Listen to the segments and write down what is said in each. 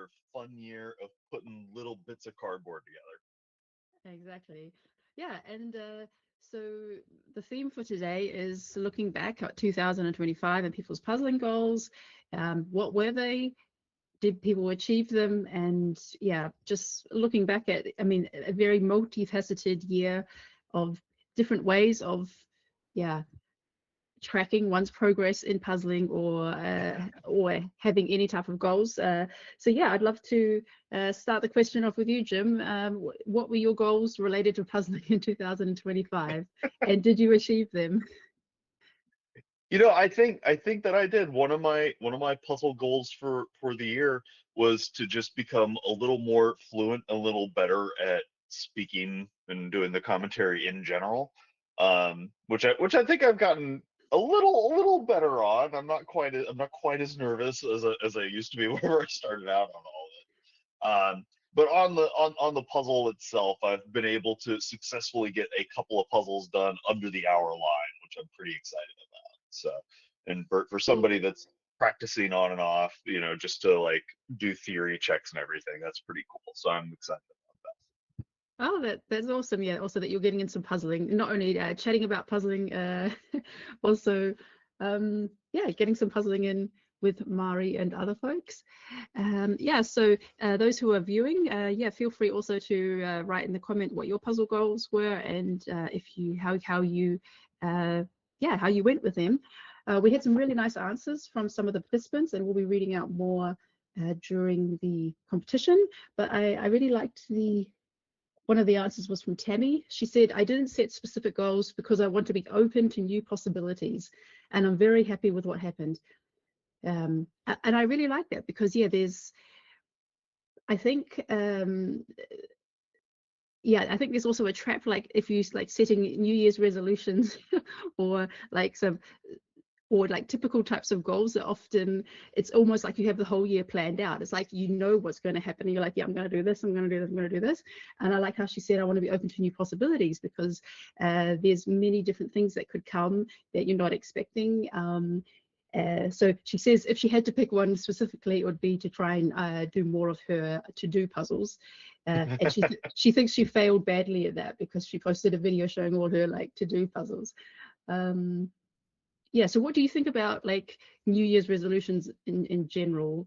another fun year of putting little bits of cardboard together. Exactly. Yeah, and so the theme for today is looking back at 2025 and people's puzzling goals. What were they? Did people achieve them? And yeah, just looking back at, I mean, a very multifaceted year of different ways of, yeah, tracking one's progress in puzzling or having any type of goals. So yeah, I'd love to start the question off with you, Jim. What were your goals related to puzzling in 2025, and did you achieve them? I think that I did. One of my puzzle goals for the year was to just become a little more fluent, a little better at speaking and doing the commentary in general. Which I think I've gotten a little better on. I'm not quite as nervous as I used to be whenever I started out on all of it. But on the puzzle itself, I've been able to successfully get a couple of puzzles done under the hour line, which I'm pretty excited about. So, and for Cool. somebody that's practicing on and off, just to like do theory checks and everything, that's pretty cool. So I'm excited about Oh, that's awesome. Yeah, also that you're getting in some puzzling, not only chatting about puzzling, also, yeah, getting some puzzling in with Mari and other folks. Yeah, so those who are viewing, yeah, feel free also to write in the comment what your puzzle goals were and if you how you yeah, how you went with them. We had some really nice answers from some of the participants, and we'll be reading out more during the competition. But I really liked the one of the answers was from Tammy. She said, I didn't set specific goals because I want to be open to new possibilities. And I'm very happy with what happened. And I really like that because, yeah, I think, yeah, I think there's also a trap, like if you like setting New Year's resolutions or like some or like typical types of goals that often it's almost like you have the whole year planned out. It's like you know what's going to happen and you're like, yeah, I'm going to do this, I'm going to do this, I'm going to do this. And I like how she said I want to be open to new possibilities because there's many different things that could come that you're not expecting. So she says if she had to pick one specifically, it would be to try and do more of her to-do puzzles. And she thinks she failed badly at that because she posted a video showing all her like to-do puzzles. Um, yeah, so what do you think about like New Year's resolutions in general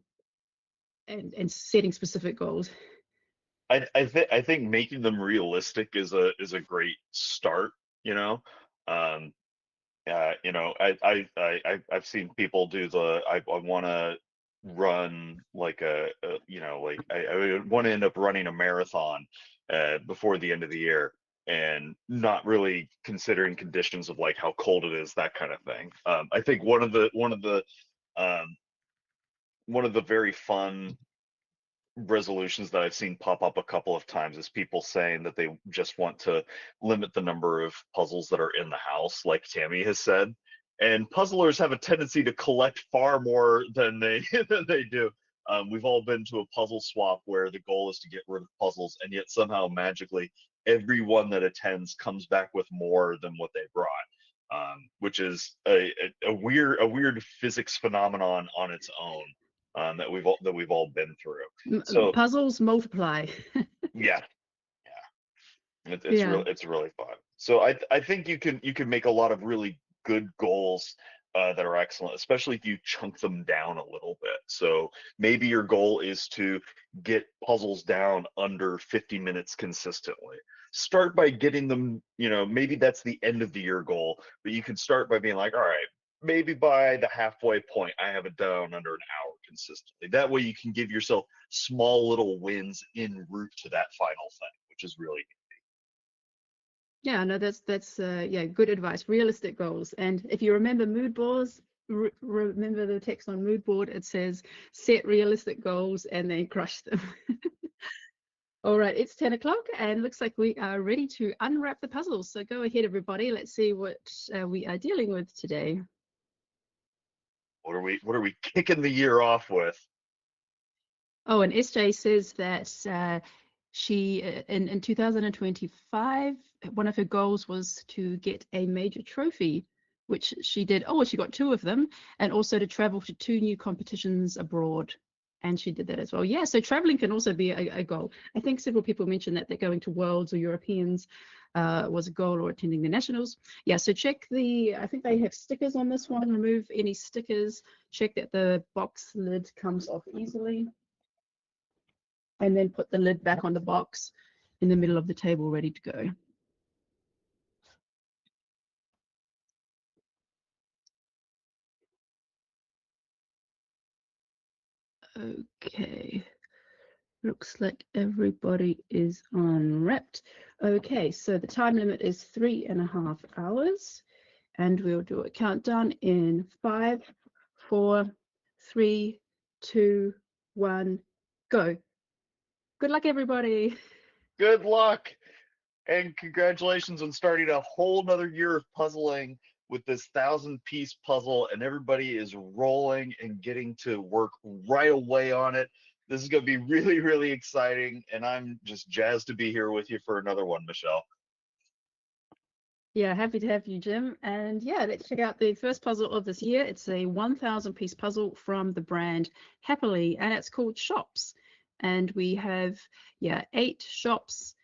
and setting specific goals? I think making them realistic is a great start. You know, um, I've seen people do I want to run like like I want to end up running a marathon before the end of the year and not really considering conditions of like how cold it is, that kind of thing. I think um, one of the very fun resolutions that I've seen pop up a couple of times is people saying that they just want to limit the number of puzzles that are in the house, like Tammy has said. And puzzlers have a tendency to collect far more than they than they do. We've all been to a puzzle swap where the goal is to get rid of puzzles, and yet somehow magically everyone that attends comes back with more than what they brought, which is a weird physics phenomenon on its own, that we've all been through. So Puzzles multiply. yeah, yeah, Yeah. it's really fun. So I think you can make a lot of really good goals that are excellent, especially if you chunk them down a little bit. So maybe your goal is to get puzzles down under 50 minutes consistently. Start by getting them, maybe that's the end of the year goal, but you can start by being like, all right, maybe by the halfway point, I have it down under an hour consistently. That way you can give yourself small little wins en route to that final thing, which is really Yeah, no, that's yeah, good advice. Realistic goals. And if you remember mood boards, remember the text on mood board, it says set realistic goals and then crush them. All right, it's 10 o'clock and looks like we are ready to unwrap the puzzles. So go ahead, everybody. Let's see what we are dealing with today. what are we kicking the year off with? Oh, and SJ says that she in 2025, one of her goals was to get a major trophy, which she did. Oh, she got two of them, and also to travel to two new competitions abroad. And she did that as well. Yeah, so traveling can also be a goal. I think several people mentioned that they're going to Worlds or Europeans was a goal, or attending the Nationals. Yeah, so check I think they have stickers on this one. Remove any stickers. Check that the box lid comes off easily. And then put the lid back on the box in the middle of the table, ready to go. Okay. Looks like everybody is unwrapped. Okay, so the time limit is 3.5 hours, and we'll do a countdown in 5, 4, 3, 2, 1, go. Good luck, everybody. Good luck. And congratulations on starting a whole nother year of puzzling with this 1,000-piece puzzle, and everybody is rolling and getting to work right away on it. This is going to be really, really exciting, and I'm just jazzed to be here with you for another one, Michelle. Yeah, happy to have you, Jim. And yeah, let's check out the first puzzle of this year. It's a 1,000-piece puzzle from the brand Happily, and it's called Shops. And we have, yeah, 8 shops,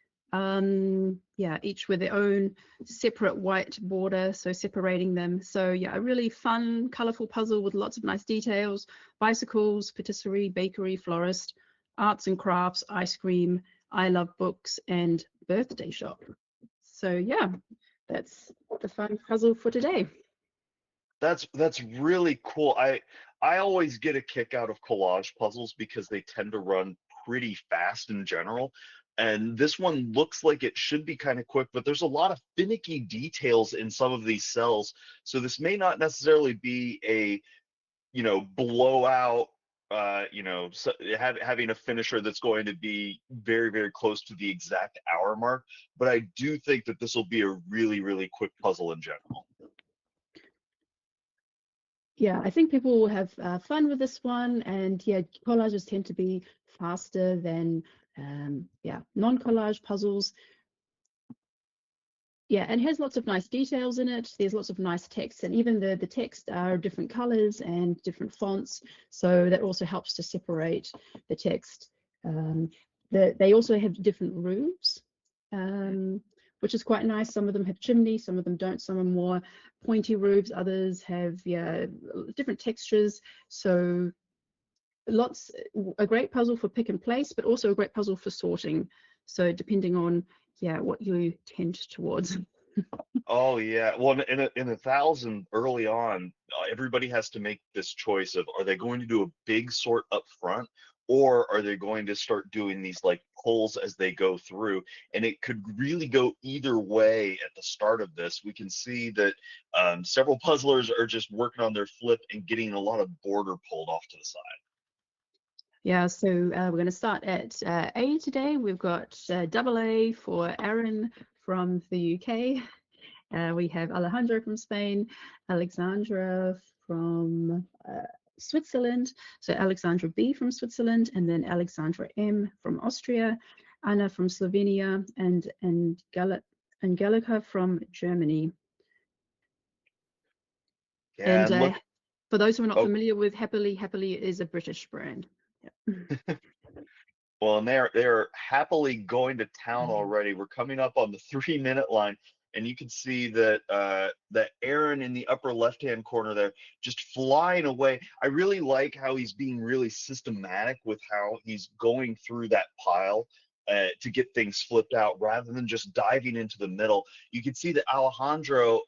yeah, each with their own separate white border, so separating them. So yeah, a really fun, colorful puzzle with lots of nice details: bicycles, patisserie, bakery, florist, arts and crafts, ice cream, I love books, and birthday shop. So yeah, that's the fun puzzle for today. That's really cool. I always get a kick out of collage puzzles because they tend to run pretty fast in general. And this one looks like it should be kind of quick, but there's a lot of finicky details in some of these cells. So this may not necessarily be a, blowout, so having a finisher that's going to be very, very close to the exact hour mark. But I do think that this will be a really, really quick puzzle in general. Yeah, I think people will have fun with this one, and yeah, collages tend to be faster than yeah, non-collage puzzles. Yeah, and it has lots of nice details in it. There's lots of nice text, and even the text are different colors and different fonts, so that also helps to separate the text. They also have different roofs, which is quite nice. Some of them have chimneys, some of them don't. Some are more pointy roofs, others have, yeah, different textures. So a great puzzle for pick and place, but also a great puzzle for sorting. So depending on, yeah, what you tend towards. Oh yeah. Well, in a thousand early on, everybody has to make this choice of, are they going to do a big sort up front, or are they going to start doing these like pulls as they go through? And it could really go either way at the start of this. We can see that several puzzlers are just working on their flip and getting a lot of border pulled off to the side. Yeah, so we're going to start at A today. We've got double A for Aaron from the UK. We have Alejandro from Spain, Alexandra from Switzerland, so Alexandra B from Switzerland, and then Alexandra M from Austria, Anna from Slovenia, and Angelica from Germany. Yeah, And and look. for those who are not Oh, familiar with Happily, Happily is a British brand. Yeah. well, and they're happily going to town already. We're coming up on the 3-minute line, and you can see that Aaron in the upper left-hand corner there just flying away. I really like how he's being really systematic with how he's going through that pile to get things flipped out rather than just diving into the middle. You can see that Alejandro,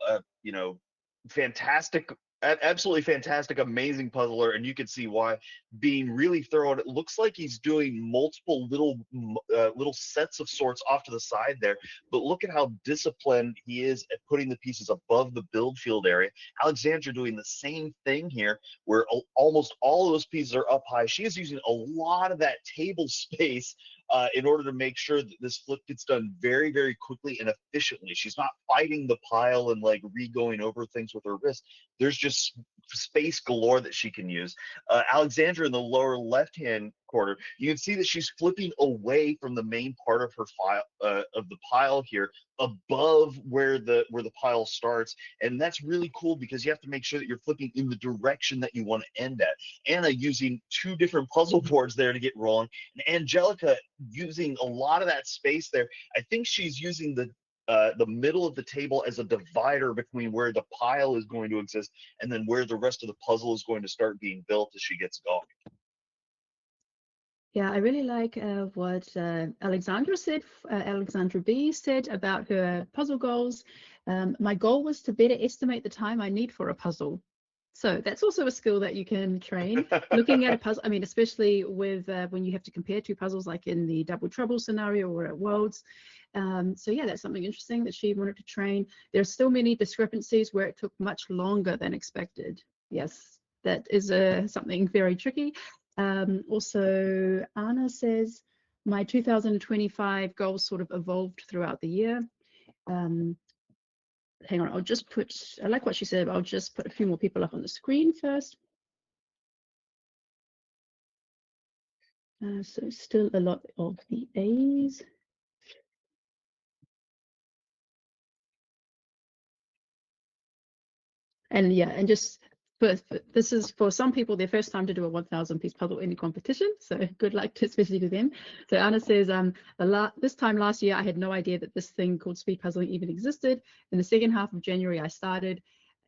fantastic, absolutely fantastic, amazing puzzler, and you can see why, being really thorough. It looks like he's doing multiple little sets of sorts off to the side there, but look at how disciplined he is at putting the pieces above the build field area. Alexandra doing the same thing here, where almost all of those pieces are up high. She is using a lot of that table space in order to make sure that this flip gets done very, very quickly and efficiently. She's not fighting the pile and like re-going over things with her wrist. There's just space galore that she can use. Alexandra in the lower left-hand corner, you can see that she's flipping away from the main part of her file of the pile here, above where the pile starts, and that's really cool because you have to make sure that you're flipping in the direction that you want to end at. Anna using two different puzzle boards there to get rolling, and Angelica using a lot of that space there. I think she's using the middle of the table as a divider between where the pile is going to exist and then where the rest of the puzzle is going to start being built as she gets going. Yeah, I really like what Alexandra B said about her puzzle goals. My goal was to better estimate the time I need for a puzzle. So that's also a skill that you can train. Looking at a puzzle, I mean, especially with when you have to compare two puzzles, like in the Double Trouble scenario or at Worlds. So yeah, that's something interesting that she wanted to train. There's still many discrepancies where it took much longer than expected. Yes, that is something very tricky. Also, Anna says, my 2025 goals sort of evolved throughout the year. Hang on, I like what she said, but I'll just put a few more people up on the screen first. So still a lot of the A's. And yeah, and just this is for some people their first time to do a 1,000 piece puzzle in a competition. So good luck to especially to them. So Anna says, this time last year I had no idea that this thing called speed puzzling even existed. In the second half of January I started.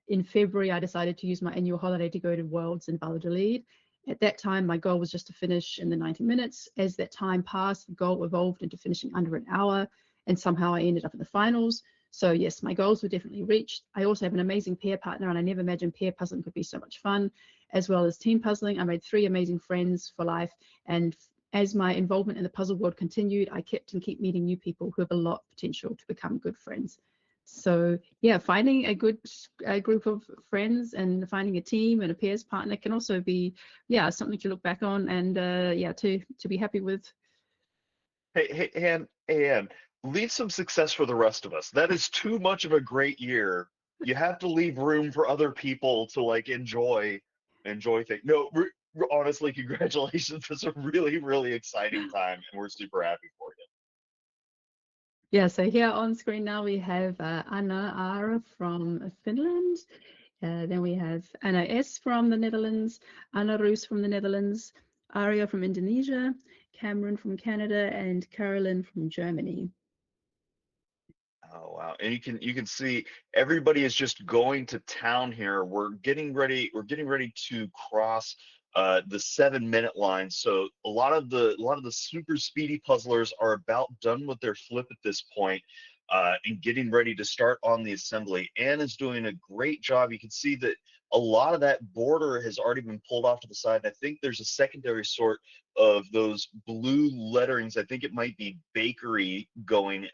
In February I decided to use my annual holiday to go to Worlds in Valladolid. At that time my goal was just to finish in the 90 minutes. As that time passed, the goal evolved into finishing under an hour, and somehow I ended up in the finals. So yes, my goals were definitely reached. I also have an amazing pair partner, and I never imagined pair puzzling could be so much fun, as well as team puzzling. I made 3 amazing friends for life, and as my involvement in the puzzle world continued, I kept and keep meeting new people who have a lot of potential to become good friends. So yeah, finding a good group of friends and finding a team and a pairs partner can also be, yeah, something to look back on and yeah, to be happy with. Hey, leave some success for the rest of us. That is too much of a great year. You have to leave room for other people to like enjoy things. No, honestly, congratulations. It's a really exciting time, and we're super happy for you. Yeah, so here on screen now we have Anna R from Finland. Then we have Anna S from the Netherlands, Anna Roos from the Netherlands, Aria from Indonesia, Cameron from Canada, and Carolyn from Germany. Oh wow. And you can see everybody is just going to town here. We're getting ready to cross the 7 minute line. So a lot of the super speedy puzzlers are about done with their flip at this point, and getting ready to start on the assembly. Anne is doing a great job. You can see that a lot of that border has already been pulled off to the side. I think there's a secondary sort of those blue letterings. I think it might be bakery going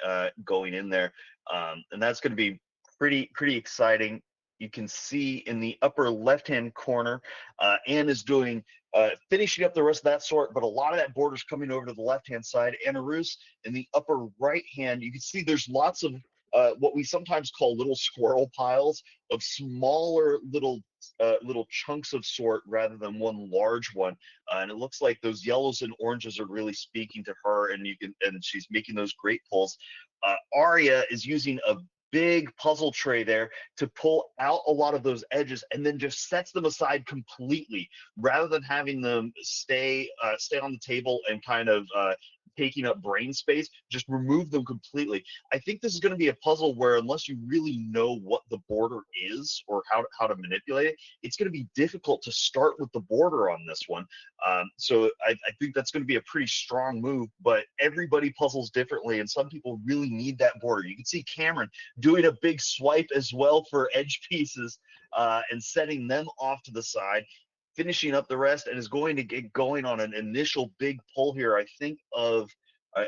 in there, and that's going to be pretty exciting. You can see in the upper left hand corner, Anne is doing finishing up the rest of that sort, but a lot of that border is coming over to the left hand side. Anna Roos in the upper right hand, you can see there's lots of what we sometimes call little squirrel piles of smaller little chunks of sort rather than one large one, and it looks like those yellows and oranges are really speaking to her, and she's making those great pulls. Aria is using a big puzzle tray there to pull out a lot of those edges and then just sets them aside completely rather than having them stay on the table and kind of taking up brain space. Just remove them completely. I think this is going to be a puzzle where unless you really know what the border is or how to manipulate it, it's going to be difficult to start with the border on this one. So I think that's going to be a pretty strong move, but everybody puzzles differently, and some people really need that border. You can see Cameron doing a big swipe as well for edge pieces, and setting them off to the side, finishing up the rest, and is going to get going on an initial big pull here. I think of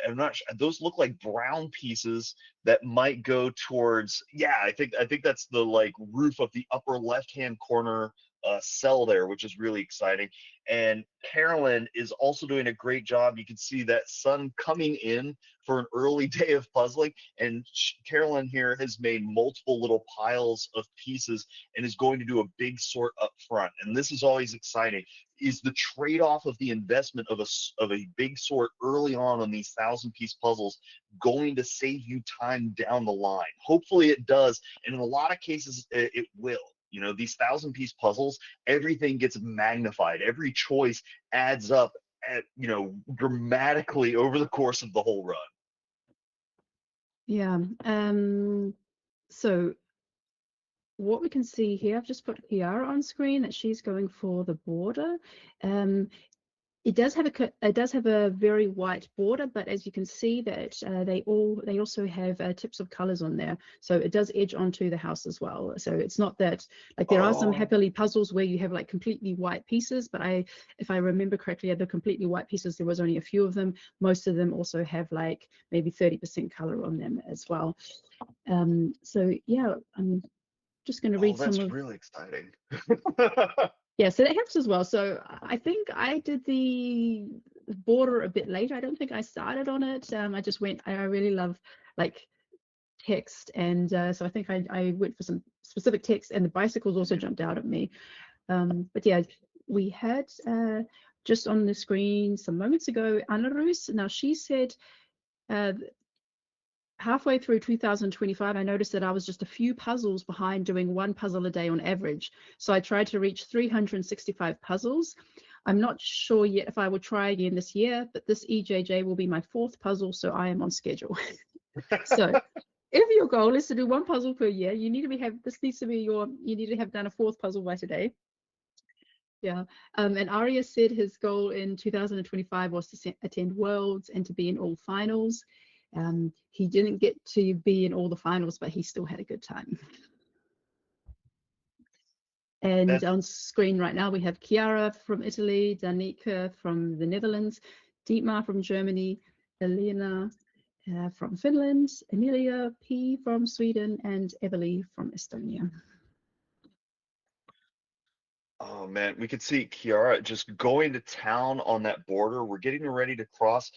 I'm not sure. Those look like brown pieces that might go towards. Yeah, I think that's the like roof of the upper left hand corner cell there, which is really exciting. And Carolyn is also doing a great job. You can see that sun coming in for an early day of puzzling. And Carolyn here has made multiple little piles of pieces and is going to do a big sort up front. And this is always exciting. Is the trade-off of the investment of a big sort early on these 1,000-piece puzzles going to save you time down the line? Hopefully it does, and in a lot of cases it will. You know, these 1,000-piece puzzles, everything gets magnified. Every choice adds up at, you know, dramatically over the course of the whole run. Yeah. So what we can see here, I've just put Kiara on screen that she's going for the border. Um, it does have a very white border, but as you can see that they also have tips of colors on there, so it does edge onto the house as well. So it's not that, like, there are some Oh, happily puzzles where you have like completely white pieces, but if I remember correctly, the completely white pieces, there was only a few of them. Most of them also have like maybe 30% color on them as well. So yeah, I'm just going to oh, read some that's of. really exciting. Yeah, so that helps as well. So I think I did the border a bit later. I don't think I started on it. I just went, I really love like text. And so I think I went for some specific text, and the bicycles also Mhm. jumped out at me. But yeah, we had just on the screen some moments ago, Anarus. Now she said, uh, halfway through 2025, I noticed that I was just a few puzzles behind doing one puzzle a day on average. So I tried to reach 365 puzzles. I'm not sure yet if I will try again this year, but this EJJ will be my fourth puzzle, so I am on schedule. So if your goal is to do one puzzle per year, you need to you need to have done a fourth puzzle by today. Yeah. And Arya said his goal in 2025 was to attend Worlds and to be in all finals. He didn't get to be in all the finals, but he still had a good time. And That's on screen right now, we have Chiara from Italy, Danica from the Netherlands, Dietmar from Germany, Elena from Finland, Emilia P from Sweden, and Everly from Estonia. Oh man, we could see Kiara just going to town on that border. We're getting ready to cross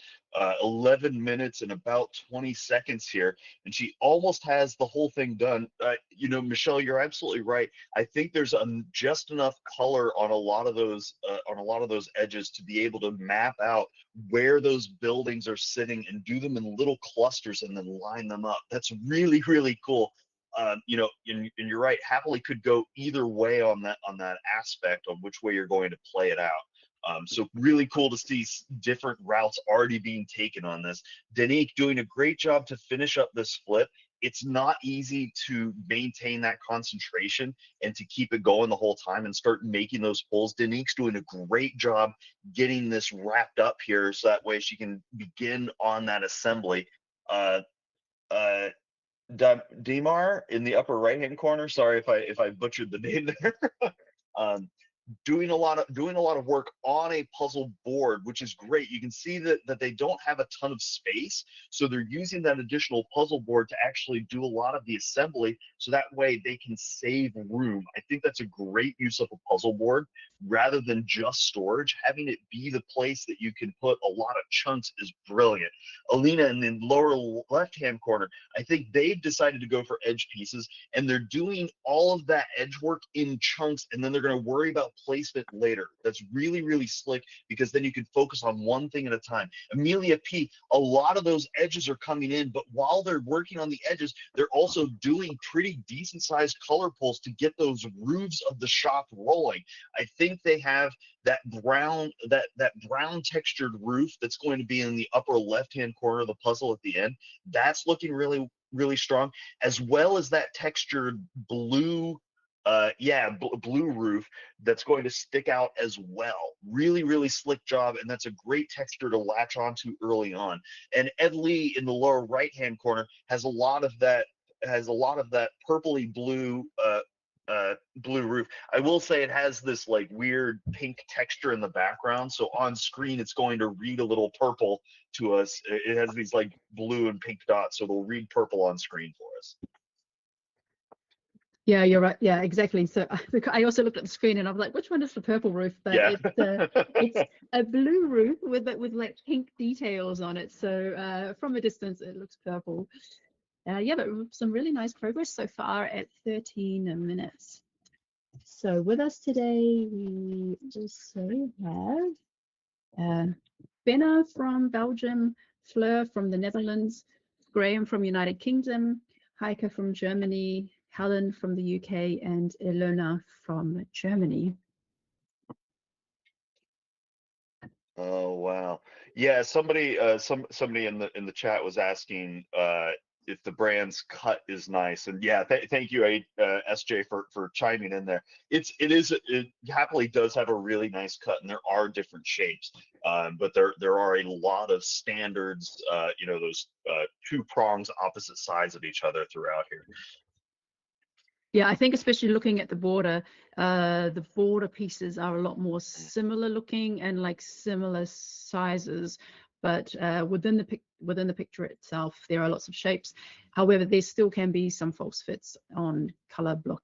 11 minutes and about 20 seconds here, and she almost has the whole thing done. You know, Michelle, you're absolutely right. I think there's just enough color on a lot of those edges to be able to map out where those buildings are sitting and do them in little clusters and then line them up. That's really, really cool. You know, and you're right. Happily could go either way on that aspect on which way you're going to play it out. So really cool to see different routes already being taken on this. Danique doing a great job to finish up this flip. It's not easy to maintain that concentration and to keep it going the whole time and start making those pulls. Danique's doing a great job getting this wrapped up here so that way she can begin on that assembly. Uh, uh, Demar in the upper right hand corner. Sorry if I butchered the name there. um, doing a lot of work on a puzzle board, which is great. You can see that they don't have a ton of space, so they're using that additional puzzle board to actually do a lot of the assembly, so that way they can save room. I think that's a great use of a puzzle board rather than just storage. Having it be the place that you can put a lot of chunks is brilliant. Alina in the lower left hand corner, I think they've decided to go for edge pieces, and they're doing all of that edge work in chunks, and then they're going to worry about placement later. That's really, really slick because then you can focus on one thing at a time. Amelia P, a lot of those edges are coming in, but while they're working on the edges, they're also doing pretty decent sized color pulls to get those roofs of the shop rolling. I think they have that brown textured roof that's going to be in the upper left hand corner of the puzzle at the end. That's looking really, really strong, as well as that textured blue blue roof that's going to stick out as well. Really, really slick job, and that's a great texture to latch onto early on. And Ed Lee in the lower right hand corner has a lot of that purpley blue blue roof. I will say it has this like weird pink texture in the background, so on screen it's going to read a little purple to us. It has these like blue and pink dots, so it'll read purple on screen for us. Yeah, you're right. Yeah, exactly. So I also looked at the screen and I was like, which one is the purple roof? But Yeah. it's a blue roof with like pink details on it. So from a distance, it looks purple. Yeah, but some really nice progress so far at 13 minutes. So with us today, we also have Benna from Belgium, Fleur from the Netherlands, Graham from United Kingdom, Heike from Germany, Helen from the UK, and Ilona from Germany. Oh wow. Yeah, somebody in the chat was asking if the brand's cut is nice. And yeah, thank you SJ for chiming in there. It happily does have a really nice cut, and there are different shapes. But there are a lot of standards, those two prongs opposite sides of each other throughout here. Yeah, I think especially looking at the border pieces are a lot more similar looking and like similar sizes, but within the picture itself, there are lots of shapes. However, there still can be some false fits on color block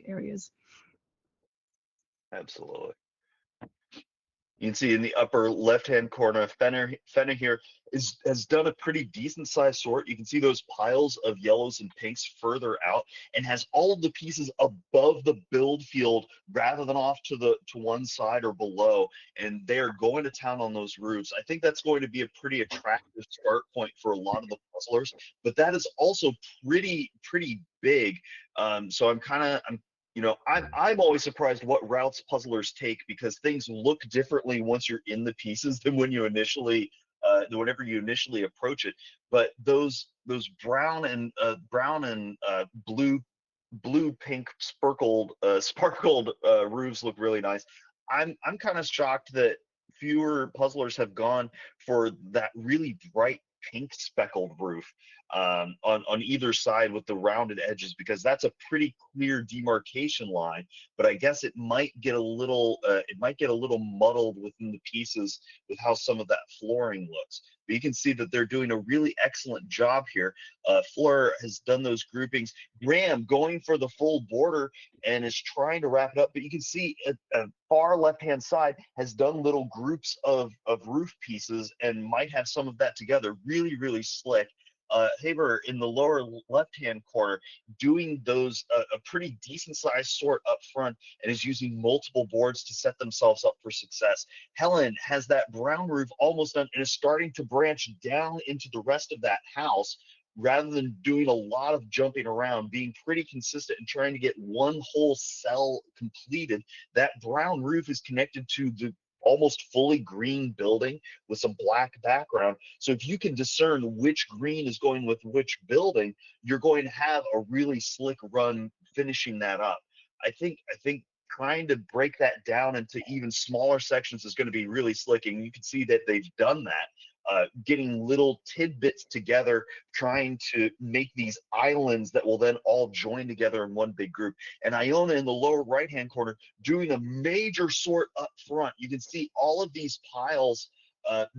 areas. Absolutely. You can see in the upper left-hand corner, Fenna here has done a pretty decent sized sort. You can see those piles of yellows and pinks further out, and has all of the pieces above the build field rather than off to one side or below. And they are going to town on those roofs. I think that's going to be a pretty attractive start point for a lot of the puzzlers, but that is also pretty big. So I'm always surprised what routes puzzlers take, because things look differently once you're in the pieces than whenever you initially approach it. But those brown and blue pink sparkled roofs look really nice. I'm kind of shocked that fewer puzzlers have gone for that really bright pink speckled roof on either side with the rounded edges, because that's a pretty clear demarcation line. But I guess it might get a little muddled within the pieces with how some of that flooring looks. But you can see that they're doing a really excellent job here. Fleur has done those groupings. Graham going for the full border and is trying to wrap it up. But you can see at far left-hand side has done little groups of roof pieces and might have some of that together. Really, really slick. Haber in the lower left-hand corner doing those a pretty decent sized sort up front, and is using multiple boards to set themselves up for success. Helen has that brown roof almost done and is starting to branch down into the rest of that house, rather than doing a lot of jumping around, being pretty consistent and trying to get one whole cell completed. That brown roof is connected to the almost fully green building with some black background. So if you can discern which green is going with which building, you're going to have a really slick run finishing that up. I think trying to break that down into even smaller sections is going to be really slick, and you can see that they've done that. Getting little tidbits together, trying to make these islands that will then all join together in one big group. And Iona in the lower right hand corner doing a major sort up front. You can see all of these piles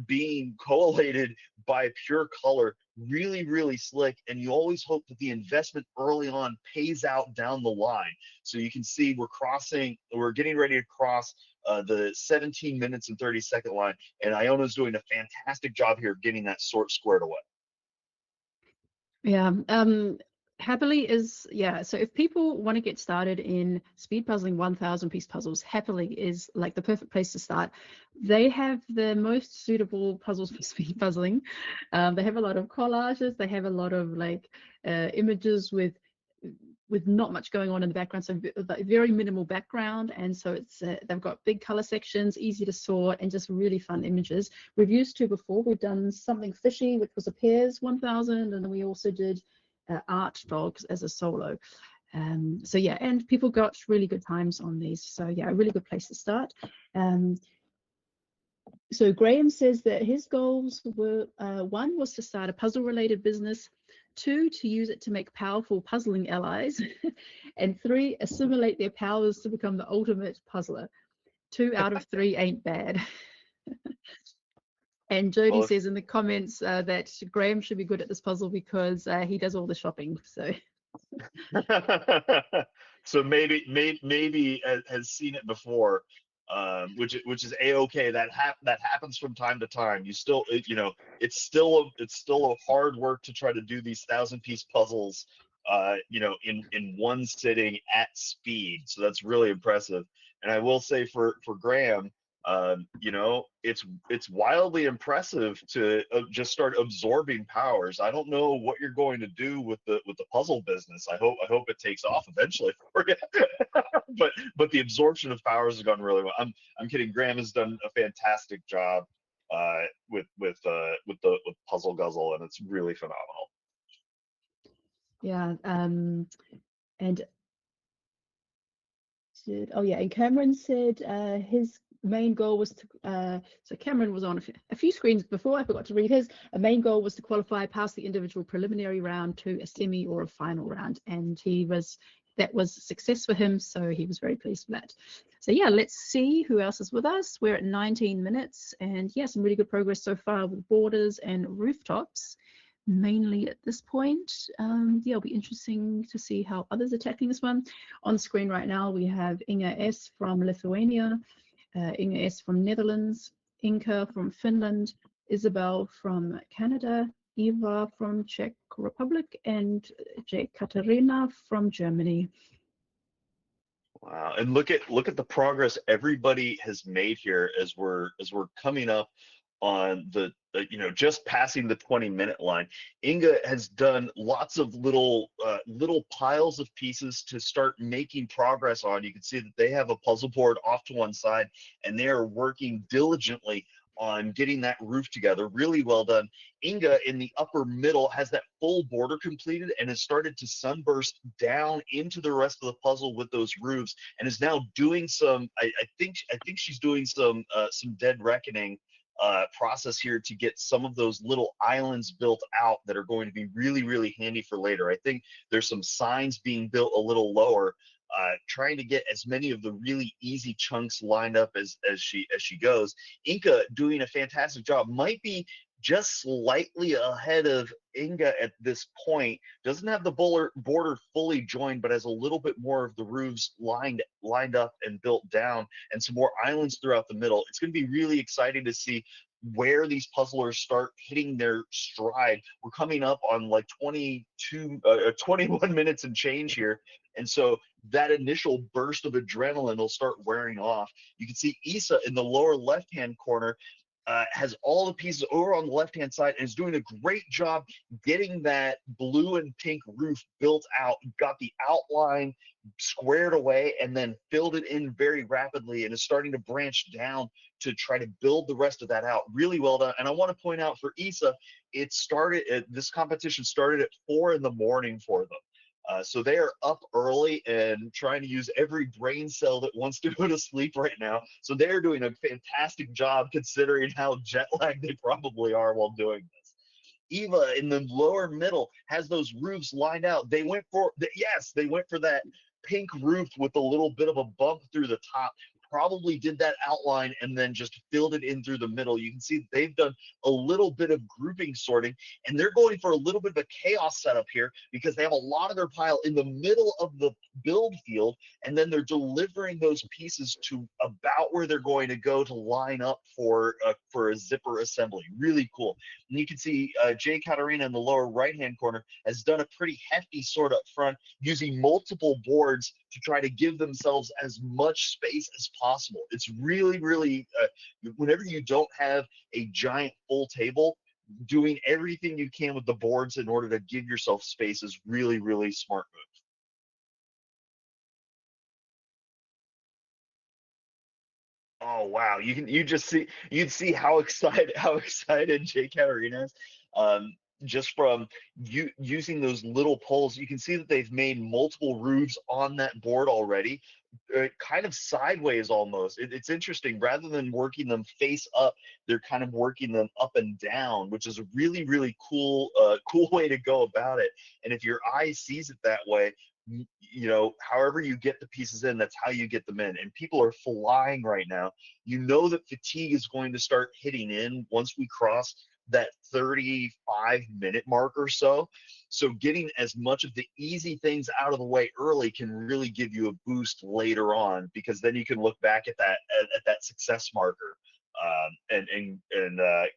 being collated by pure color. Really, really slick. And you always hope that the investment early on pays out down the line. So you can see we're getting ready to cross the 17 minutes and 30-second line, and Iona's doing a fantastic job here of getting that sort squared away. Yeah, Happily is, yeah, so if people want to get started in speed puzzling 1000 piece puzzles, Happily is like the perfect place to start. They have the most suitable puzzles for speed puzzling. They have a lot of collages, they have a lot of like images with not much going on in the background, so very minimal background, and so it's they've got big color sections, easy to sort, and just really fun images. We've used two before. We've done something fishy, which was a pairs 1000, and then we also did art dogs as a solo. So yeah, and people got really good times on these, so yeah, a really good place to start. So Graham says that his goals were, one was to start a puzzle related business, two, to use it to make powerful puzzling allies, and three, assimilate their powers to become the ultimate puzzler. 2 out of 3 ain't bad. And Jody Well, says in the comments that Graham should be good at this puzzle because he does all the shopping. So So maybe has seen it before, which is a-okay. That happens from time to time. You still, it's still a hard work to try to do these 1,000-piece puzzles, in one sitting at speed. So that's really impressive. And I will say for Graham, it's wildly impressive to just start absorbing powers. I don't know what you're going to do with the puzzle business. I hope it takes off eventually for you. but the absorption of powers has gone really well. I'm kidding. Graham has done a fantastic job with Puzzle Guzzle, and it's really phenomenal. Yeah. And oh yeah, and Cameron said his main goal was to so Cameron was on a few screens before. I forgot to read his. A main goal was to qualify past the individual preliminary round to a semi or a final round, and that was a success for him, so he was very pleased with that. So yeah, let's see who else is with us. We're at 19 minutes, and yeah, some really good progress so far with borders and rooftops mainly at this point. Yeah, it'll be interesting to see how others are tackling this one. On screen right now, we have Inga S from Lithuania, Inga S from Netherlands, Inka from Finland, Isabel from Canada, Eva from Czech Republic, and Katarina from Germany. Wow. And look at the progress everybody has made here as we're coming up on just passing the 20-minute line. Inga has done lots of little piles of pieces to start making progress on. You can see that they have a puzzle board off to one side, and they are working diligently on getting that roof together. Really well done. Inga in the upper middle has that full border completed and has started to sunburst down into the rest of the puzzle with those roofs, and is now doing some. I think she's doing some Dead Reckoning process here to get some of those little islands built out that are going to be really, really handy for later. I think there's some signs being built a little lower, trying to get as many of the really easy chunks lined up as she goes. Inka doing a fantastic job. Might be just slightly ahead of Inga at this point. Doesn't have the border fully joined, but has a little bit more of the roofs lined up and built down, and some more islands throughout the middle. It's going to be really exciting to see where these puzzlers start hitting their stride. We're coming up on like 21 minutes and change here, and so that initial burst of adrenaline will start wearing off. You can see Issa in the lower left-hand corner has all the pieces over on the left-hand side and is doing a great job getting that blue and pink roof built out, got the outline squared away, and then filled it in very rapidly, and is starting to branch down to try to build the rest of that out. Really well done. And I want to point out for Issa, this competition started at 4 in the morning for them. So they are up early and trying to use every brain cell that wants to go to sleep right now. So they're doing a fantastic job considering how jet lagged they probably are while doing this. Eva in the lower middle has those roofs lined out. They went for that pink roof with a little bit of a bump through the top. Probably did that outline and then just filled it in through the middle. You can see they've done a little bit of grouping sorting, and they're going for a little bit of a chaos setup here because they have a lot of their pile in the middle of the build field, and then they're delivering those pieces to about where they're going to go to line up for a zipper assembly. Really cool. And you can see Jay Katarina in the lower right-hand corner has done a pretty hefty sort up front, using multiple boards to try to give themselves as much space as possible. It's really, really, whenever you don't have a giant full table, doing everything you can with the boards in order to give yourself space is really, really smart move. Oh wow, you'd see how excited Jake Katarina is, just from using those little poles. You can see that they've made multiple roofs on that board already, kind of sideways almost. It's interesting. Rather than working them face up, they're kind of working them up and down, which is a really, really cool way to go about it. And if your eye sees it that way, however you get the pieces in, that's how you get them in. And people are flying right now. You know that fatigue is going to start hitting in once we cross that 35-minute mark or so. So getting as much of the easy things out of the way early can really give you a boost later on, because then you can look back at that success marker, and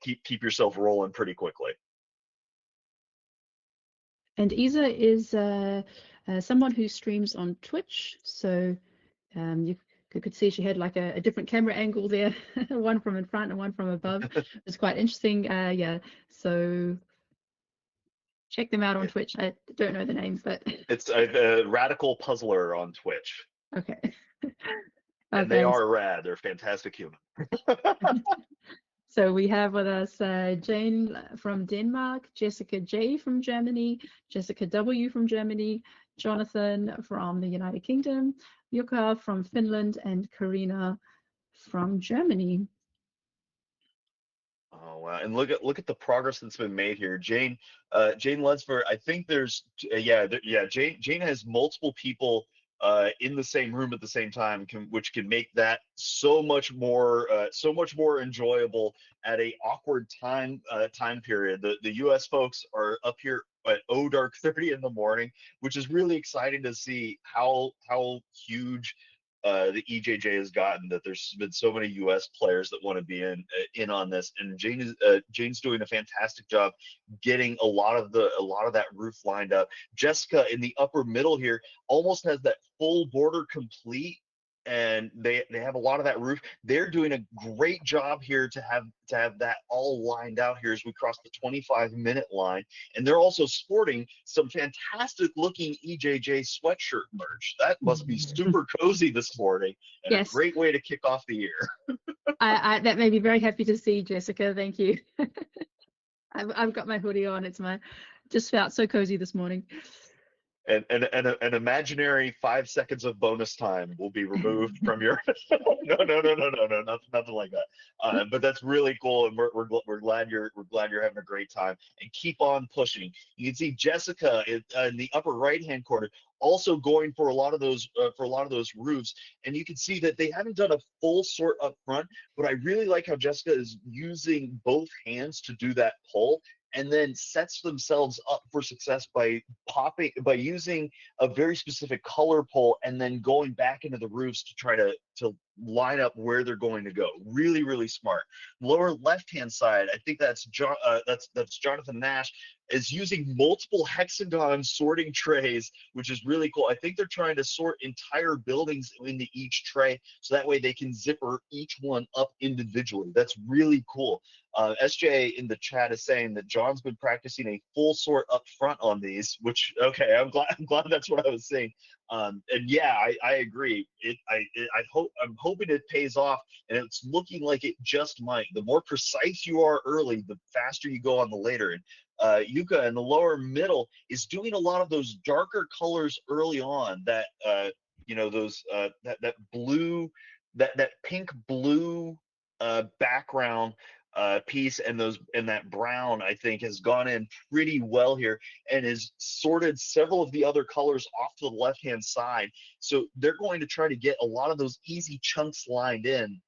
keep yourself rolling pretty quickly. And Isa is someone who streams on Twitch, so you could see she had like a different camera angle there, one from in front and one from above. It's quite interesting. Yeah, so check them out on Twitch. I don't know the names, but It's a radical puzzler on Twitch, okay. and they Okay, are rad. They're fantastic humans. so we have with us Jane from Denmark, Jessica J from Germany, Jessica W from Germany, Jonathan from the United Kingdom, Yuka from Finland, and Karina from Germany. Oh wow! And look at the progress that's been made here. Jane Lunsford. I think there's yeah. Jane has multiple people in the same room at the same time, which can make that so much more enjoyable at a awkward time period. The U.S. folks are up here at dark 30 in the morning, which is really exciting to see how huge the EJJ has gotten, that there's been so many U.S. players that want to be in on this, and Jane's doing a fantastic job getting a lot of that roof lined up. Jessica in the upper middle here almost has that full border complete, and they have a lot of that roof. They're doing a great job here to have that all lined out here as we cross the 25-minute line, and they're also sporting some fantastic looking EJJ sweatshirt merch. That must be super cozy this morning, and a Yes, great way to kick off the year. that made me very happy to see, Jessica. Thank you. I've got my hoodie on. It's my just felt so cozy this morning. And an imaginary 5 seconds of bonus time will be removed from your no, nothing like that. But that's really cool, and we're glad you're having a great time, and keep on pushing. You can see Jessica in the upper right hand corner also going for a lot of those roofs, and you can see that they haven't done a full sort up front, but I really like how Jessica is using both hands to do that pull, and then sets themselves up for success by using a very specific color pole and then going back into the roofs to try to line up where they're going to go. Really, really smart. Lower left hand side, I think that's Jonathan Nash, is using multiple hexagon sorting trays, which is really cool. I think they're trying to sort entire buildings into each tray, so that way they can zipper each one up individually. That's really cool. SJ in the chat is saying that John's been practicing a full sort up front on these, which okay, I'm glad that's what I was saying. And yeah, I agree. I'm hoping it pays off, and it's looking like it just might. The more precise you are early, the faster you go on the later. And Yuka in the lower middle is doing a lot of those darker colors early on. That those that blue, that pink blue background piece, and that brown, I think, has gone in pretty well here, and has sorted several of the other colors off to the left hand side. So they're going to try to get a lot of those easy chunks lined in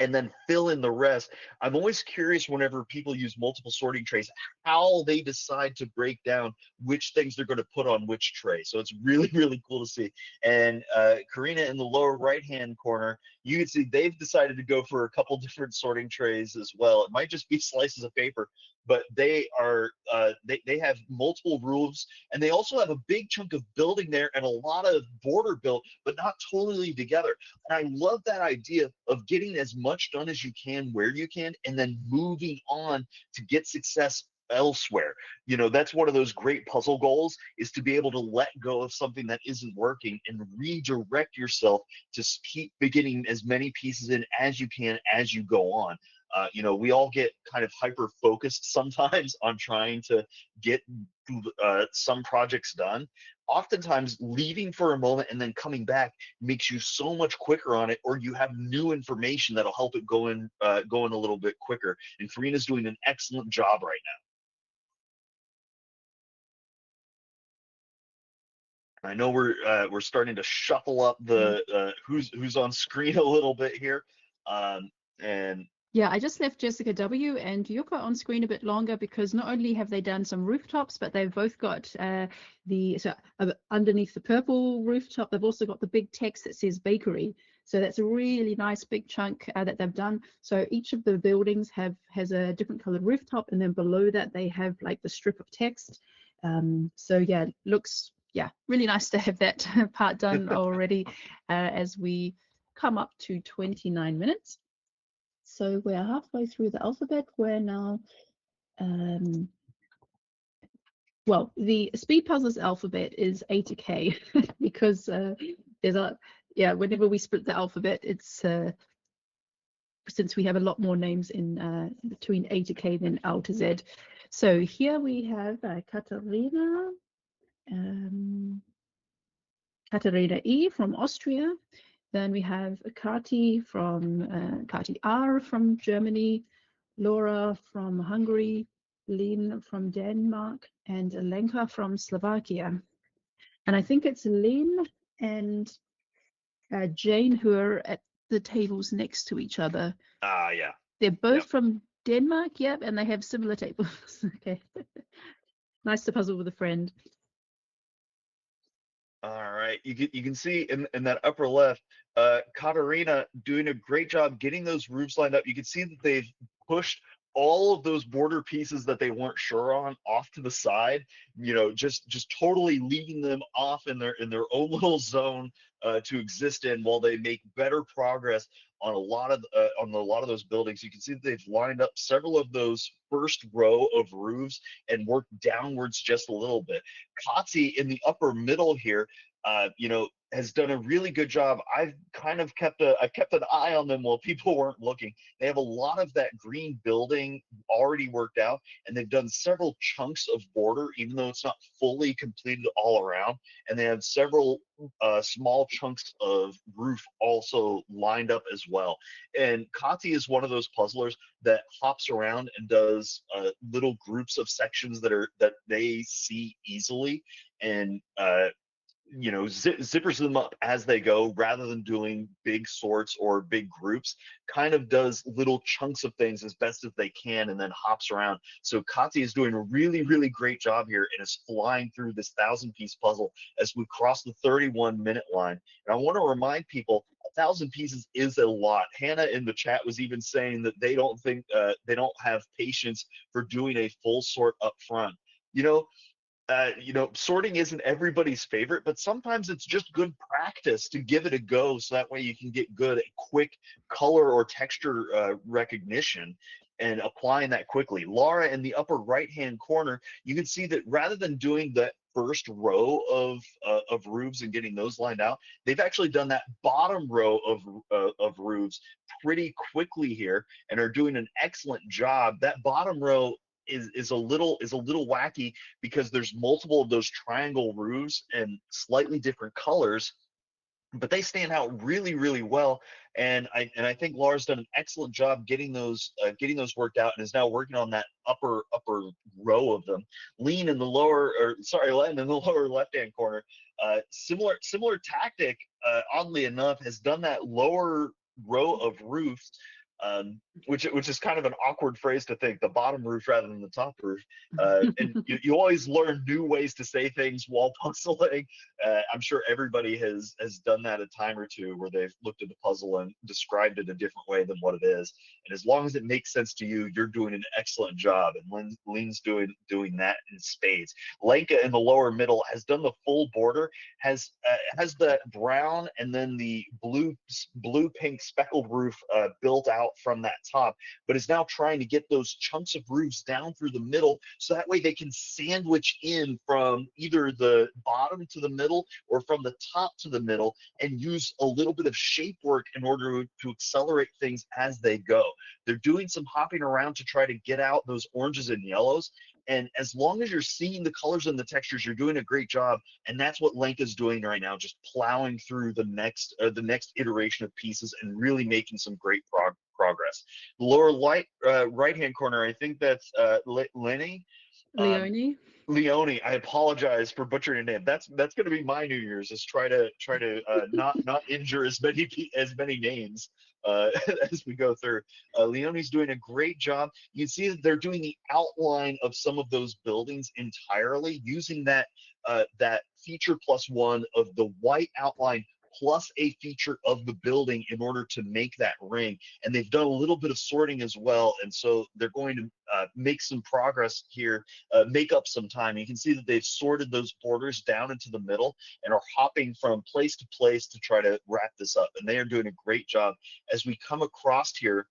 and then fill in the rest. I'm always curious whenever people use multiple sorting trays, how they decide to break down which things they're going to put on which tray. So it's really, really cool to see. And Karina in the lower right-hand corner, you can see they've decided to go for a couple different sorting trays as well. It might just be slices of paper, but they have multiple roofs, and they also have a big chunk of building there and a lot of border built, but not totally together. And I love that idea of getting as much done as you can where you can, and then moving on to get success elsewhere. That's one of those great puzzle goals, is to be able to let go of something that isn't working and redirect yourself to keep beginning as many pieces in as you can as you go on. We all get kind of hyper focused sometimes on trying to get some projects done. Oftentimes, leaving for a moment and then coming back makes you so much quicker on it, or you have new information that'll help it go in a little bit quicker. And Karina's doing an excellent job right now. I know we're starting to shuffle up the who's on screen a little bit here, and Yeah, I just left Jessica W and Yuka on screen a bit longer because not only have they done some rooftops, but they've both got underneath the purple rooftop, they've also got the big text that says bakery. So that's a really nice big chunk that they've done. So each of the buildings has a different colored rooftop, and then below that they have like the strip of text. So yeah, looks really nice to have that part done already as we come up to 29 minutes. So we're halfway through the alphabet. We're now, well, the Speed Puzzles alphabet is A to K because there's whenever we split the alphabet, it's since we have a lot more names in between A to K than L to Z. So here we have Katharina E from Austria. Then we have Kati from Kati R from Germany, Laura from Hungary, Lynn from Denmark, and Lenka from Slovakia. And I think it's Lynn and Jane who are at the tables next to each other. Yeah. They're both Yep. from Denmark, yep, and they have similar tables. Okay. Nice to puzzle with a friend. All right, you can see in that upper left, Katarina doing a great job getting those roofs lined up. You can see that they've pushed all of those border pieces that they weren't sure on off to the side. Just totally leaving them off in their own little zone to exist in while they make better progress on a lot of those buildings. You can see that they've lined up several of those first row of roofs and worked downwards just a little bit. Kotzi in the upper middle here, has done a really good job. I've kind of I've kept an eye on them while people weren't looking. They have a lot of that green building already worked out, and they've done several chunks of border, even though it's not fully completed all around. And they have several small chunks of roof also lined up as well. And Kati is one of those puzzlers that hops around and does little groups of sections that they see easily, and zippers them up as they go rather than doing big sorts or big groups. Kind of does little chunks of things as best as they can and then hops around. So Kati is doing a really, really great job here and is flying through this 1,000-piece puzzle as we cross the 31-minute line. And I want to remind people, 1,000 pieces is a lot. Hannah in the chat was even saying that they don't have patience for doing a full sort up front. Sorting isn't everybody's favorite, but sometimes it's just good practice to give it a go so that way you can get good at quick color or texture recognition and applying that quickly. Laura, in the upper right-hand corner, you can see that rather than doing that first row of roofs and getting those lined out, they've actually done that bottom row of roofs pretty quickly here and are doing an excellent job. That bottom row is a little wacky because there's multiple of those triangle roofs and slightly different colors, but they stand out really, really well. And I think Laura's done an excellent job getting those worked out, and is now working on that upper row of them. Len in the lower left hand corner, similar tactic. Oddly enough, has done that lower row of roofs, which is kind of an awkward phrase to think, the bottom roof rather than the top roof. And you always learn new ways to say things while puzzling. I'm sure everybody has done that a time or two where they've looked at the puzzle and described it a different way than what it is. And as long as it makes sense to you, you're doing an excellent job. And Lynn's doing that in spades. Lenka in the lower middle has done the full border, has the brown and then the blue pink speckled roof built out from that top, but is now trying to get those chunks of roofs down through the middle so that way they can sandwich in from either the bottom to the middle or from the top to the middle, and use a little bit of shape work in order to accelerate things as they go. They're doing some hopping around to try to get out those oranges and yellows, and as long as you're seeing the colors and the textures, you're doing a great job. And that's what Lenka's doing right now, just plowing through the next iteration of pieces and really making some great progress. The lower right-hand corner, I think that's Lenny. Leonie. Leone, I apologize for butchering your name. That's going to be my New Year's, is try to not injure as many names. as we go through. Leonie's doing a great job. You can see that they're doing the outline of some of those buildings entirely using that feature plus one of the white outline plus a feature of the building in order to make that ring. And they've done a little bit of sorting as well. And so they're going to make some progress here, make up some time. You can see that they've sorted those borders down into the middle and are hopping from place to place to try to wrap this up. And they are doing a great job. As we come across here,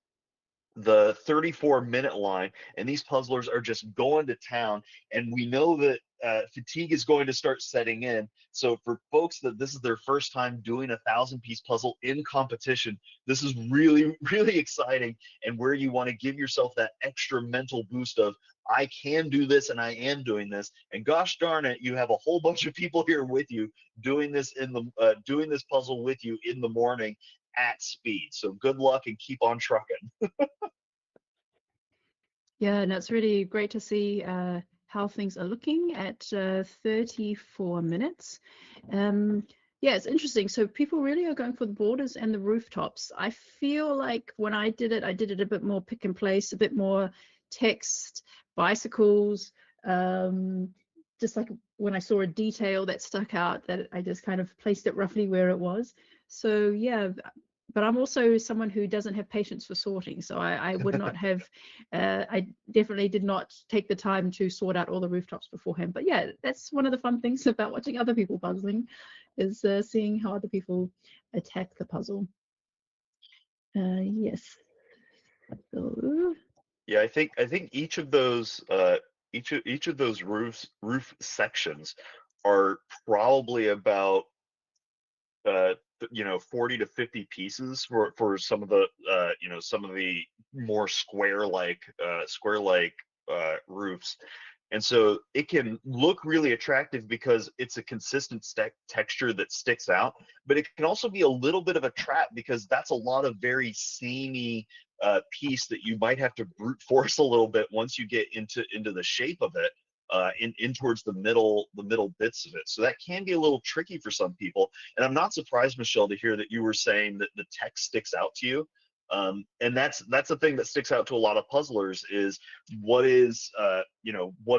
the 34-minute line, and these puzzlers are just going to town. And we know that fatigue is going to start setting in. So for folks that this is their first time doing a 1,000-piece puzzle in competition, this is really, really exciting, and where you want to give yourself that extra mental boost of, I can do this and I am doing this. And gosh darn it, you have a whole bunch of people here with you doing this doing this puzzle with you in the morning at speed. So good luck and keep on trucking. Yeah, and it's really great to see how things are looking at 34 minutes. Yeah, it's interesting. So people really are going for the borders and the rooftops. I feel like when I did it a bit more pick and place, a bit more text, bicycles, just like when I saw a detail that stuck out, that I just kind of placed it roughly where it was. So yeah, but I'm also someone who doesn't have patience for sorting. So I would not have, I definitely did not take the time to sort out all the rooftops beforehand. But yeah, that's one of the fun things about watching other people puzzling, is seeing how other people attack the puzzle. Yes. So, Yeah, I think each of those roof sections are probably about 40 to 50 pieces for some of the some of the more square like roofs. And so it can look really attractive because it's a consistent texture that sticks out, but it can also be a little bit of a trap because that's a lot of very samey piece that you might have to brute force a little bit once you get into the shape of it, in towards the middle bits of it. So that can be a little tricky for some people. And I'm not surprised, Michelle, to hear that you were saying that the text sticks out to you. And that's the thing that sticks out to a lot of puzzlers is what is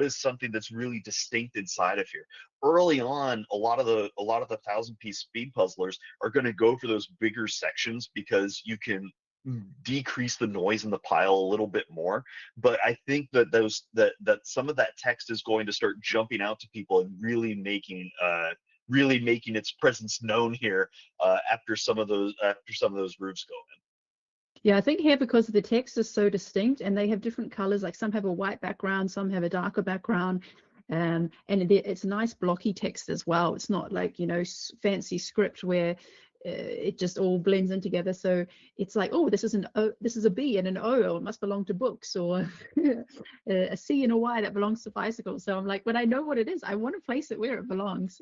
something that's really distinct inside of here. Early on, a lot of the 1,000-piece speed puzzlers are going to go for those bigger sections because you can decrease the noise in the pile a little bit more. But I think that that some of that text is going to start jumping out to people and really making its presence known here, after some of those roofs go in. yeah, I think here, because the text is so distinct and they have different colors, like some have a white background, some have a darker background. And it's nice blocky text as well. It's not like, fancy script where it just all blends in together. So it's like, oh, this is this is a B and an O, or it must belong to books, or a C and a Y that belongs to bicycles. So I'm like, when I know what it is, I want to place it where it belongs.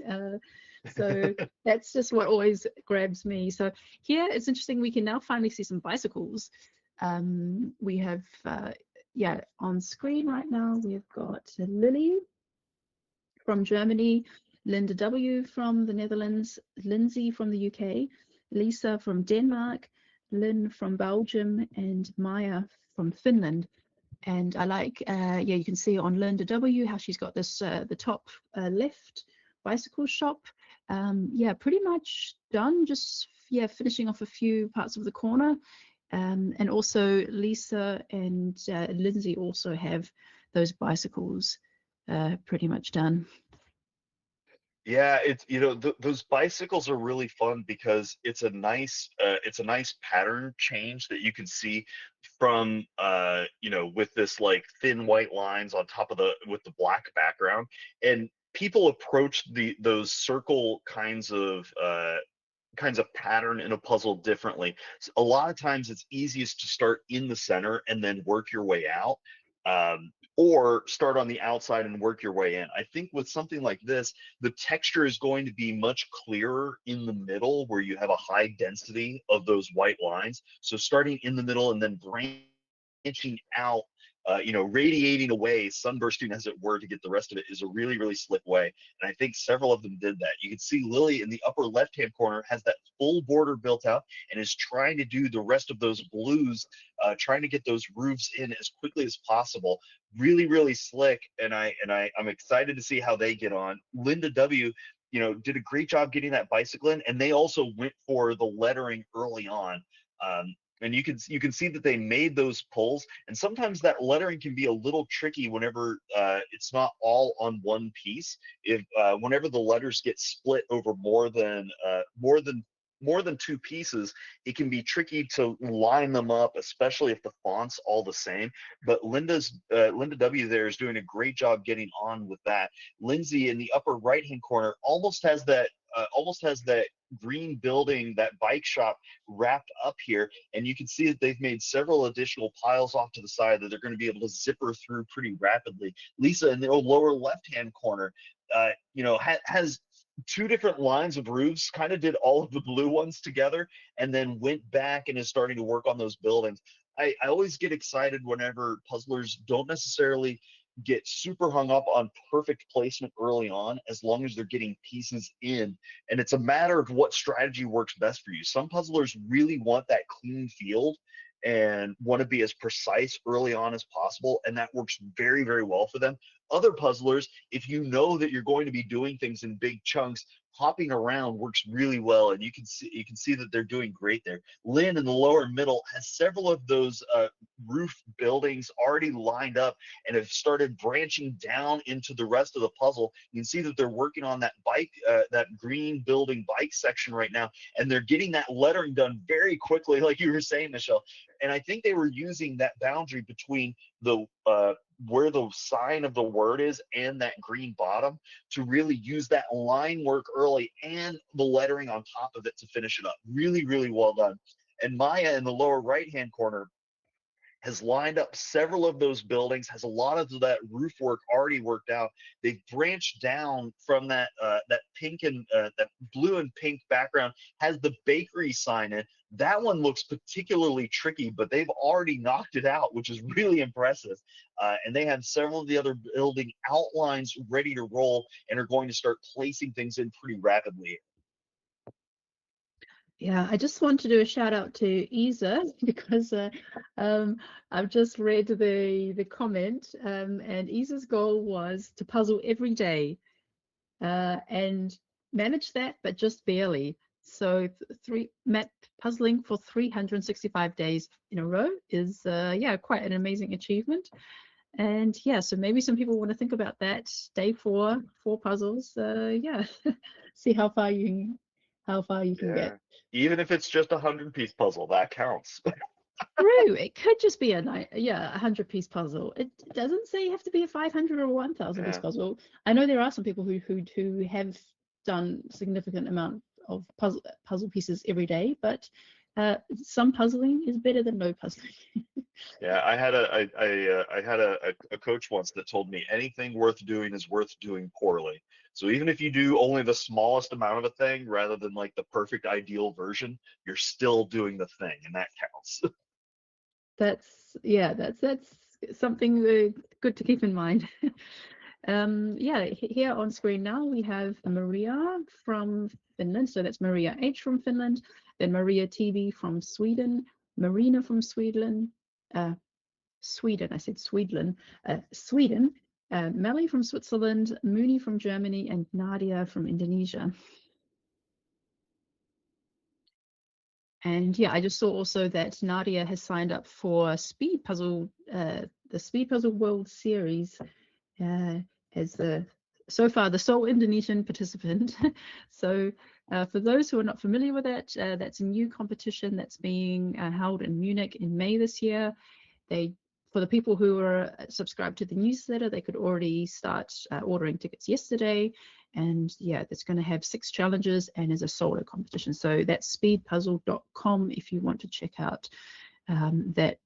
So that's just what always grabs me. So here it's interesting. We can now finally see some bicycles. We have, yeah, on screen right now, we've got Lily from Germany, Linda W. from the Netherlands, Lindsay from the UK, Lisa from Denmark, Lynn from Belgium, and Maya from Finland. And I like, yeah, you can see on Linda W. how she's got this, the top left bicycle shop. Yeah, pretty much done. Just, yeah, finishing off a few parts of the corner. And also Lisa and Lindsay also have those bicycles pretty much done. Yeah, it's those bicycles are really fun because it's a nice pattern change that you can see from with this like thin white lines on top of the with the black background. And people approach those circle kinds of pattern in a puzzle differently. So a lot of times it's easiest to start in the center and then work your way out, or start on the outside and work your way in. I think with something like this, the texture is going to be much clearer in the middle where you have a high density of those white lines. So starting in the middle and then branching out radiating away, sunbursting as it were, to get the rest of it is a really, really slick way. And I think several of them did that. You can see Lily in the upper left-hand corner has that full border built out and is trying to do the rest of those blues, trying to get those roofs in as quickly as possible. Really, really slick. I'm excited to see how they get on. Linda W, did a great job getting that bicycle in, and they also went for the lettering early on. And you can see that they made those pulls, and sometimes that lettering can be a little tricky whenever it's not all on one piece. If Whenever the letters get split over more than two pieces, it can be tricky to line them up, especially if the font's all the same. But Linda W there is doing a great job getting on with that. Lindsay in the upper right hand corner almost has that green building, that bike shop wrapped up here, and you can see that they've made several additional piles off to the side that they're going to be able to zipper through pretty rapidly. Lisa in the lower left hand corner, has two different lines of roofs, kind of did all of the blue ones together, and then went back and is starting to work on those buildings. I always get excited whenever puzzlers don't necessarily get super hung up on perfect placement early on, as long as they're getting pieces in. And it's a matter of what strategy works best for you. Some puzzlers really want that clean field and want to be as precise early on as possible, and that works very, very well for them. Other puzzlers, if you know that you're going to be doing things in big chunks, hopping around works really well, and you can see that they're doing great there. Lynn in the lower middle has several of those roof buildings already lined up and have started branching down into the rest of the puzzle. You can see that they're working on that green building bike section right now, and they're getting that lettering done very quickly, like you were saying, Michelle. And I think they were using that boundary between the where the sign of the word is and that green bottom to really use that line work early and the lettering on top of it to finish it up. Really, really well done. And Maya in the lower right hand corner has lined up several of those buildings, has a lot of that roof work already worked out. They've branched down from that pink and that blue and pink background, has the bakery sign in. That one looks particularly tricky, but they've already knocked it out, which is really impressive. And they have several of the other building outlines ready to roll and are going to start placing things in pretty rapidly. Yeah, I just want to do a shout out to Isa because um, I've just read the comment, and Isa's goal was to puzzle every day and manage that, but just barely. So puzzling for 365 days in a row is yeah, quite an amazing achievement. And yeah, so maybe some people want to think about that. Day four puzzles. Yeah, see how far you can get. Yeah. Even if it's just a 100-piece puzzle, that counts. True, it could just be yeah, a 100-piece puzzle. It doesn't say you have to be a 500 or a 1,000-piece Yeah. puzzle. I know there are some people who have done significant amount of puzzle pieces every day, but some puzzling is better than no puzzling. Yeah, I had a coach once that told me anything worth doing is worth doing poorly. So even if you do only the smallest amount of a thing rather than like the perfect ideal version, you're still doing the thing, and that counts. That's something good to keep in mind. Yeah, here on screen now we have Maria from Finland. So that's Maria H from Finland, then Maria TB from Sweden, Marina from Sweden, I said Sweden, Melly from Switzerland, Mooney from Germany, and Nadia from Indonesia. And yeah, I just saw also that Nadia has signed up for the Speed Puzzle World Series uh, as so far the sole Indonesian participant. So for those who are not familiar with that, that's a new competition that's being held in Munich in May this year. For the people who are subscribed to the newsletter, they could already start ordering tickets yesterday. And yeah, it's going to have 6 challenges and is a solo competition. So that's SpeedPuzzle.com if you want to check out that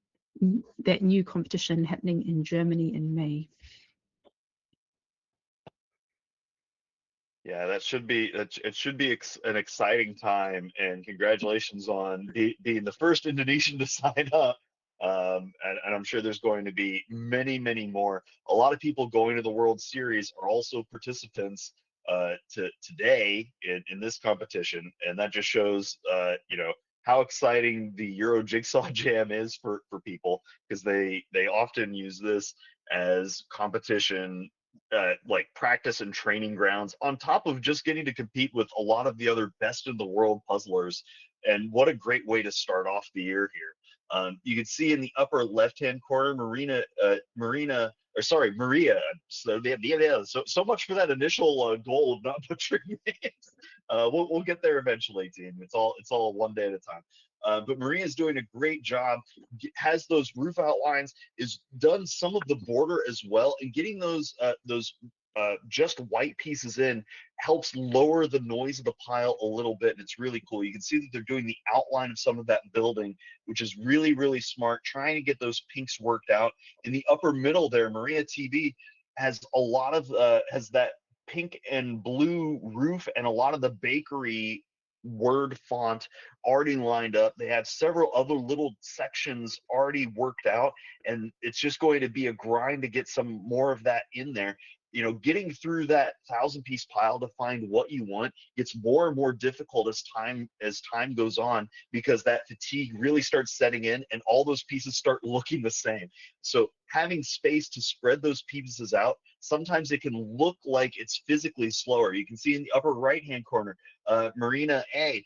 new competition happening in Germany in May. Yeah, it should be an exciting time, and congratulations on being the first Indonesian to sign up. And I'm sure there's going to be many, many more. A lot of people going to the World Series are also participants today in this competition, and that just shows, how exciting the Euro Jigsaw Jam is for people, because they often use this as competition, like practice and training grounds, on top of just getting to compete with a lot of the other best in the world puzzlers. And what a great way to start off the year here. You can see in the upper left-hand corner, Maria. So yeah. So much for that initial goal of not butchering names. We'll get there eventually, team. It's all one day at a time. But Maria's doing a great job. Has those roof outlines. Is done some of the border as well, and getting those just white pieces in helps lower the noise of the pile a little bit, and it's really cool. You can see that they're doing the outline of some of that building, which is really, really smart, trying to get those pinks worked out. In the upper middle there, Maria TV has that pink and blue roof and a lot of the bakery word font already lined up. They have several other little sections already worked out, and it's just going to be a grind to get some more of that in there. Getting through that 1,000-piece pile to find what you want gets more and more difficult as time goes on, because that fatigue really starts setting in and all those pieces start looking the same. So having space to spread those pieces out, sometimes it can look like it's physically slower. You can see in the upper right hand corner, Marina A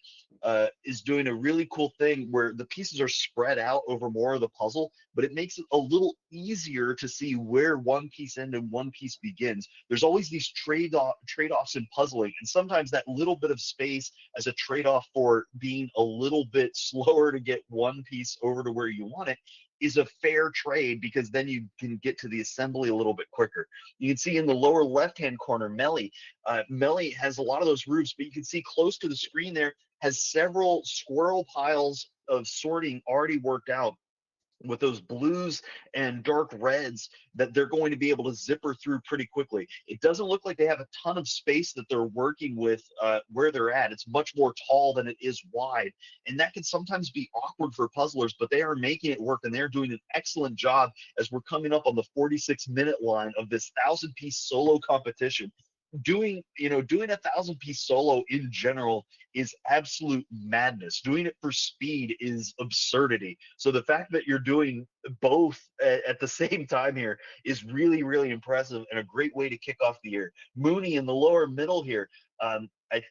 is doing a really cool thing where the pieces are spread out over more of the puzzle, but it makes it a little easier to see where one piece ends and one piece begins. There's always these trade-offs in puzzling, and sometimes that little bit of space as a trade-off for being a little bit slower to get one piece over to where you want it is a fair trade, because then you can get to the assembly a little bit quicker. You can see in the lower left-hand corner, Melly. Melly has a lot of those roofs, but you can see close to the screen there has several squirrel piles of sorting already worked out, with those blues and dark reds that they're going to be able to zipper through pretty quickly. It doesn't look like they have a ton of space that they're working with where they're at. It's much more tall than it is wide, and that can sometimes be awkward for puzzlers, but they are making it work, and they're doing an excellent job as we're coming up on the 46-minute line of this 1,000-piece solo competition. Doing a 1,000-piece solo in general is absolute madness. Doing it for speed is absurdity. So the fact that you're doing both at the same time here is really, really impressive, and a great way to kick off the year. Mooney in the lower middle here. It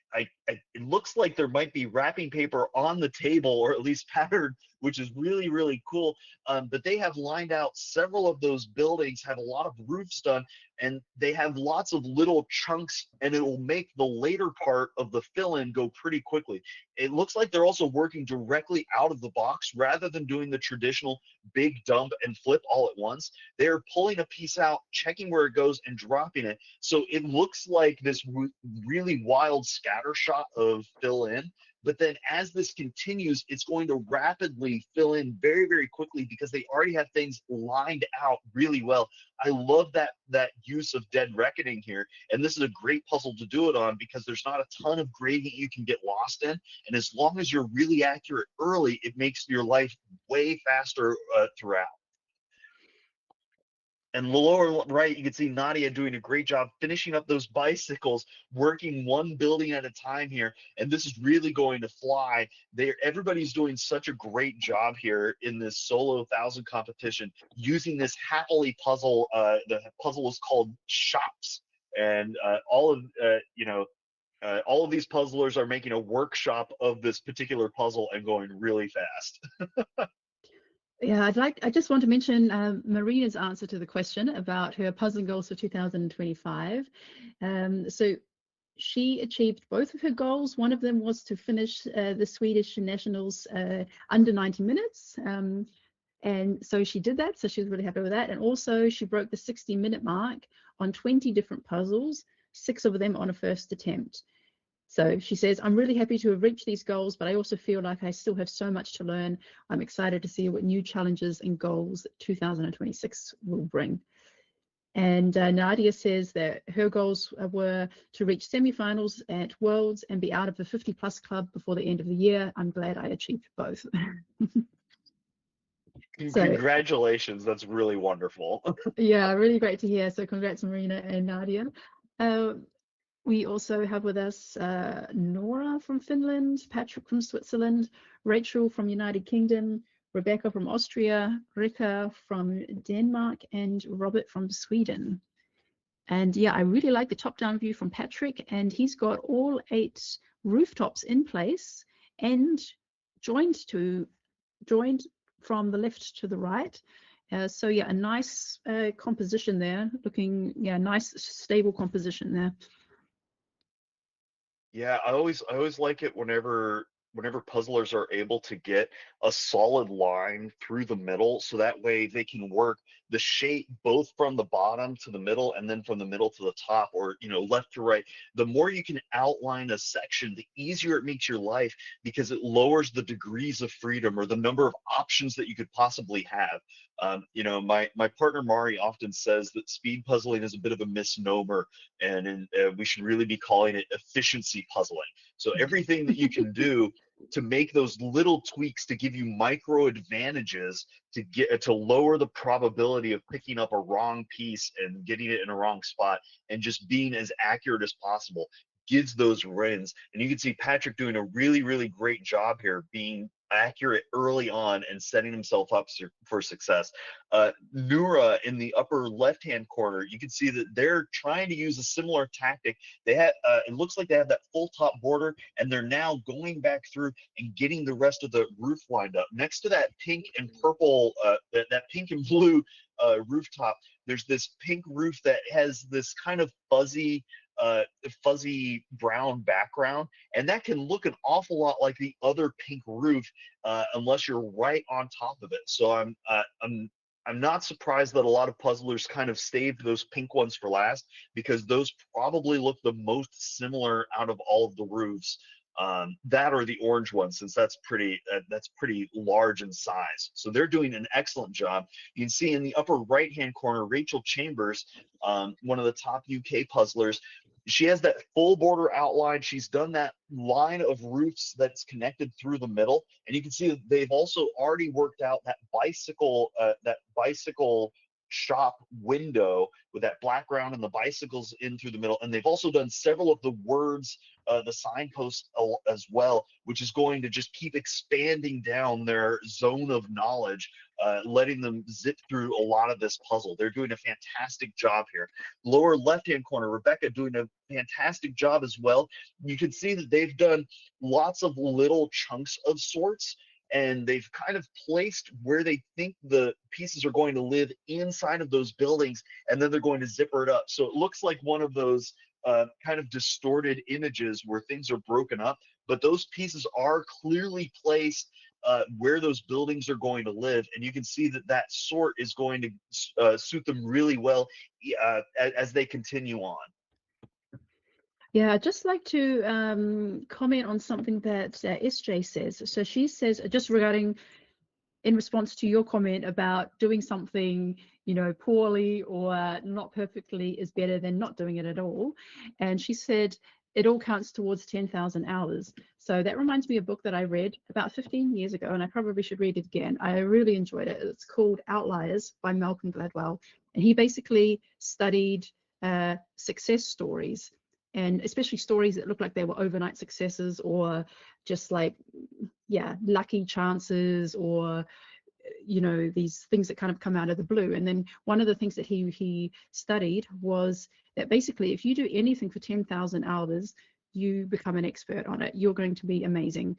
looks like there might be wrapping paper on the table, or at least patterned, which is really, really cool. But they have lined out several of those buildings, have a lot of roofs done, and they have lots of little chunks, and it will make the later part of the fill-in go pretty quickly. It looks like they're also working directly out of the box rather than doing the traditional big dump and flip all at once. They're pulling a piece out, checking where it goes, and dropping it. So it looks like this really wild scatter shot of fill in. But then as this continues, it's going to rapidly fill in very, very quickly, because they already have things lined out really well. I love that use of Dead Reckoning here, and this is a great puzzle to do it on, because there's not a ton of gradient you can get lost in, and as long as you're really accurate early, it makes your life way faster throughout. And the lower right, you can see Nadia doing a great job finishing up those bicycles, working one building at a time here. And this is really going to fly. Everybody's doing such a great job here in this solo 1,000 competition, using this happily puzzle. The puzzle is called Shops, and all of these puzzlers are making a workshop of this particular puzzle and going really fast. Yeah, I just want to mention Marina's answer to the question about her puzzling goals for 2025. So she achieved both of her goals. One of them was to finish the Swedish nationals under 90 minutes. And so she did that. So she was really happy with that. And also she broke the 60-minute mark on 20 different puzzles, 6 of them on a first attempt. So she says, I'm really happy to have reached these goals, but I also feel like I still have so much to learn. I'm excited to see what new challenges and goals 2026 will bring. And Nadia says that her goals were to reach semifinals at Worlds and be out of the 50+ club before the end of the year. I'm glad I achieved both. So Congratulations, that's really wonderful. yeah, really great to hear. So congrats, Marina and Nadia. Uh, we also have with us Nora from Finland, Patrick from Switzerland, Rachel from United Kingdom, Rebecca from Austria, Rika from Denmark, and Robert from Sweden. And yeah, I really like the top-down view from Patrick, and he's got all 8 rooftops in place and joined to joined from the left to the right. So yeah, a nice composition there, looking, yeah, nice stable composition there. Yeah, I always like it whenever puzzlers are able to get a solid line through the middle, so that way they can work the shape both from the bottom to the middle and then from the middle to the top, or left to right. The more you can outline a section, the easier it makes your life, because it lowers the degrees of freedom or the number of options that you could possibly have. My partner Mari often says that speed puzzling is a bit of a misnomer, and we should really be calling it efficiency puzzling. So everything that you can do to make those little tweaks to give you micro advantages to lower the probability of picking up a wrong piece and getting it in a wrong spot, and just being as accurate as possible gives those wins. And you can see Patrick doing a really, really great job here, being accurate early on and setting himself up for success. Nura in the upper left-hand corner, you can see that they're trying to use a similar tactic. They have, it looks like they have that full top border, and they're now going back through and getting the rest of the roof lined up. Next to that pink and purple, that pink and blue rooftop, there's this pink roof that has this kind of uh, fuzzy brown background, and that can look an awful lot like the other pink roof, unless you're right on top of it. So I'm not surprised that a lot of puzzlers kind of saved those pink ones for last, because those probably look the most similar out of all of the roofs. That or the orange one, since that's pretty large in size. So they're doing an excellent job. You can see in the upper right hand corner, Rachel Chambers, one of the top UK puzzlers. She has that full border outline. She's done that line of roofs that's connected through the middle, and you can see that they've also already worked out that bicycle shop window with that black ground and the bicycles in through the middle. And they've also done several of the words, the signposts as well, which is going to just keep expanding down their zone of knowledge, letting them zip through a lot of this puzzle. They're doing a fantastic job here. Lower left-hand corner, Rebecca doing a fantastic job as well. You can see that they've done lots of little chunks of sorts, and they've kind of placed where they think the pieces are going to live inside of those buildings, and then they're going to zipper it up. So it looks like one of those kind of distorted images where things are broken up, but those pieces are clearly placed where those buildings are going to live, and you can see that that sort is going to suit them really well as they continue on. Yeah, I'd just like to comment on something that SJ says. So she says, just regarding, in response to your comment about doing something, poorly or not perfectly is better than not doing it at all. And she said it all counts towards 10,000 hours. So that reminds me of a book that I read about 15 years ago, and I probably should read it again. I really enjoyed it. It's called Outliers by Malcolm Gladwell. And he basically studied success stories, and especially stories that look like they were overnight successes, or just like, yeah, lucky chances, or these things that kind of come out of the blue. And then one of the things that he studied was that basically if you do anything for 10,000 hours, you become an expert on it. You're going to be amazing.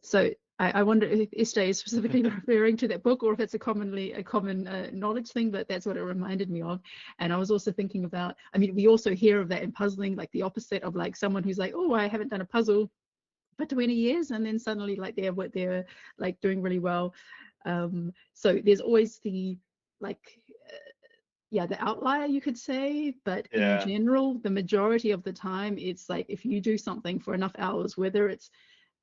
So I wonder if Estee is specifically referring to that book, or if it's a common knowledge thing, but that's what it reminded me of. And I was also thinking about, I mean, we also hear of that in puzzling, like the opposite of like someone who's like, oh, I haven't done a puzzle for 20 years, and then suddenly like they're like doing really well. So there's always the like yeah, the outlier, you could say, but in Yeah. general the majority of the time it's like if you do something for enough hours, whether it's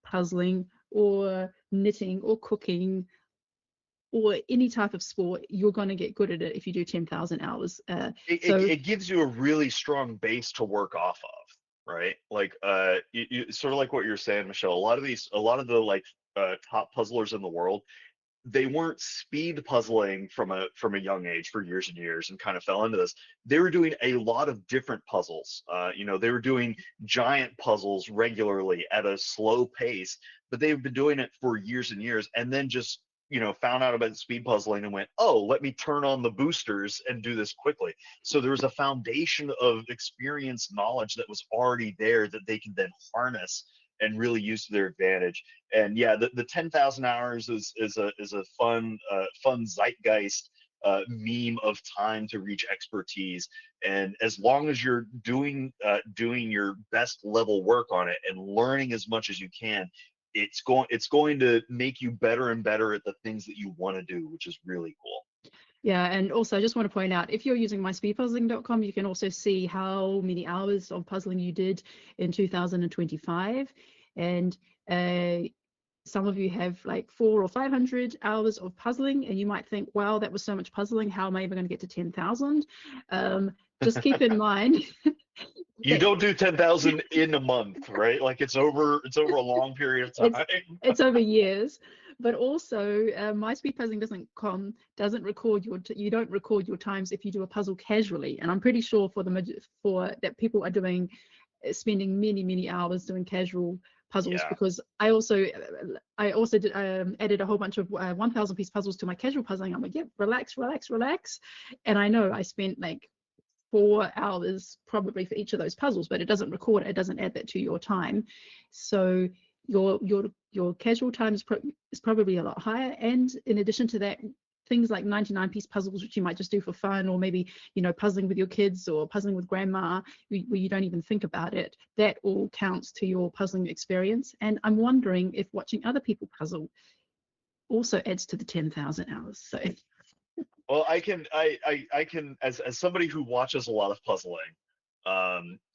puzzling or knitting or cooking or any type of sport, you're going to get good at it if you do 10,000 hours. it, it, So it gives you a really strong base to work off of, right? Like sort of like what you're saying, Michelle. A lot of the like top puzzlers in the world, they weren't speed puzzling from a young age for years and years and kind of fell into this. They were doing a lot of different puzzles. They were doing giant puzzles regularly at a slow pace, but they've been doing it for years and years, and then just found out about speed puzzling and went, oh, let me turn on the boosters and do this quickly. So there was a foundation of experience knowledge that was already there that they can then harness and really use to their advantage. And yeah, the 10,000 hours is a fun zeitgeist meme of time to reach expertise. And as long as you're doing your best level work on it and learning as much as you can, it's going to make you better and better at the things that you want to do, which is really cool. Yeah, and also I just want to point out, if you're using myspeedpuzzling.com, you can also see how many hours of puzzling you did in 2025. And some of you have like 400 or 500 hours of puzzling, and you might think, wow, that was so much puzzling. How am I ever going to get to 10,000? Just keep in mind You that don't do 10,000 in a month, right? Like it's over a long period of it's time. it's over years. But also, myspeedpuzzling.com doesn't record you don't record your times if you do a puzzle casually. And I'm pretty sure for that people are spending many hours doing casual puzzles, Yeah. because I also did added a whole bunch of 1,000 piece puzzles to my casual puzzling. I'm like, yep, relax, and I know I spent like 4 hours probably for each of those puzzles, but it doesn't record it. It doesn't add that to your time. So your casual time is probably a lot higher. And in addition to that, things like 99 piece puzzles, which you might just do for fun, or maybe puzzling with your kids or puzzling with grandma, where you don't even think about it, that all counts to your puzzling experience. And I'm wondering if watching other people puzzle also adds to the 10,000 hours. So Well, I can as somebody who watches a lot of puzzling,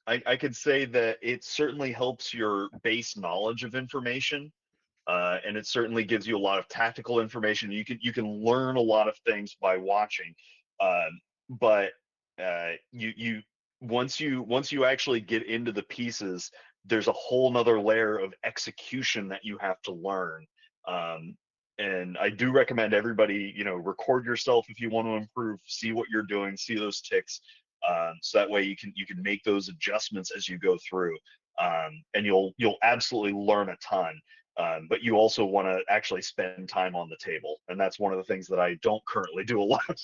I can say that it certainly helps your base knowledge of information, and it certainly gives you a lot of tactical information. You can learn a lot of things by watching, but you once you actually get into the pieces, there's a whole nother layer of execution that you have to learn. Um, and I do recommend everybody, record yourself if you want to improve, see what you're doing, see those ticks, so that way you can make those adjustments as you go through, and you'll absolutely learn a ton. But you also want to actually spend time on the table, and that's one of the things that I don't currently do a lot of.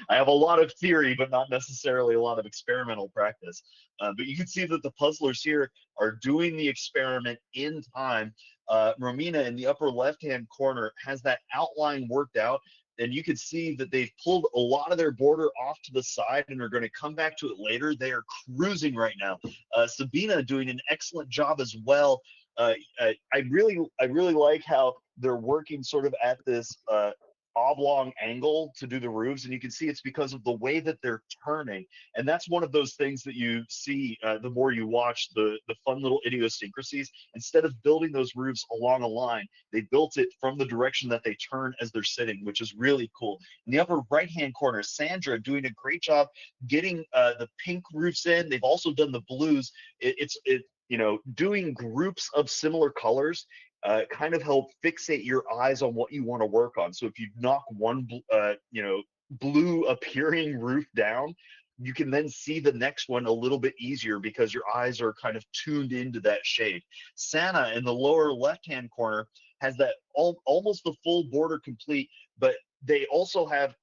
I have a lot of theory, but not necessarily a lot of experimental practice. But you can see that the puzzlers here are doing the experiment in time. Romina in the upper left-hand corner has that outline worked out, and you can see that they've pulled a lot of their border off to the side and are going to come back to it later. They are cruising right now. Sabina doing an excellent job as well. I really like how they're working sort of at this oblong angle to do the roofs, and you can see it's because of the way that they're turning. And that's one of those things that you see the more you watch the fun little idiosyncrasies. Instead of building those roofs along a line, they built it from the direction that they turn as they're sitting, which is really cool. In the upper right hand corner, Sandra doing a great job getting the pink roofs in. They've also done the blues. Doing groups of similar colors kind of help fixate your eyes on what you want to work on. So if you knock one, blue appearing roof down, you can then see the next one a little bit easier because your eyes are kind of tuned into that shade. Santa in the lower left-hand corner has that almost the full border complete, but they also have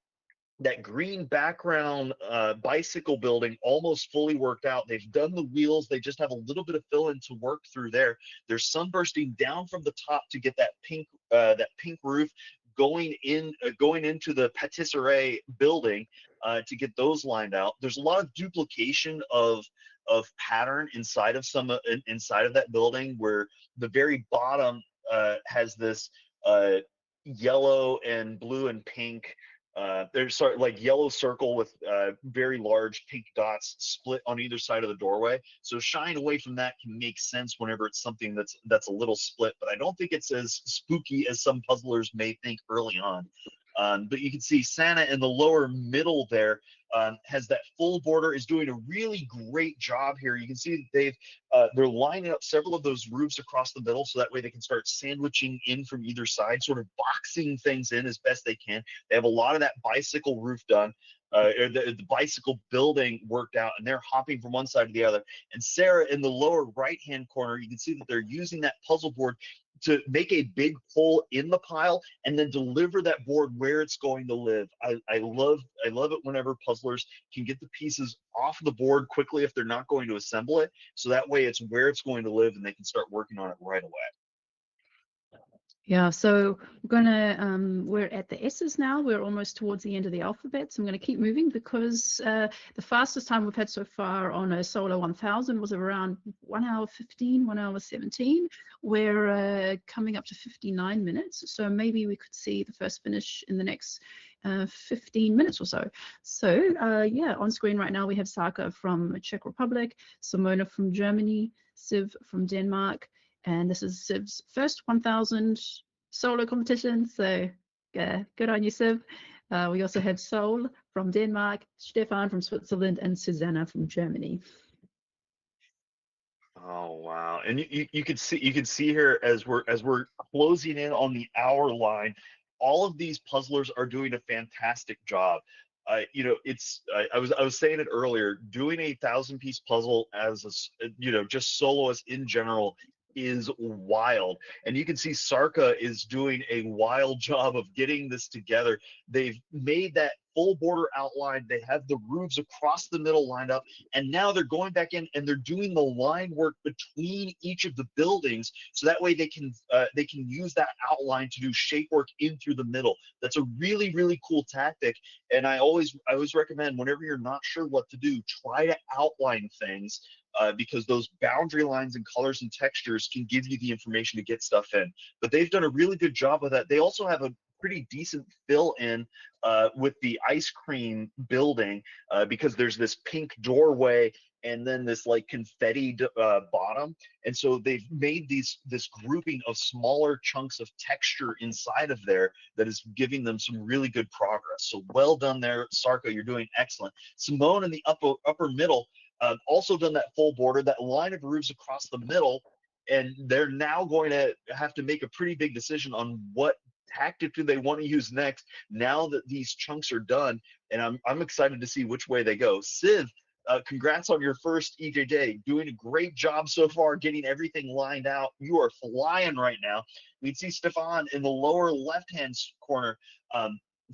that green background bicycle building almost fully worked out. They've done the wheels. They just have a little bit of fill in to work through there. There's sunbursting down from the top to get that pink roof going into the patisserie building to get those lined out. There's a lot of duplication of pattern inside of inside of that building, where the very bottom has this yellow and blue and pink, there's sort of like yellow circle with very large pink dots split on either side of the doorway. So shying away from that can make sense whenever it's something that's a little split, but I don't think it's as spooky as some puzzlers may think early on. But you can see Santa in the lower middle there has that full border, is doing a really great job here. You can see that they're lining up several of those roofs across the middle, so that way they can start sandwiching in from either side, sort of boxing things in as best they can. They have a lot of that bicycle roof done. Or the bicycle building worked out, and they're hopping from one side to the other. And Sarah, in the lower right hand corner, you can see that they're using that puzzle board to make a big hole in the pile and then deliver that board where it's going to live. I love it whenever puzzlers can get the pieces off the board quickly if they're not going to assemble it, so that way it's where it's going to live and they can start working on it right away. Yeah, so we're at the S's now. We're almost towards the end of the alphabet. So I'm gonna keep moving because the fastest time we've had so far on a solo 1000 was around 1 hour 15, 1 hour 17. We're coming up to 59 minutes. So maybe we could see the first finish in the next 15 minutes or so. So yeah, on screen right now we have Saka from Czech Republic, Simona from Germany, Siv from Denmark, and this is Siv's first 1000 solo competition. So good on you, Siv. We also have Sol from Denmark, Stefan from Switzerland, and Susanna from Germany. Oh wow! And you can see here as we're closing in on the hour line, all of these puzzlers are doing a fantastic job. I was saying it earlier. Doing a 1,000-piece puzzle as just soloist in general is wild, and you can see Sarka is doing a wild job of getting this together. They've made that full border outline. They have the roofs across the middle lined up, and now they're going back in and they're doing the line work between each of the buildings, so that way they can use that outline to do shape work in through the middle. That's a really cool tactic, and I always recommend, whenever you're not sure what to do, try to outline things, because those boundary lines and colors and textures can give you the information to get stuff in. But they've done a really good job of that. They also have a pretty decent fill in with the ice cream building, because there's this pink doorway and then this like confetti bottom, and so they've made this grouping of smaller chunks of texture inside of there that is giving them some really good progress. So well done there, Sarko. You're doing excellent. Simone in the upper middle, also done that full border, that line of roofs across the middle, and they're now going to have to make a pretty big decision on what tactic do they want to use next now that these chunks are done, and I'm excited to see which way they go. Siv, congrats on your first EJJ. Doing a great job so far, getting everything lined out. You are flying right now. We'd see Stefan in the lower left-hand corner,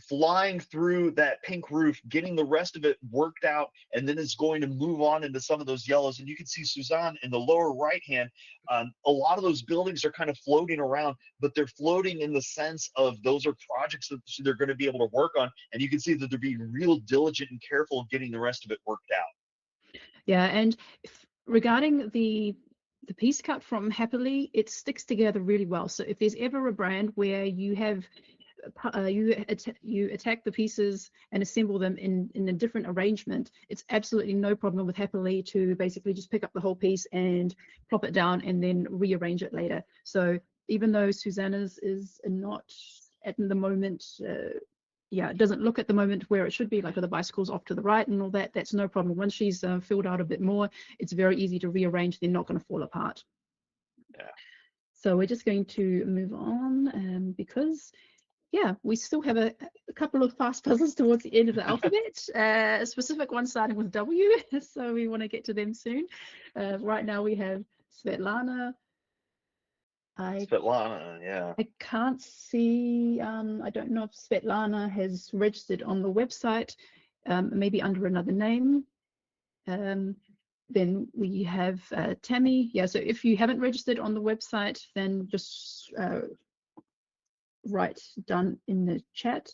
flying through that pink roof, getting the rest of it worked out, and then is going to move on into some of those yellows. And you can see Suzanne in the lower right hand. A lot of those buildings are kind of floating around, but they're floating in the sense of those are projects that they're going to be able to work on. And you can see that they're being real diligent and careful getting the rest of it worked out. Yeah, and regarding the piece cut from Happily, it sticks together really well. So if there's ever a brand where you have you attack the pieces and assemble them in a different arrangement, it's absolutely no problem with Happily to basically just pick up the whole piece and plop it down and then rearrange it later. So even though Susanna's is not at the moment, yeah, it doesn't look at the moment where it should be, like the bicycles off to the right and all that, that's no problem. Once she's filled out a bit more, it's very easy to rearrange. They're not going to fall apart. Yeah. So we're just going to move on because yeah, we still have a couple of fast puzzles towards the end of the alphabet, a specific one starting with W, so we want to get to them soon. Right now we have Svetlana. Svetlana, yeah. I can't see, I don't know if Svetlana has registered on the website, maybe under another name. Then we have Tammy. Yeah, so if you haven't registered on the website, then just write down in the chat.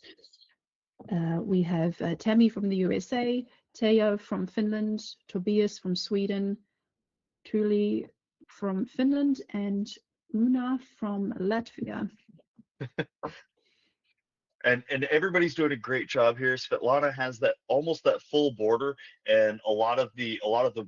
We have Tammy from the USA, Teo from Finland, Tobias from Sweden, Tuli from Finland, and Una from Latvia. And everybody's doing a great job here. Svetlana has that almost that full border and a lot of the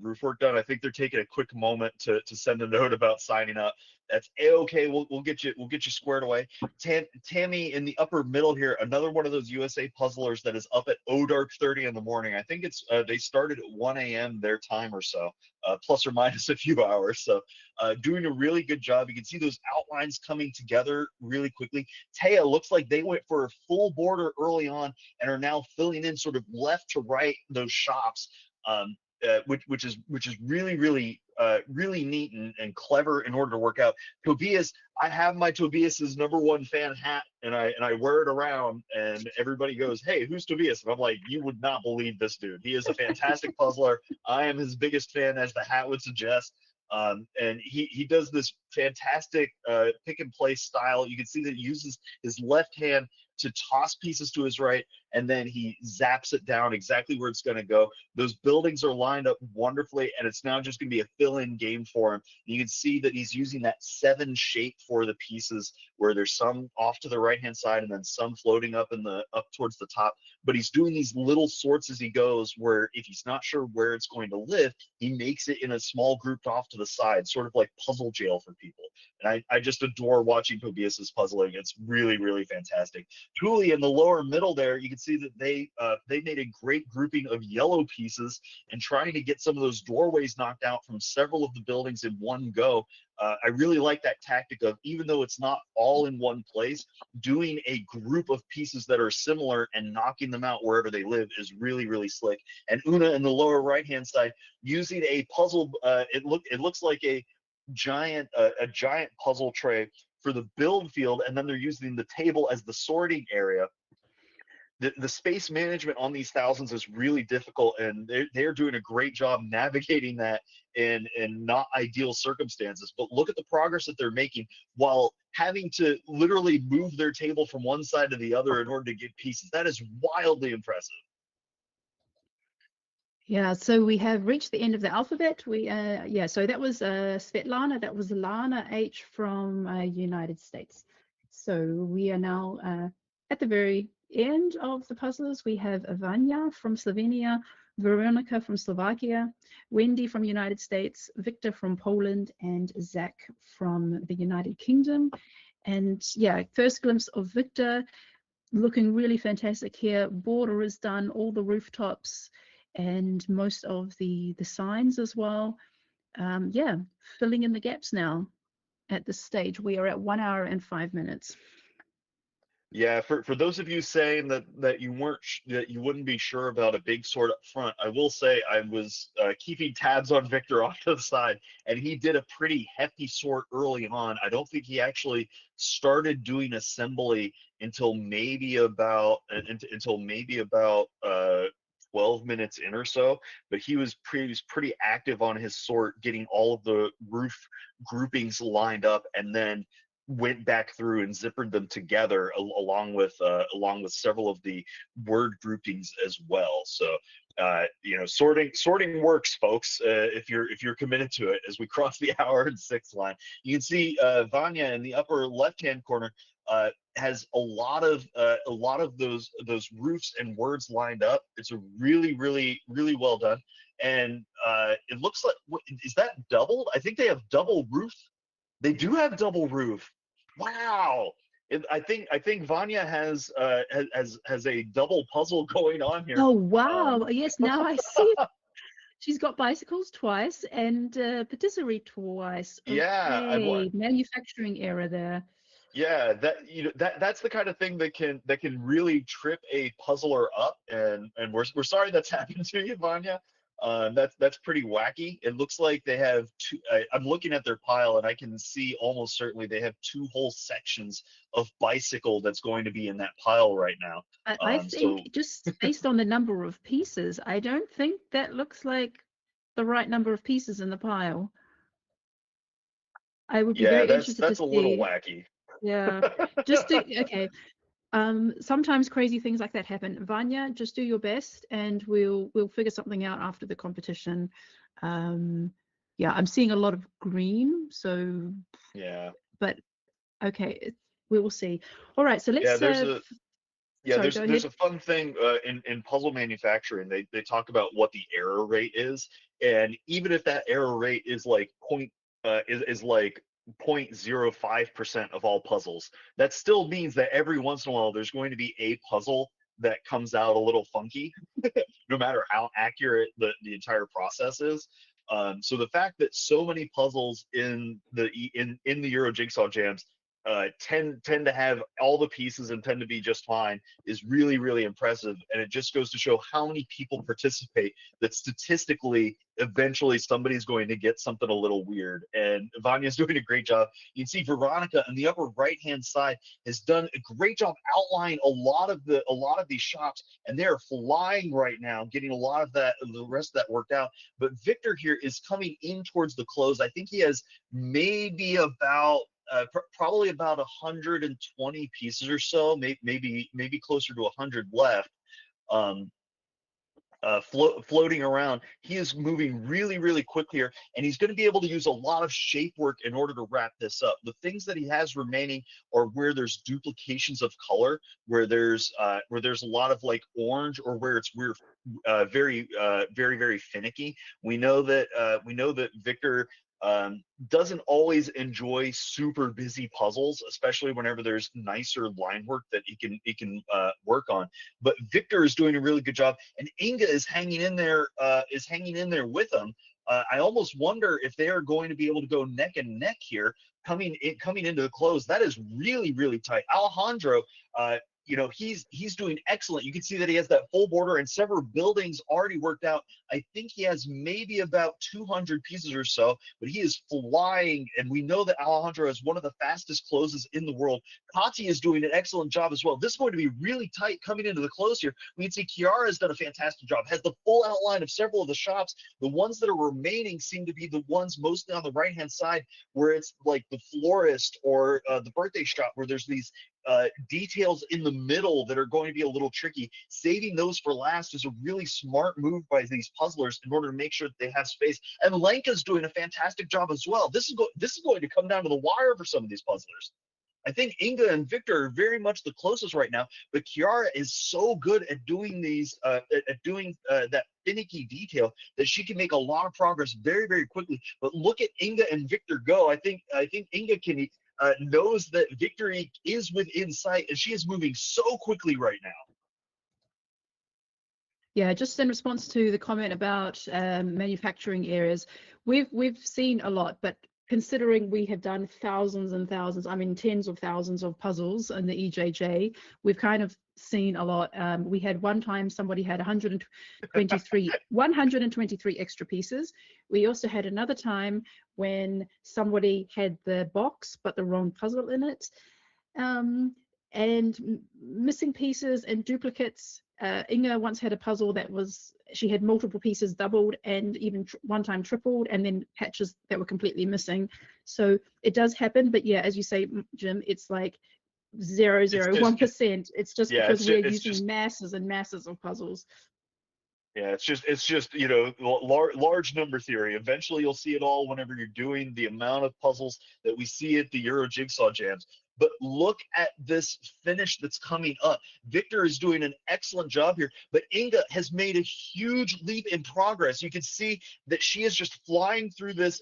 roof work done. I think they're taking a quick moment to send a note about signing up. That's a-okay. We'll get you squared away. Tammy in the upper middle here, another one of those USA puzzlers that is up at dark 30 in the morning. I think it's they started at 1 a.m. their time or so, plus or minus a few hours. So doing a really good job. You can see those outlines coming together really quickly. Taya looks like they went for a full border early on and are now filling in sort of left to right those shops. Which is really neat and clever in order to work out. Tobias, I have my Tobias's #1 fan hat, and I wear it around, and everybody goes, "Hey, who's Tobias?" And I'm like, "You would not believe this dude. He is a fantastic puzzler. I am his biggest fan, as the hat would suggest." And he does this fantastic pick and place style. You can see that he uses his left hand to toss pieces to his right, and then he zaps it down exactly where it's going to go. Those buildings are lined up wonderfully, and it's now just going to be a fill-in game for him. You can see that he's using that 7 shape for the pieces, where there's some off to the right-hand side and then some floating up towards the top. But he's doing these little sorts as he goes, where if he's not sure where it's going to live, he makes it in a small group off to the side, sort of like puzzle jail for people. And I just adore watching Tobias's puzzling. It's really fantastic. Truly, in the lower middle there, you can see that they made a great grouping of yellow pieces and trying to get some of those doorways knocked out from several of the buildings in one go. I really like that tactic of, even though it's not all in one place, doing a group of pieces that are similar and knocking them out wherever they live is really slick. And Una in the lower right hand side using a puzzle. It looks like a giant puzzle tray for the build field, and then they're using the table as the sorting area. The space management on these thousands is really difficult, and they're doing a great job navigating that in not ideal circumstances. But look at the progress that they're making while having to literally move their table from one side to the other in order to get pieces. That is wildly impressive. Yeah, so we have reached the end of the alphabet. So that was Svetlana, that was Lana H from United States. So we are now at the very end of the puzzlers. We have Vanya from Slovenia, Veronica from Slovakia, Wendy from United States, Victor from Poland, and Zach from the United Kingdom. And yeah, first glimpse of Victor, looking really fantastic here. Border is done, all the rooftops, and most of the signs as well. Yeah, filling in the gaps now at this stage. We are at 1 hour and 5 minutes. Yeah, for those of you saying that you wouldn't be sure about a big sword up front, I will say I was keeping tabs on Victor off to the side, and he did a pretty hefty sword early on. I don't think he actually started doing assembly until maybe about 12 minutes in or so. But he was pretty active on his sword, getting all of the roof groupings lined up, and then went back through and zippered them together along with several of the word groupings as well. So sorting works, folks. If you're committed to it, as we cross the hour and 6 line, you can see Vanya in the upper left hand corner has a lot of those roofs and words lined up. It's a really well done, and it looks like, is that doubled? I think they have double roof. They do have double roof. Wow. I think Vanya has a double puzzle going on here. Oh, wow. Yes, now I see. She's got bicycles twice and patisserie twice. Yeah, Okay, manufacturing error there. yeah, that's the kind of thing that can really trip a puzzler up, and we're sorry that's happened to you, Vanya. That's pretty wacky. It looks like they have two. I'm looking at their pile, and I can see almost certainly they have 2 whole sections of bicycle that's going to be in that pile right now. I So think just based on the number of pieces, I don't think that looks like the right number of pieces in the pile. I would be yeah, very that's interested to that's a little see. wacky. Yeah, okay. Sometimes crazy things like that happen. Vanya, just do your best, and we'll figure something out after the competition. Yeah, I'm seeing a lot of green, so Yeah. but okay, we will see. All right, so Yeah, let's yeah, sorry, there's go there's ahead. a fun thing in puzzle manufacturing. They talk about what the error rate is, and even if that error rate is like 0.05% of all puzzles. That still means that every once in a while there's going to be a puzzle that comes out a little funky, no matter how accurate the entire process is. So the fact that so many puzzles in the Euro Jigsaw Jams tend to have all the pieces and tend to be just fine is really really impressive, and it just goes to show how many people participate. That statistically, eventually somebody's going to get something a little weird, and Vanya's doing a great job. You can see Veronica in the upper right hand side has done a great job outlining a lot of these shops, and they're flying right now, getting a lot of the rest of that worked out. But Victor here is coming in towards the close. I think he has maybe about probably about 120 pieces or so, maybe closer to 100 left. Um, Floating around. He is moving really, really quick here, and he's going to be able to use a lot of shape work in order to wrap this up. The things that he has remaining are where there's duplications of color, where there's a lot of like orange, or where it's weird, very finicky. We know that Victor doesn't always enjoy super busy puzzles, especially whenever there's nicer line work that he can work on. But Victor is doing a really good job, and Inga is hanging in there with him. I almost wonder if they are going to be able to go neck and neck here, coming into the close. That is really really tight. Alejandro, he's doing excellent. You can see that he has that full border and several buildings already worked out. I think he has maybe about 200 pieces or so, but he is flying, and we know that Alejandro is one of the fastest closes in the world. Kati is doing an excellent job as well. This is going to be really tight coming into the close here. We can see Kiara has done a fantastic job, has the full outline of several of the shops. The ones that are remaining seem to be the ones mostly on the right-hand side, where it's like the florist or the birthday shop, where there's these details in the middle that are going to be a little tricky. Saving those for last is a really smart move by these puzzlers in order to make sure that they have space. And Lenka's doing a fantastic job as well. This is going to come down to the wire for some of these puzzlers. I think Inga and Victor are very much the closest right now, but Kiara is so good at doing that finicky detail that she can make a lot of progress very, very quickly. But look at Inga and Victor go. I think Inga can knows that victory is within sight, and she is moving so quickly right now. Yeah, just in response to the comment about manufacturing areas, we've seen a lot, but considering we have done thousands and thousands, I mean tens of thousands of puzzles in the EJJ, we've kind of seen a lot. We had one time somebody had 123 extra pieces. We also had another time when somebody had the box but the wrong puzzle in it. And missing pieces and duplicates. Inga once had a puzzle that she had multiple pieces doubled and even one time tripled, and then patches that were completely missing. So it does happen, but yeah, as you say, Jim, it's like 0.001%. It's just Yeah, because we're it's using just masses and masses of puzzles. Yeah, it's just large number theory. Eventually, you'll see it all whenever you're doing the amount of puzzles that we see at the Euro Jigsaw Jams. But look at this finish that's coming up. Victor is doing an excellent job here, but Inga has made a huge leap in progress. You can see that she is just flying through this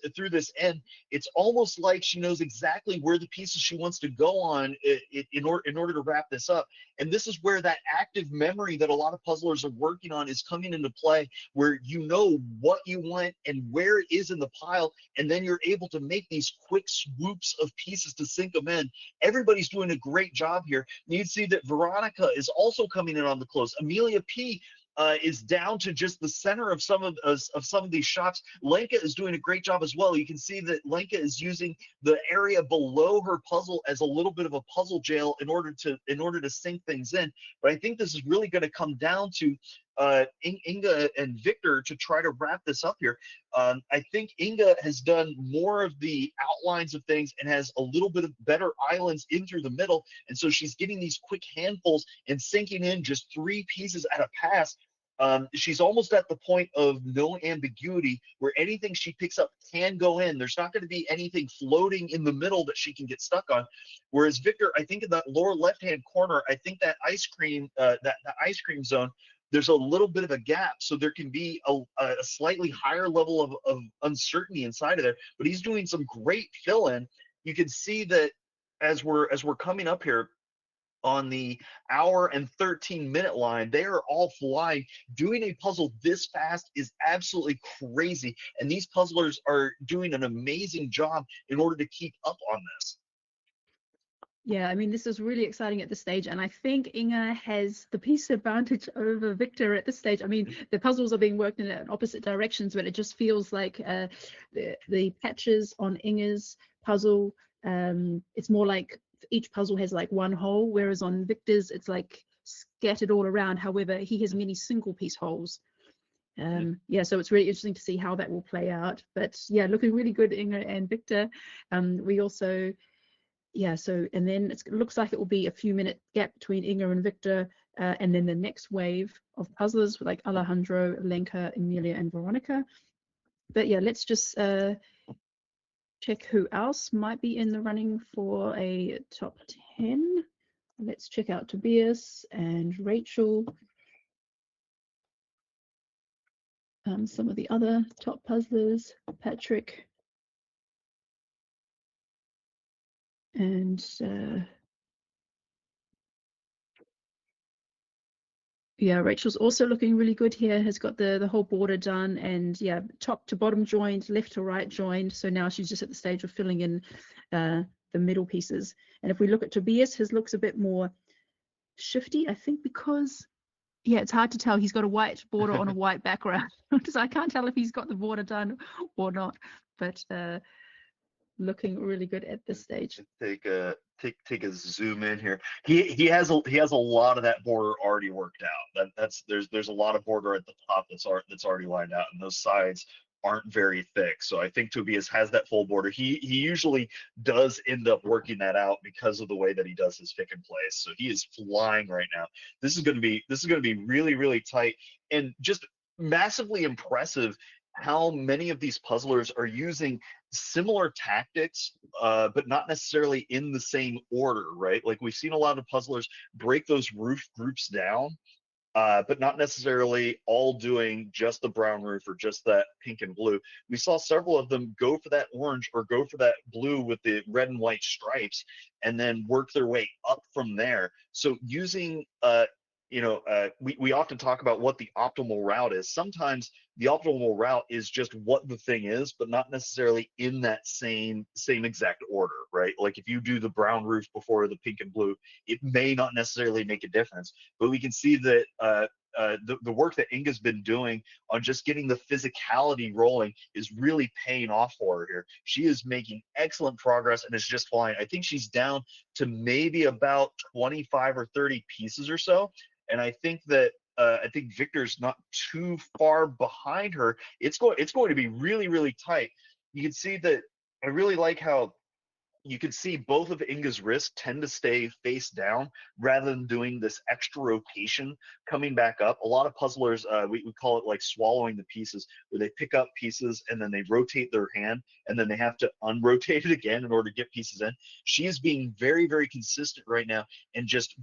end. It's almost like she knows exactly where the pieces she wants to go on in order to wrap this up. And this is where that active memory that a lot of puzzlers are working on is coming into play, where you know what you want and where it is in the pile, and then you're able to make these quick swoops of pieces to sink them in. Everybody's doing a great job here. You can see that Veronica is also coming in on the close. Amelia P. Is down to just the center of some of these shops. Lenka is doing a great job as well. You can see that Lenka is using the area below her puzzle as a little bit of a puzzle jail in order to sink things in. But I think this is really going to come down to Inga and Victor to try to wrap this up here. I think Inga has done more of the outlines of things and has a little bit of better islands in through the middle, and so she's getting these quick handfuls and sinking in just 3 pieces at a pass. She's almost at the point of no ambiguity, where anything she picks up can go in. There's not going to be anything floating in the middle that she can get stuck on. Whereas Victor, I think in that lower left-hand corner, I think that ice cream zone, there's a little bit of a gap, so there can be a slightly higher level of uncertainty inside of there. But he's doing some great fill-in. you can see that as we're coming up here on the hour and 13-minute line, they are all flying. Doing a puzzle this fast is absolutely crazy, and these puzzlers are doing an amazing job in order to keep up on this. Yeah, I mean, this is really exciting at this stage, and I think Inga has the piece advantage over Victor at this stage. I mean, the puzzles are being worked in opposite directions, but it just feels like the patches on Inga's puzzle, it's more like each puzzle has like one hole, whereas on Victor's, it's like scattered all around. However, he has many single piece holes. Yeah, so it's really interesting to see how that will play out. But yeah, looking really good, Inga and Victor. We also yeah, so and then it looks like it will be a few minute gap between Inga and Victor, and then the next wave of puzzlers like Alejandro, Lenka, Emilia, and Veronica. But yeah, let's just check who else might be in the running for a top 10. Let's check out Tobias and Rachel. Some of the other top puzzlers, Patrick and yeah, Rachel's also looking really good here, has got the whole border done, and yeah, top to bottom joined, left to right joined. So now she's just at the stage of filling in the middle pieces. And if we look at Tobias, his looks a bit more shifty, I think, because yeah, it's hard to tell. He's got a white border on a white background. So I can't tell if he's got the border done or not, but looking really good at this stage. Take a zoom in here. He has a lot of that border already worked out. There's a lot of border at the top that's already lined out, and those sides aren't very thick. So I think Tobias has that full border. He usually does end up working that out because of the way that he does his pick and place. So he is flying right now. This is gonna be really tight, and just massively impressive how many of these puzzlers are using similar tactics, but not necessarily in the same order, right? Like we've seen a lot of puzzlers break those roof groups down, but not necessarily all doing just the brown roof or just that pink and blue. We saw several of them go for that orange or go for that blue with the red and white stripes, and then work their way up from there. So using, we often talk about what the optimal route is. Sometimes the optimal route is just what the thing is, but not necessarily in that same exact order, right? Like if you do the brown roof before the pink and blue, it may not necessarily make a difference. But we can see that the work that Inga's been doing on just getting the physicality rolling is really paying off for her here. She is making excellent progress and is just flying. I think she's down to maybe about 25 or 30 pieces or so. And I think Victor's not too far behind her. It's going to be really tight. You can see that I really like how you can see both of Inga's wrists tend to stay face down rather than doing this extra rotation coming back up. A lot of puzzlers, we call it like swallowing the pieces, where they pick up pieces and then they rotate their hand and then they have to unrotate it again in order to get pieces in. She is being very consistent right now and just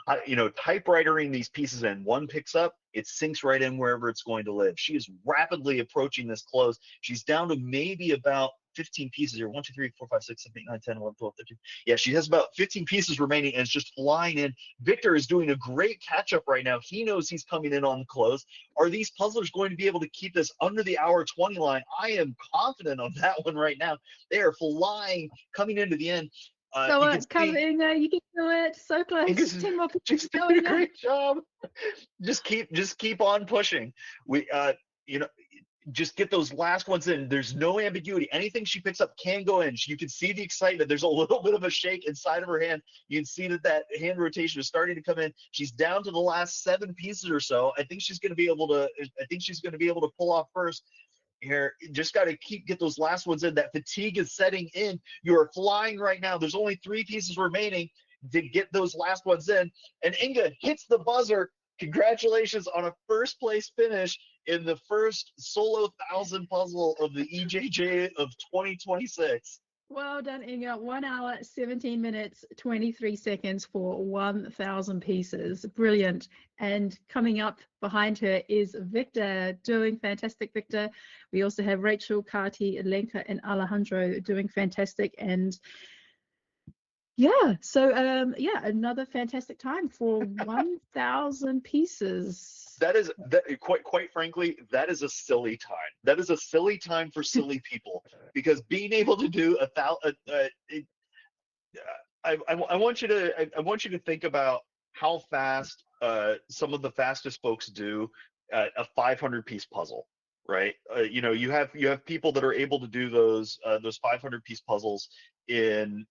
typewritering these pieces in. One picks up, it sinks right in wherever it's going to live. She is rapidly approaching this close. She's down to maybe about 15 pieces here. 1, 2, 3, 4, 5, 6, 7, 8, 9, 10, 11, 12, 13. Yeah, she has about 15 pieces remaining and it's just flying in. Victor is doing a great catch up right now. He knows he's coming in on the close. Are these puzzlers going to be able to keep this under the hour 20 line? I am confident on that one right now. They are flying coming into the end. So You can come see Inga, you can do it. So close. Inga's 10 more pieces just to go, doing a Inga. great job. Just keep on pushing. We you know just get those last ones in. There's no ambiguity. Anything she picks up can go in. You can see the excitement. There's a little bit of a shake inside of her hand. You can see that hand rotation is starting to come in. She's down to the last 7 pieces or so. I think she's going to be able to pull off first here. Just got to get those last ones in. That fatigue is setting in. You are flying right now. There's only 3 pieces remaining to get those last ones in. And Inga hits the buzzer. Congratulations on a first place finish in the first solo 1,000 puzzle of the EJJ of 2026. Well done, Inga. 1 hour, 17 minutes, 23 seconds for 1,000 pieces. Brilliant. And coming up behind her is Victor, doing fantastic, Victor. We also have Rachel, Kati, Lenka, and Alejandro doing fantastic. And yeah, so yeah, another fantastic time for 1,000 pieces. That is that quite frankly, that is a silly time. That is a silly time for silly people because being able to do a thousand. I want you to I want you to think about how fast some of the fastest folks do a 500 piece puzzle, right? You know, you have people that are able to do those 500 piece puzzles in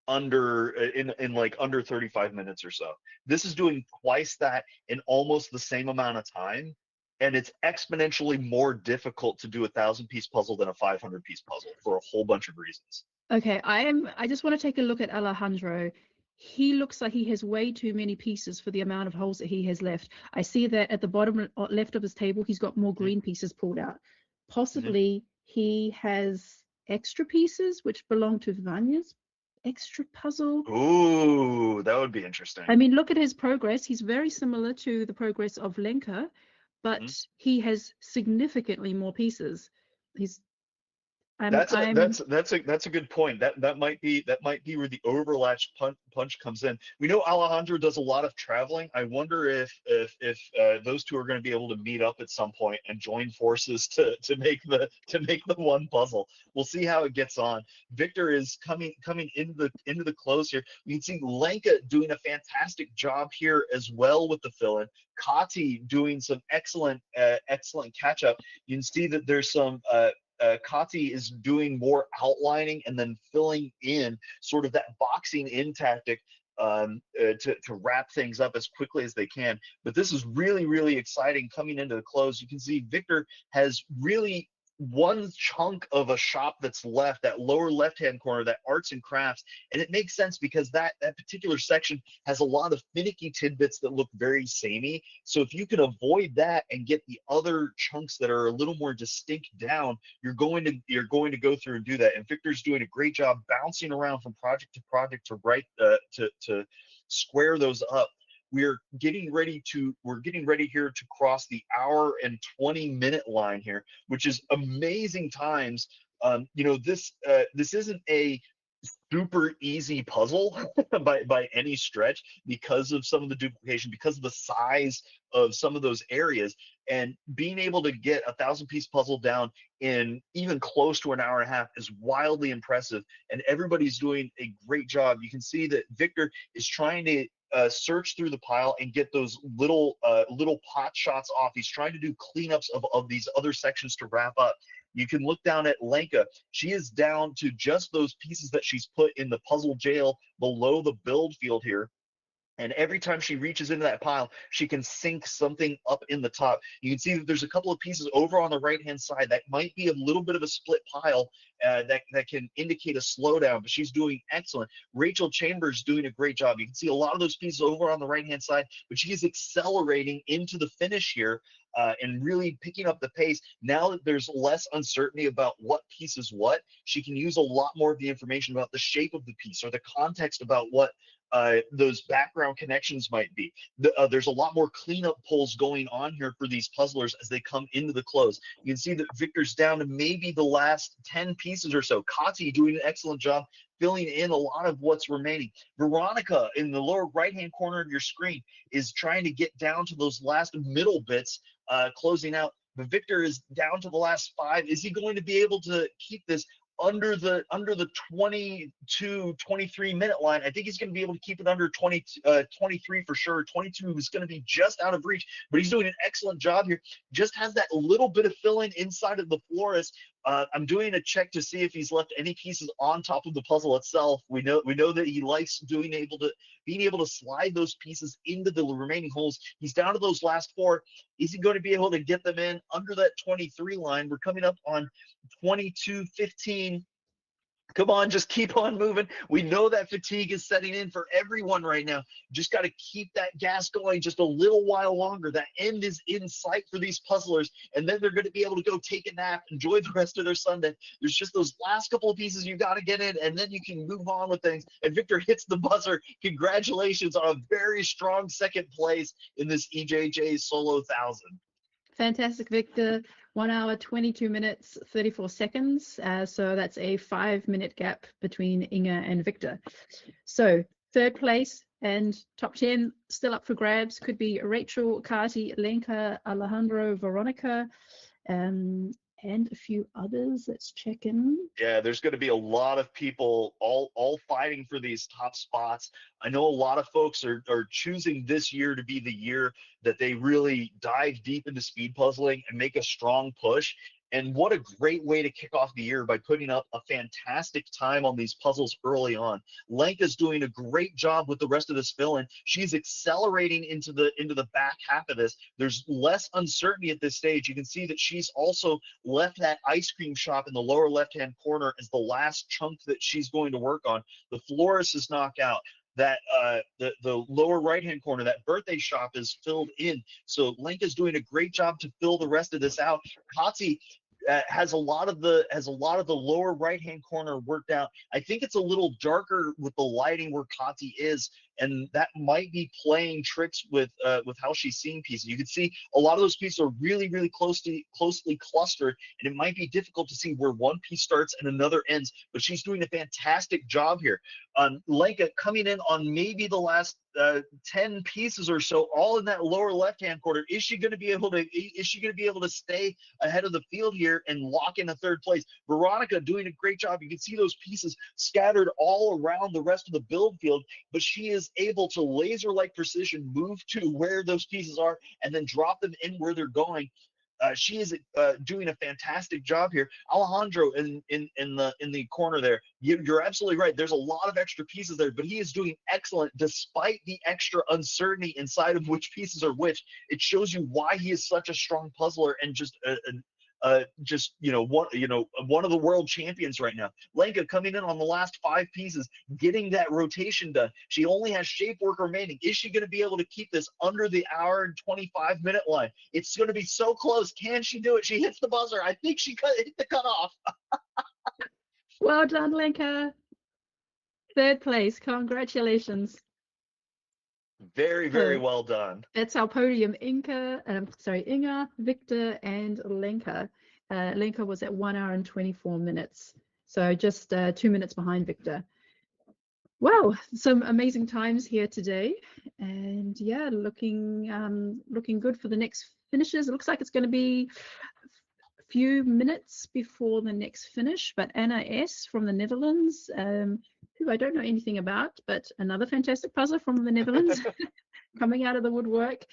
in like under 35 minutes or so. This is doing twice that in almost the same amount of time, and it's exponentially more difficult to do a 1,000 piece puzzle than a 500 piece puzzle for a whole bunch of reasons. Okay, I just want to take a look at Alejandro. He looks like he has way too many pieces for the amount of holes that he has left. I see that at the bottom left of his table, he's got more Mm-hmm. green pieces pulled out. Mm-hmm. Possibly he has extra pieces which belong to Vanya's extra puzzle. Ooh, that would be interesting. I mean, look at his progress. He's very similar to the progress of Lenka, Mm-hmm. but he has significantly more pieces. He's I'm That's a good point. That might be where the overlatch punch comes in. We know Alejandro does a lot of traveling. I wonder if those two are going to be able to meet up at some point and join forces to make the one puzzle. We'll see how it gets on. Victor is coming into the close here. You can see Lenka doing a fantastic job here as well with the fill-in. Kati doing some excellent catch up. You can see that there's some Kati is doing more outlining and then filling in sort of that boxing in tactic to wrap things up as quickly as they can. But this is really exciting coming into the close. You can see Victor has really one chunk of a shop that's left, that lower left hand corner, that arts and crafts. And it makes sense because that particular section has a lot of finicky tidbits that look very samey. So if you can avoid that and get the other chunks that are a little more distinct down, you're going to go through and do that. And Victor's doing a great job bouncing around from project to project to to square those up. We're getting ready here to cross the hour and 20-minute line here, which is amazing times. You know, this isn't a super easy puzzle by any stretch because of some of the duplication, because of the size of some of those areas, and being able to get a 1,000 piece puzzle down in even close to an hour and a half is wildly impressive, and everybody's doing a great job. You can see that Victor is trying to search through the pile and get those little pot shots off. He's trying to do cleanups of these other sections to wrap up. You can look down at Lenka. She is down to just those pieces that she's put in the puzzle jail below the build field here. And every time she reaches into that pile, she can sink something up in the top. You can see that there's a couple of pieces over on the right-hand side that might be a little bit of a split pile that can indicate a slowdown, but she's doing excellent. Rachel Chambers doing a great job. You can see a lot of those pieces over on the right-hand side, but she is accelerating into the finish here and really picking up the pace. Now that there's less uncertainty about what piece is what, she can use a lot more of the information about the shape of the piece or the context about what those background connections might be. There's a lot more cleanup pulls going on here for these puzzlers as they come into the close. You can see that Victor's down to maybe the last 10 pieces or so. Kati doing an excellent job filling in a lot of what's remaining. Veronica in the lower right-hand corner of your screen is trying to get down to those last middle bits, closing out. But Victor is down to the last 5. Is he going to be able to keep this under the 22 23-minute line? I think he's going to be able to keep it under 23 for sure. 22 is going to be just out of reach, but he's doing an excellent job here. Just has that little bit of fill-in inside of the florist. I'm doing a check to see if he's left any pieces on top of the puzzle itself. We know that he likes being able to slide those pieces into the remaining holes. He's down to those last 4. Is he going to be able to get them in under that 23 line? We're coming up on 22:15. Come on, just keep on moving. We know that fatigue is setting in for everyone right now. Just got to keep that gas going just a little while longer. That end is in sight for these puzzlers, and then they're going to be able to go take a nap, enjoy the rest of their Sunday. There's just those last couple of pieces you got to get in, and then you can move on with things. And Victor hits the buzzer. Congratulations on a very strong second place in this EJJ Solo 1000. Fantastic, Victor. 1 hour, 22 minutes, 34 seconds. So that's a 5-minute gap between Inga and Victor. So third place and top 10 still up for grabs. Could be Rachel, Kati, Lenka, Alejandro, Veronica, and a few others. Let's check in. Yeah, there's going to be a lot of people all fighting for these top spots. I know a lot of folks are choosing this year to be the year that they really dive deep into speed puzzling and make a strong push. And what a great way to kick off the year by putting up a fantastic time on these puzzles early on. Lenka's doing a great job with the rest of this fill-in. She's accelerating into the back half of this. There's less uncertainty at this stage. You can see that she's also left that ice cream shop in the lower left-hand corner as the last chunk that she's going to work on. The florist is knocked out. That the lower right hand corner, that birthday shop is filled in. So Lenka's doing a great job to fill the rest of this out. Kati has a lot of the lower right hand corner worked out. I think it's a little darker with the lighting where Kati is, and that might be playing tricks with how she's seeing pieces. You can see a lot of those pieces are really closely clustered, and it might be difficult to see where one piece starts and another ends. But she's doing a fantastic job here. Lenka coming in on maybe the last 10 pieces or so, all in that lower left-hand corner. Is she going to be able to stay ahead of the field here and lock in a third place? Veronica doing a great job. You can see those pieces scattered all around the rest of the build field, but she is able to laser-like precision move to where those pieces are and then drop them in where they're going. She is doing a fantastic job here. Alejandro in the corner there. You're absolutely right. There's a lot of extra pieces there, but he is doing excellent despite the extra uncertainty inside of which pieces are which. It shows you why he is such a strong puzzler and just one of the world champions right now. Lenka coming in on the last 5 pieces, getting that rotation done. She only has shape work remaining. Is she going to be able to keep this under the hour and 25-minute line? It's going to be so close. Can she do it? She hits the buzzer. I think she hit the cutoff. Well done, Lenka. Third place. Congratulations. Very So well done. that's our podium. Inga, Victor, and Lenka. Lenka was at 1 hour and 24 minutes. So just 2 minutes behind Victor. Wow, some amazing times here today. And yeah, looking good for the next finishes. It looks like it's going to be a few minutes before the next finish. But Anna S. from the Netherlands, who I don't know anything about, but another fantastic puzzler from the Netherlands. Coming out of the woodwork,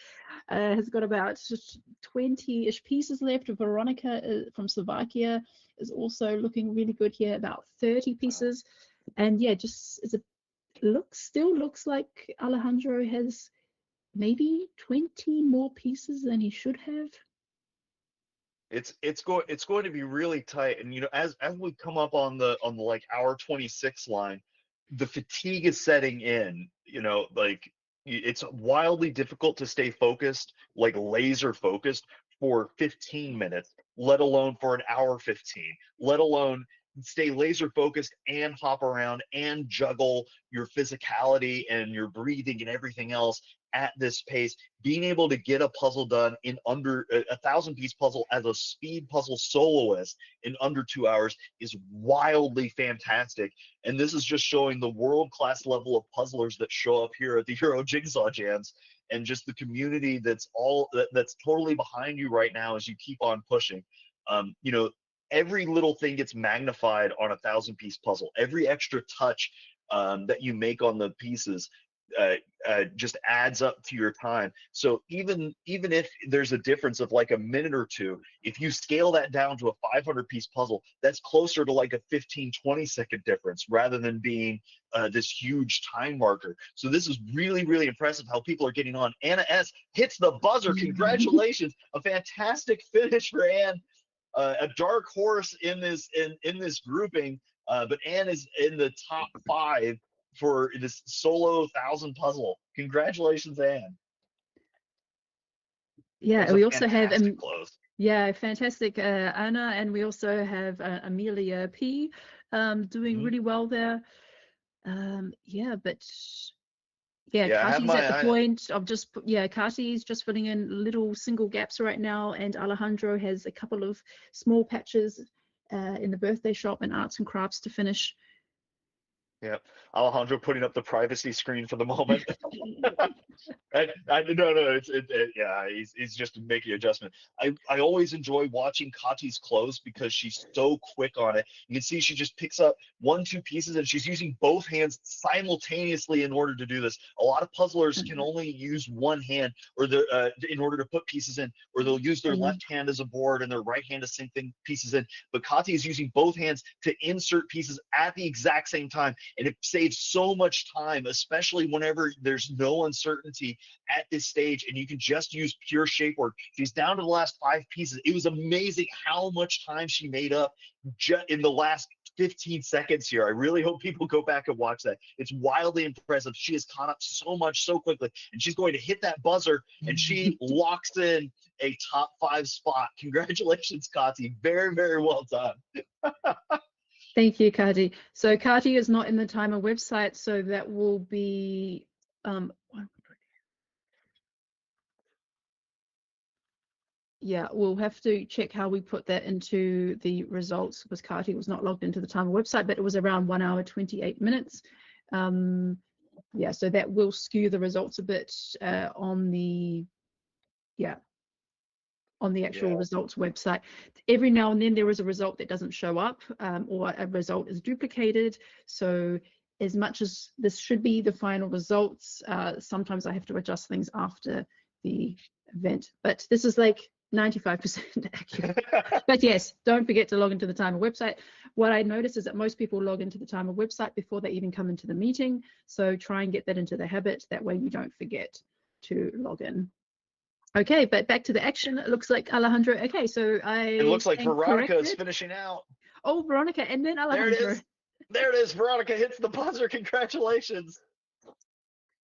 has got about 20-ish pieces left. Veronica from Slovakia is also looking really good here, about 30 pieces. And yeah, just still looks like Alejandro has maybe 20 more pieces than he should have. It's going to be really tight, and as we come up on the like hour 26 line, the fatigue is setting in. Like it's wildly difficult to stay focused, like laser focused for 15 minutes, let alone for an hour 15, let alone stay laser focused and hop around and juggle your physicality and your breathing and everything else at this pace. Being able to get a puzzle done in under a 1,000-piece puzzle as a speed puzzle soloist in under 2 hours is wildly fantastic. And this is just showing the world-class level of puzzlers that show up here at the Euro Jigsaw Jams, and just the community that's totally behind you right now as you keep on pushing. Every little thing gets magnified on a 1,000-piece puzzle. Every extra touch that you make on the pieces just adds up to your time. So even if there's a difference of like a minute or two, if you scale that down to a 500-piece puzzle, that's closer to like a 15-20 second difference rather than being this huge time marker. So this is really impressive how people are getting on. Anna S hits the buzzer. Congratulations, a fantastic finish for Anne. A dark horse in this grouping. But Anne is in the top 5 for this solo 1,000 puzzle. Congratulations, Anne. That Yeah, was a we also have fantastic close. yeah, fantastic, Anna, and we also have Amelia P. Doing Mhm. really well there. Yeah, but yeah, Yeah, I have Kati's at the my. point of just yeah, Kati's just filling in little single gaps right now, and Alejandro has a couple of small patches in the birthday shop and arts and crafts to finish. Yeah, Alejandro putting up the privacy screen for the moment. No, yeah, he's just making adjustment. I always enjoy watching Kati's close because she's so quick on it. You can see she just picks up one, two pieces, and she's using both hands simultaneously in order to do this. A lot of puzzlers can only use one hand, or in order to put pieces in, or they'll use their Mm. left hand as a board and their right hand to sink pieces in. But Kati is using both hands to insert pieces at the exact same time, and it saves so much time, especially whenever there's no uncertainty at this stage and you can just use pure shape work. She's down to the last 5 pieces. It was amazing how much time she made up just in the last 15 seconds here. I really hope people go back and watch that. It's wildly impressive. She has caught up so much so quickly, and she's going to hit that buzzer, and she locks in a top 5 spot. Congratulations, Kati. Very, very well done. Thank you, Kati. So Kati is not in the timer website, so that will be yeah, we'll have to check how we put that into the results because Kati was not logged into the timer website, but it was around 1 hour 28 minutes. Yeah, so that will skew the results a bit on the actual Yeah. results website. Every now and then there is a result that doesn't show up or a result is duplicated. So as much as this should be the final results, sometimes I have to adjust things after the event. But this is like 95% accurate. But yes, don't forget to log into the timer website. What I notice is that most people log into the timer website before they even come into the meeting. So try and get that into the habit. That way you don't forget to log in. Okay, but back to the action. It looks like Alejandro. Okay, so It I looks like stand Veronica is corrected. finishing out. Oh, Veronica, and then There it Alejandro. is. There it is. Veronica hits the buzzer. Congratulations.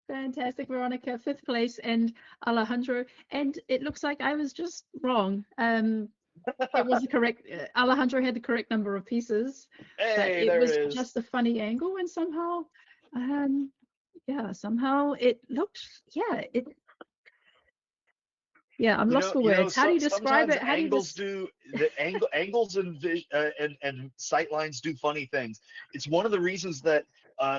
Fantastic, Veronica, 5th place, and Alejandro. And it looks like I was just wrong. It was the correct. Alejandro had the correct number of pieces, but Hey, it there it was is. just a funny angle, and somehow, yeah, somehow it looked. Yeah, I'm lost for words. How do you describe Sometimes it? How do you angles just? do angles and sight lines do funny things. It's one of the reasons that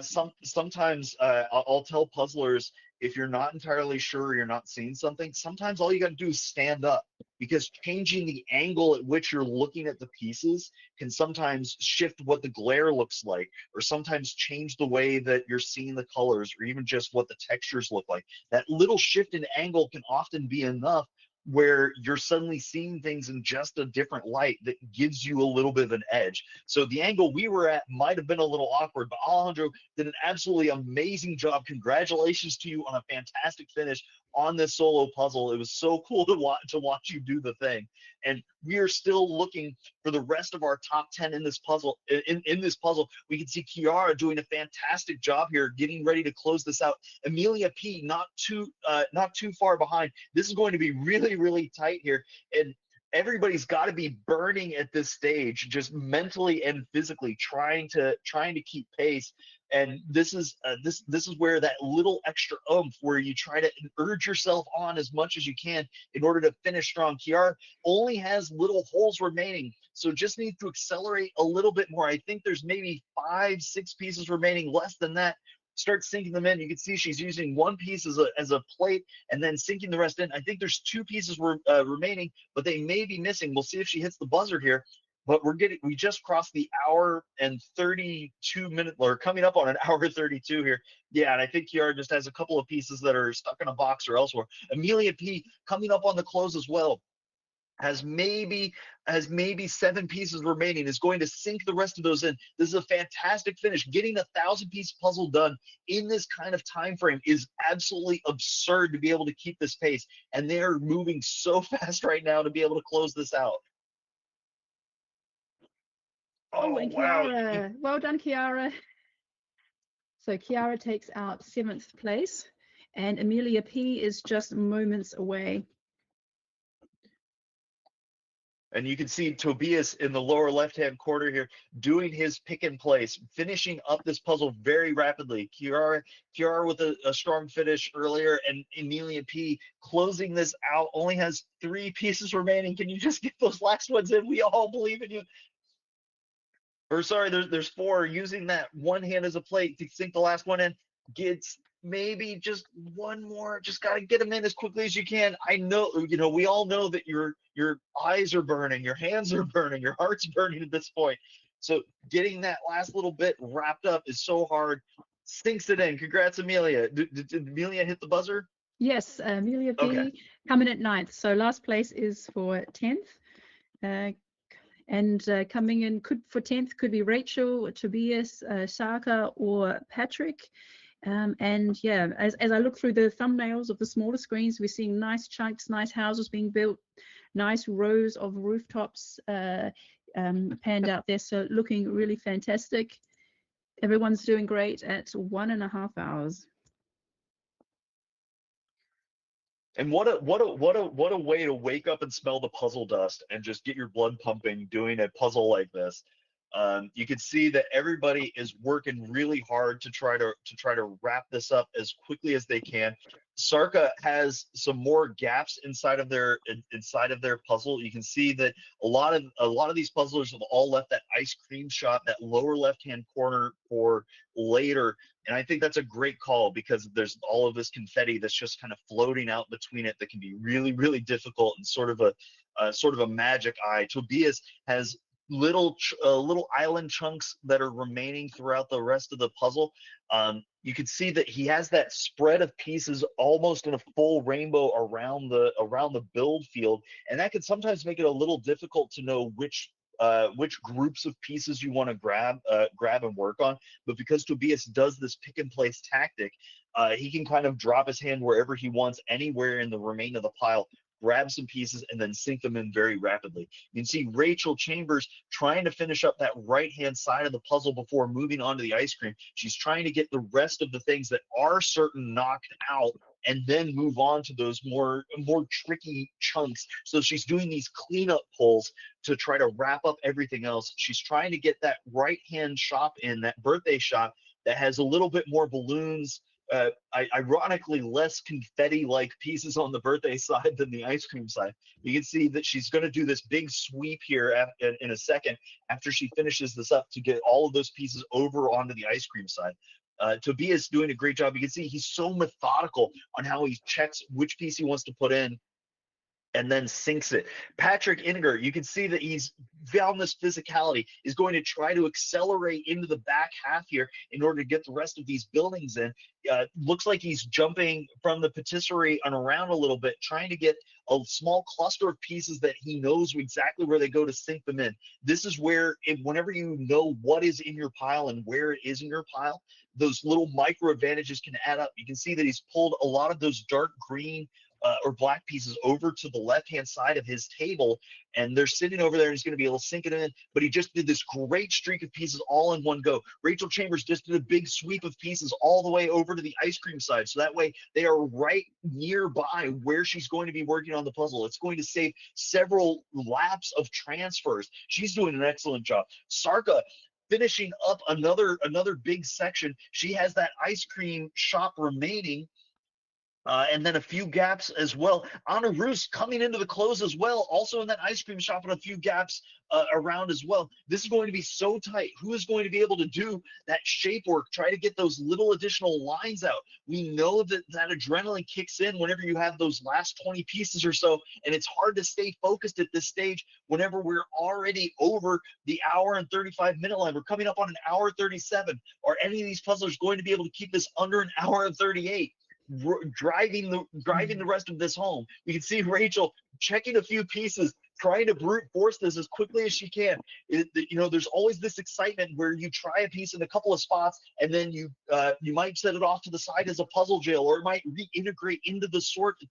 sometimes I'll tell puzzlers if you're not entirely sure you're not seeing something. Sometimes all you got to do is stand up because changing the angle at which you're looking at the pieces can sometimes shift what the glare looks like, or sometimes change the way that you're seeing the colors, or even just what the textures look like. That little shift in angle can often be enough where you're suddenly seeing things in just a different light that gives you a little bit of an edge. So the angle we were at might have been a little awkward, but Alejandro did an absolutely amazing job. Congratulations to you on a fantastic finish on this solo puzzle. It was so cool to watch you do the thing. And we are still looking for the rest of our top 10 in this puzzle. In this puzzle, we can see Kiara doing a fantastic job here, getting ready to close this out. Amelia P not too far behind. This is going to be really, really tight here, and everybody's got to be burning at this stage, just mentally and physically, trying to keep pace. And this is where that little extra oomph, where you try to urge yourself on as much as you can in order to finish strong. Kiara only has little holes remaining, so just needs to accelerate a little bit more. I think there's maybe 5, 6 pieces remaining, less than that. Start sinking them in. You can see she's using one piece as a plate and then sinking the rest in. I think there's 2 pieces remaining, but they may be missing. We'll see if she hits the buzzer here. But we just crossed the hour and 32 minute, or coming up on an hour 32 here. Yeah, and I think Kiara just has a couple of pieces that are stuck in a box or elsewhere. Amelia P coming up on the close as well, has maybe 7 pieces remaining, is going to sink the rest of those in. This is a fantastic finish. Getting a 1,000-piece puzzle done in this kind of time frame is absolutely absurd to be able to keep this pace, and they are moving so fast right now to be able to close this out. Oh, Oh and wow. Kiara. Well done, Kiara. So Kiara takes out 7th place, and Amelia P is just moments away. And you can see Tobias in the lower left-hand corner here doing his pick and place, finishing up this puzzle very rapidly. Kiara with a strong finish earlier, and Emilia P closing this out, only has 3 pieces remaining. Can you just get those last ones in? We all believe in you. Or sorry, there's 4. Using that one hand as a plate to sink the last one in. Gets maybe just one more. Just got to get them in as quickly as you can. I know, we all know that your eyes are burning, your hands are burning, your heart's burning at this point. So getting that last little bit wrapped up is so hard. Sinks it in. Congrats, Amelia. Did Amelia hit the buzzer? Yes, Amelia Okay. P coming at 9th. So last place is for 10th. And coming in for 10th could be Rachel, Tobias, Shaka, or Patrick. And yeah, as I look through the thumbnails of the smaller screens, we're seeing nice chunks, nice houses being built, nice rows of rooftops panned out there. So looking really fantastic. Everyone's doing great at 1.5 hours. And what a way to wake up and smell the puzzle dust and just get your blood pumping doing a puzzle like this. You can see that everybody is working really hard to try to wrap this up as quickly as they can. Sarka has some more gaps inside of their puzzle. You can see that a lot of these puzzlers have all left that ice cream shop, that lower left hand corner for later. And I think that's a great call because there's all of this confetti that's just kind of floating out between it that can be really, really difficult and sort of a magic eye. Tobias has little island chunks that are remaining throughout the rest of the puzzle. You can see that he has that spread of pieces almost in a full rainbow around the build field, and that can sometimes make it a little difficult to know which groups of pieces you want to grab and work on. But because Tobias does this pick and place tactic, he can kind of drop his hand wherever he wants, anywhere in the remain of the pile, grab some pieces, and then sink them in very rapidly. You can see Rachel Chambers trying to finish up that right-hand side of the puzzle before moving on to the ice cream. She's trying to get the rest of the things that are certain knocked out and then move on to those more tricky chunks. So she's doing these cleanup pulls to try to wrap up everything else. She's trying to get that right-hand shop in, that birthday shop that has a little bit more balloons, ironically less confetti-like pieces on the birthday side than the ice cream side. You can see that she's going to do this big sweep here in a second after she finishes this up to get all of those pieces over onto the ice cream side. Tobias doing a great job. You can see he's so methodical on how he checks which piece he wants to put in and then sinks it. Patrick Inninger, you can see that he's found this physicality, is going to try to accelerate into the back half here in order to get the rest of these buildings in. Looks like he's jumping from the patisserie and around a little bit, trying to get a small cluster of pieces that he knows exactly where they go to sink them in. This is where, whenever you know what is in your pile and where it is in your pile, those little micro advantages can add up. You can see that he's pulled a lot of those dark green or black pieces over to the left-hand side of his table, and they're sitting over there, and he's going to be able to sink it in. But he just did this great streak of pieces all in one go. Rachel Chambers just did a big sweep of pieces all the way over to the ice cream side, so that way they are right nearby where she's going to be working on the puzzle. It's going to save several laps of transfers. She's doing an excellent job. Sarka finishing up another big section. She has that ice cream shop remaining, and then a few gaps as well. Anna Roos coming into the close as well, also in that ice cream shop, and a few gaps around as well. This is going to be so tight. Who is going to be able to do that shape work, try to get those little additional lines out? We know that adrenaline kicks in whenever you have those last 20 pieces or so, and it's hard to stay focused at this stage whenever we're already over the hour and 35-minute line. We're coming up on an hour 37. Are any of these puzzlers going to be able to keep this under an hour and 38? Driving the rest of this home. You can see Rachel checking a few pieces, trying to brute force this as quickly as she can. There's always this excitement where you try a piece in a couple of spots, and then you might set it off to the side as a puzzle jail, or it might reintegrate into the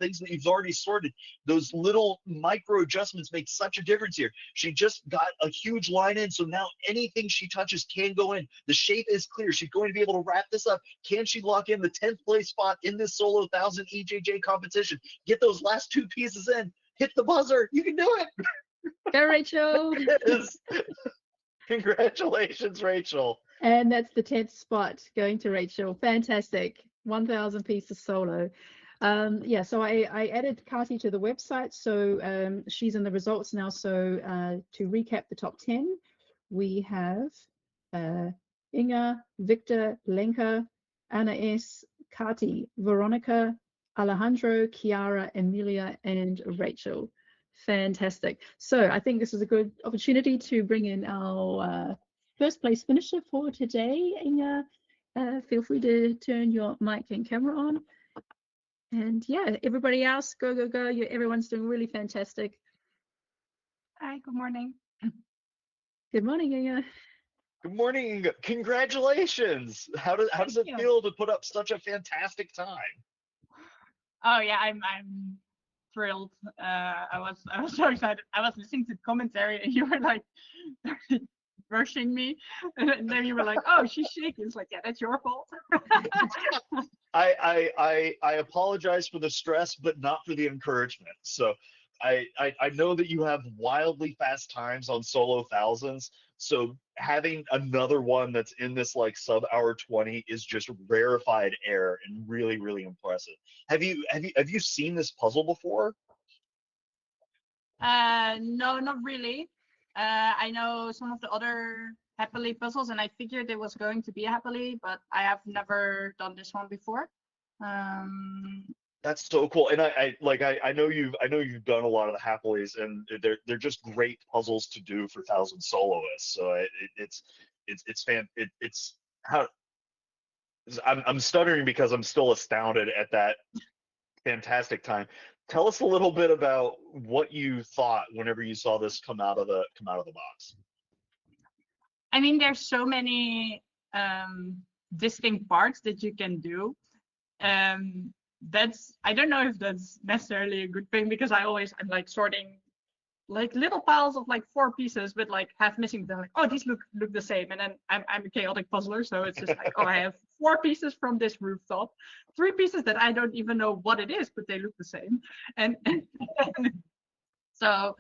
things that you've already sorted. Those little micro adjustments make such a difference here. She just got a huge line in, so now anything she touches can go in. The shape is clear. She's going to be able to wrap this up. Can she lock in the 10th place spot in this solo 1000 EJJ competition? Get those last two pieces in. Hit the buzzer. You can do it. Go, Rachel. Yes. Congratulations, Rachel. And that's the 10th spot going to Rachel. Fantastic. 1,000 pieces solo. Yeah, so I added Kati to the website, so she's in the results now. So to recap the top 10, we have Inga, Victor, Lenka, Anna S, Kati, Veronica, Alejandro, Chiara, Emilia, and Rachel. Fantastic. So I think this is a good opportunity to bring in our first place finisher for today. Inga, feel free to turn your mic and camera on. And yeah, everybody else, go, go, go. Everyone's doing really fantastic. Hi, good morning. Good morning, Inga. Good morning. Congratulations. How does it feel to put up such a fantastic time? Oh yeah, I'm thrilled. I was so excited. I was listening to the commentary and you were like rushing me, and then you were like, "Oh, she's shaking." It's like, yeah, that's your fault. I apologize for the stress, but not for the encouragement. So I know that you have wildly fast times on solo thousands. So having another one that's in this like sub hour 20 is just rarefied air and really, really impressive. Have you seen this puzzle before? No, not really. I know some of the other happily puzzles, and I figured it was going to be a happily, but I have never done this one before. That's so cool. And I know you've done a lot of the happies, and they're just great puzzles to do for thousand soloists. So it's how I'm stuttering because I'm still astounded at that fantastic time. Tell us a little bit about what you thought whenever you saw this come out of the box. I mean, there's so many distinct parts that you can do. I don't know if that's necessarily a good thing, because I'm like sorting like little piles of like 4 pieces with like half missing. They're like, oh, these look the same, and then I'm a chaotic puzzler, so it's just like, oh, I have 4 pieces from this rooftop, 3 pieces that I don't even know what it is, but they look the same, and so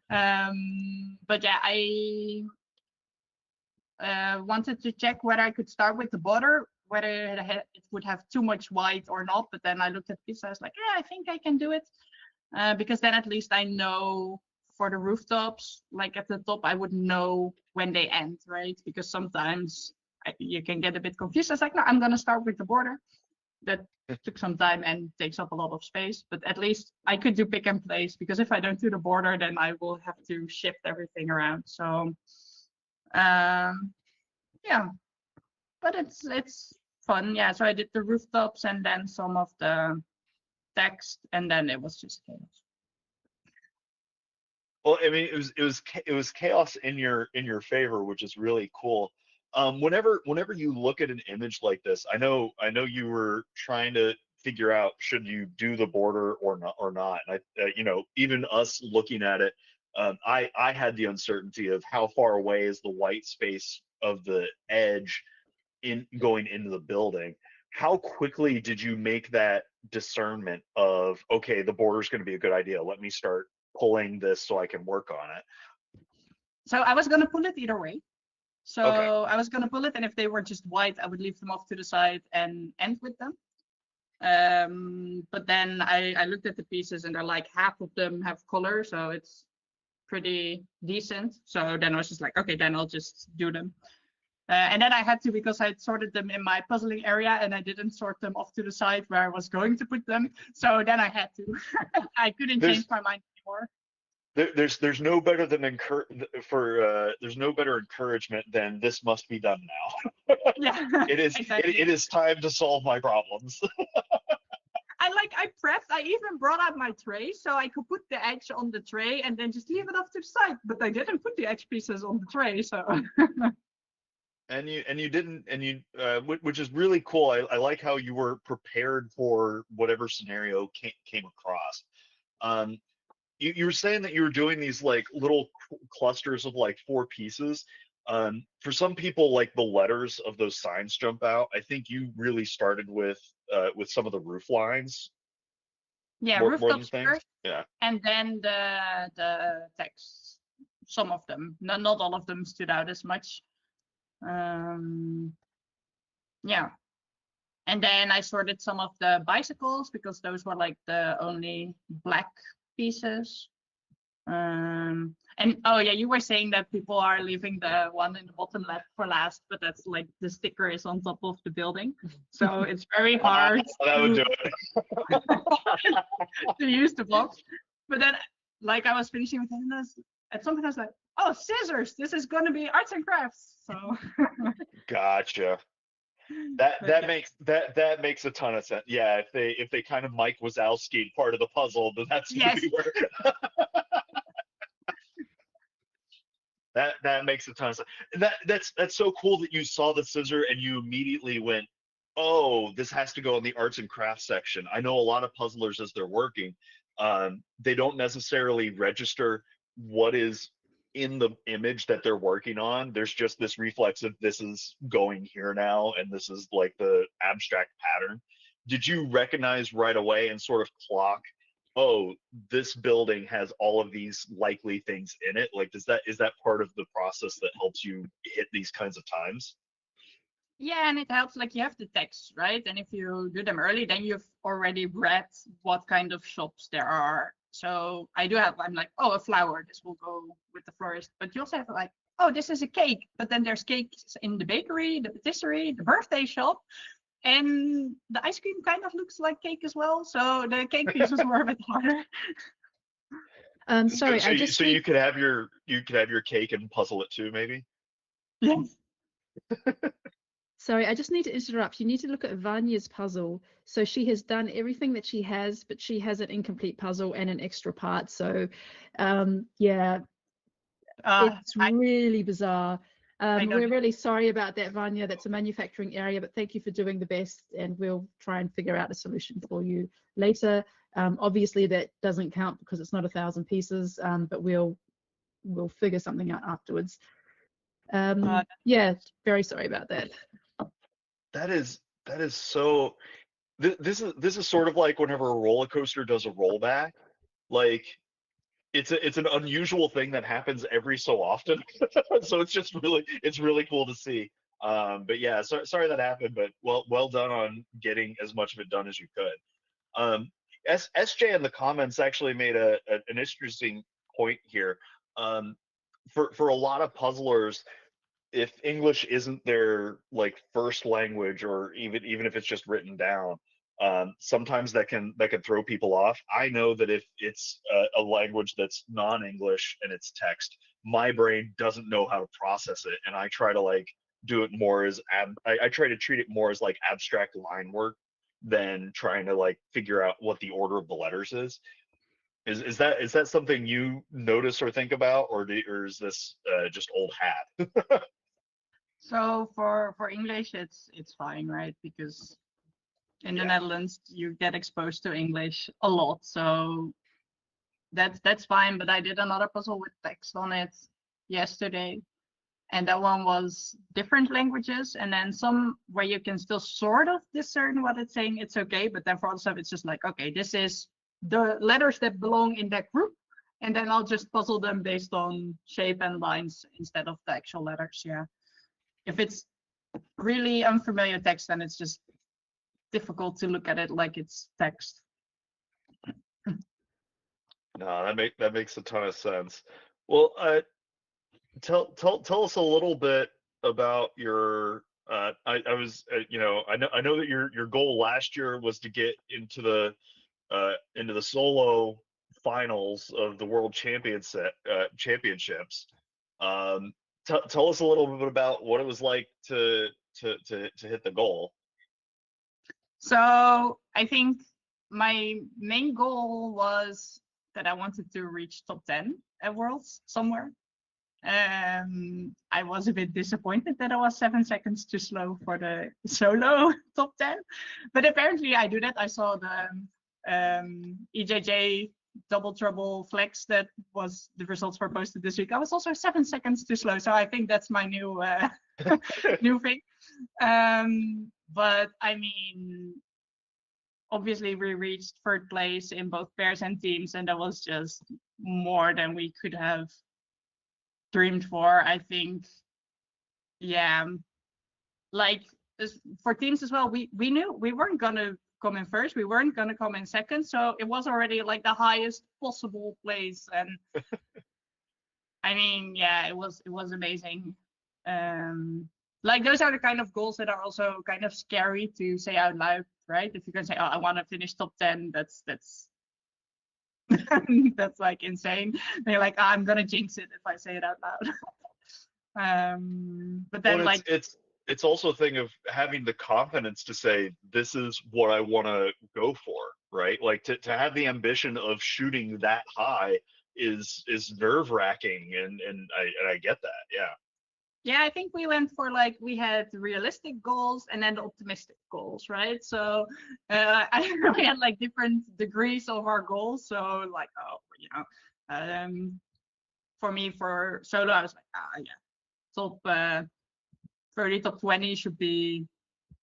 but yeah, I wanted to check whether I could start with the border, whether it would have too much white or not. But then I looked at the piece, I was like, yeah, I think I can do it, because then at least I know for the rooftops, like at the top, I would know when they end, right? Because sometimes you can get a bit confused. I was like, no, I'm gonna start with the border. That took some time and takes up a lot of space, but at least I could do pick and place, because if I don't do the border, then I will have to shift everything around. So yeah, but it's fun. Yeah, so I did the rooftops and then some of the text, and then it was just chaos. Well, I mean, it was chaos in your favor, which is really cool. Whenever you look at an image like this, I know you were trying to figure out should you do the border or not. And even us looking at it, I had the uncertainty of how far away is the white space of the edge in going into the building. How quickly did you make that discernment of, okay, the border is going to be a good idea, let me start pulling this so I can work on it? So I was gonna pull it either way. So Okay. I was gonna pull it, and if they were just white, I would leave them off to the side and end with them. But then I looked at the pieces, and they're like half of them have color, so it's pretty decent. So then I was just like, okay, then I'll just do them. And then I had to, because I had sorted them in my puzzling area, and I didn't sort them off to the side where I was going to put them. So then I had to. I couldn't change my mind anymore. There's no better than there's no better encouragement than this must be done now. Yeah, It is exactly. it is time to solve my problems. I I prepped. I even brought out my tray so I could put the edge on the tray and then just leave it off to the side. But I didn't put the edge pieces on the tray, so. And you didn't, and you which is really cool. I like how you were prepared for whatever scenario came across. Um, you were saying that you were doing these like little clusters of like 4 pieces. For some people, like the letters of those signs jump out. I think you really started with some of the roof lines Yeah, more than rooftops things. first, Yeah. and then the text. Some of them, not all of them, stood out as much. Yeah, and then I sorted some of the bicycles because those were like the only black pieces. And oh yeah, you were saying that people are leaving the one in the bottom left for last, but that's like the sticker is on top of the building, so it's very hard That would do it. to use the box. But then, like I was finishing with it, and at some point I was like, oh, scissors! This is gonna be arts and crafts. So. Gotcha. But That yeah. makes a ton of sense. Yeah, if they kind of Mike Wazowski part of the puzzle, then that's gonna Yes. be where that makes a ton of sense. And that's so cool that you saw the scissor and you immediately went, oh, this has to go in the arts and crafts section. I know a lot of puzzlers as they're working, they don't necessarily register what is in the image that they're working on. There's just this reflex of this is going here now, and this is like the abstract pattern. Did you recognize right away and sort of clock, oh, this building has all of these likely things in it? Like, is that part of the process that helps you hit these kinds of times? Yeah, and it helps, like you have the text, right? And if you do them early, then you've already read what kind of shops there are. So I'm like, oh, a flower, this will go with the florist. But you also have like, oh, this is a cake. But then there's cakes in the bakery, the patisserie, the birthday shop. And the ice cream kind of looks like cake as well. So the cake piece was more a bit harder. Sorry, I just So need, you could have your cake and puzzle it too, maybe. Yes. sorry, I just need to interrupt. You need to look at Vanya's puzzle. So she has done everything that she has, but she has an incomplete puzzle and an extra part. So yeah, it's I really bizarre. know We're that. really sorry about that, Vanya. That's a manufacturing area, but thank you for doing the best, and we'll try and figure out a solution for you later. Obviously, that doesn't count because it's not 1,000 pieces, but we'll figure something out afterwards. Yeah, very sorry about that. That is so. This is sort of like whenever a roller coaster does a rollback. Like it's an unusual thing that happens every so often. So it's really cool to see. But yeah, sorry that happened, but well done on getting as much of it done as you could. SJ in the comments actually made an interesting point here. Um, for a lot of puzzlers, if English isn't their like first language, or even if it's just written down, sometimes that can throw people off. I know that if it's a language that's non-English and it's text, my brain doesn't know how to process it, and I try to like do it more as I try to treat it more as like abstract line work than trying to like figure out what the order of the letters is. Is that something you notice or think about, or is this just old hat? So for English, it's fine, right? Because in the Yeah. Netherlands, you get exposed to English a lot, so that's fine. But I did another puzzle with text on it yesterday, and that one was different languages, and then some where you can still sort of discern what it's saying. It's okay, but then for other stuff, it's just like, okay, this is the letters that belong in that group, and then I'll just puzzle them based on shape and lines instead of the actual letters. Yeah. If it's really unfamiliar text, then it's just difficult to look at it like it's text. No, that makes a ton of sense. Well, tell us a little bit about your. I was I know that your goal last year was to get into the solo finals of the world championships. Tell us a little bit about what it was like to hit the goal. So I think my main goal was that I wanted to reach top 10 at Worlds somewhere. I was a bit disappointed that I was 7 seconds too slow for the solo top 10, but apparently I do that. I saw the EJJ double trouble flex that was the results were posted this week. I was also 7 seconds too slow, so I think that's my new new thing. But I mean, obviously we reached third place in both pairs and teams, and that was just more than we could have dreamed for. I think, yeah, like for teams as well, we knew we weren't gonna come in first, we weren't gonna come in second, so it was already like the highest possible place. And I mean, yeah, it was amazing. Like those are the kind of goals that are also kind of scary to say out loud, right? If you can say, oh, I want to finish top 10, that's that's like insane. They're like, oh, I'm gonna jinx it if I say it out loud. But then Well, like it's also a thing of having the confidence to say this is what I want to go for, right? Like to have the ambition of shooting that high is nerve wracking, and I get that, yeah. yeah, I think we went for like we had realistic goals and then optimistic goals, right? So we had like different degrees of our goals. So like, oh, you know, for me for solo, I was like, yeah, top 30, top 20 should be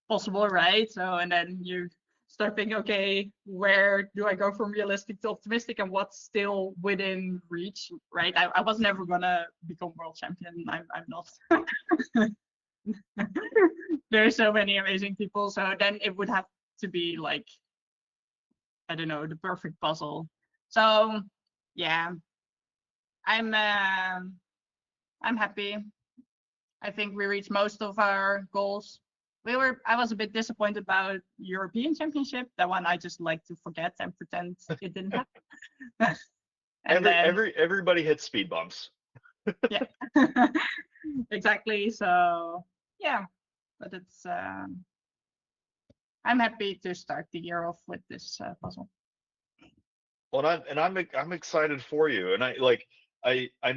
possible, right? So and then you start thinking, okay, where do I go from realistic to optimistic, and what's still within reach, right? I was never gonna become world champion. I'm not. There's so many amazing people. So then it would have to be like, I don't know, the perfect puzzle. So yeah, I'm happy. I think we reached most of our goals. I was a bit disappointed about European Championship. That one I just like to forget and pretend it didn't happen. And then Everybody hits speed bumps. yeah, exactly. So yeah, but it's I'm happy to start the year off with this puzzle. Well, I'm excited for you, and I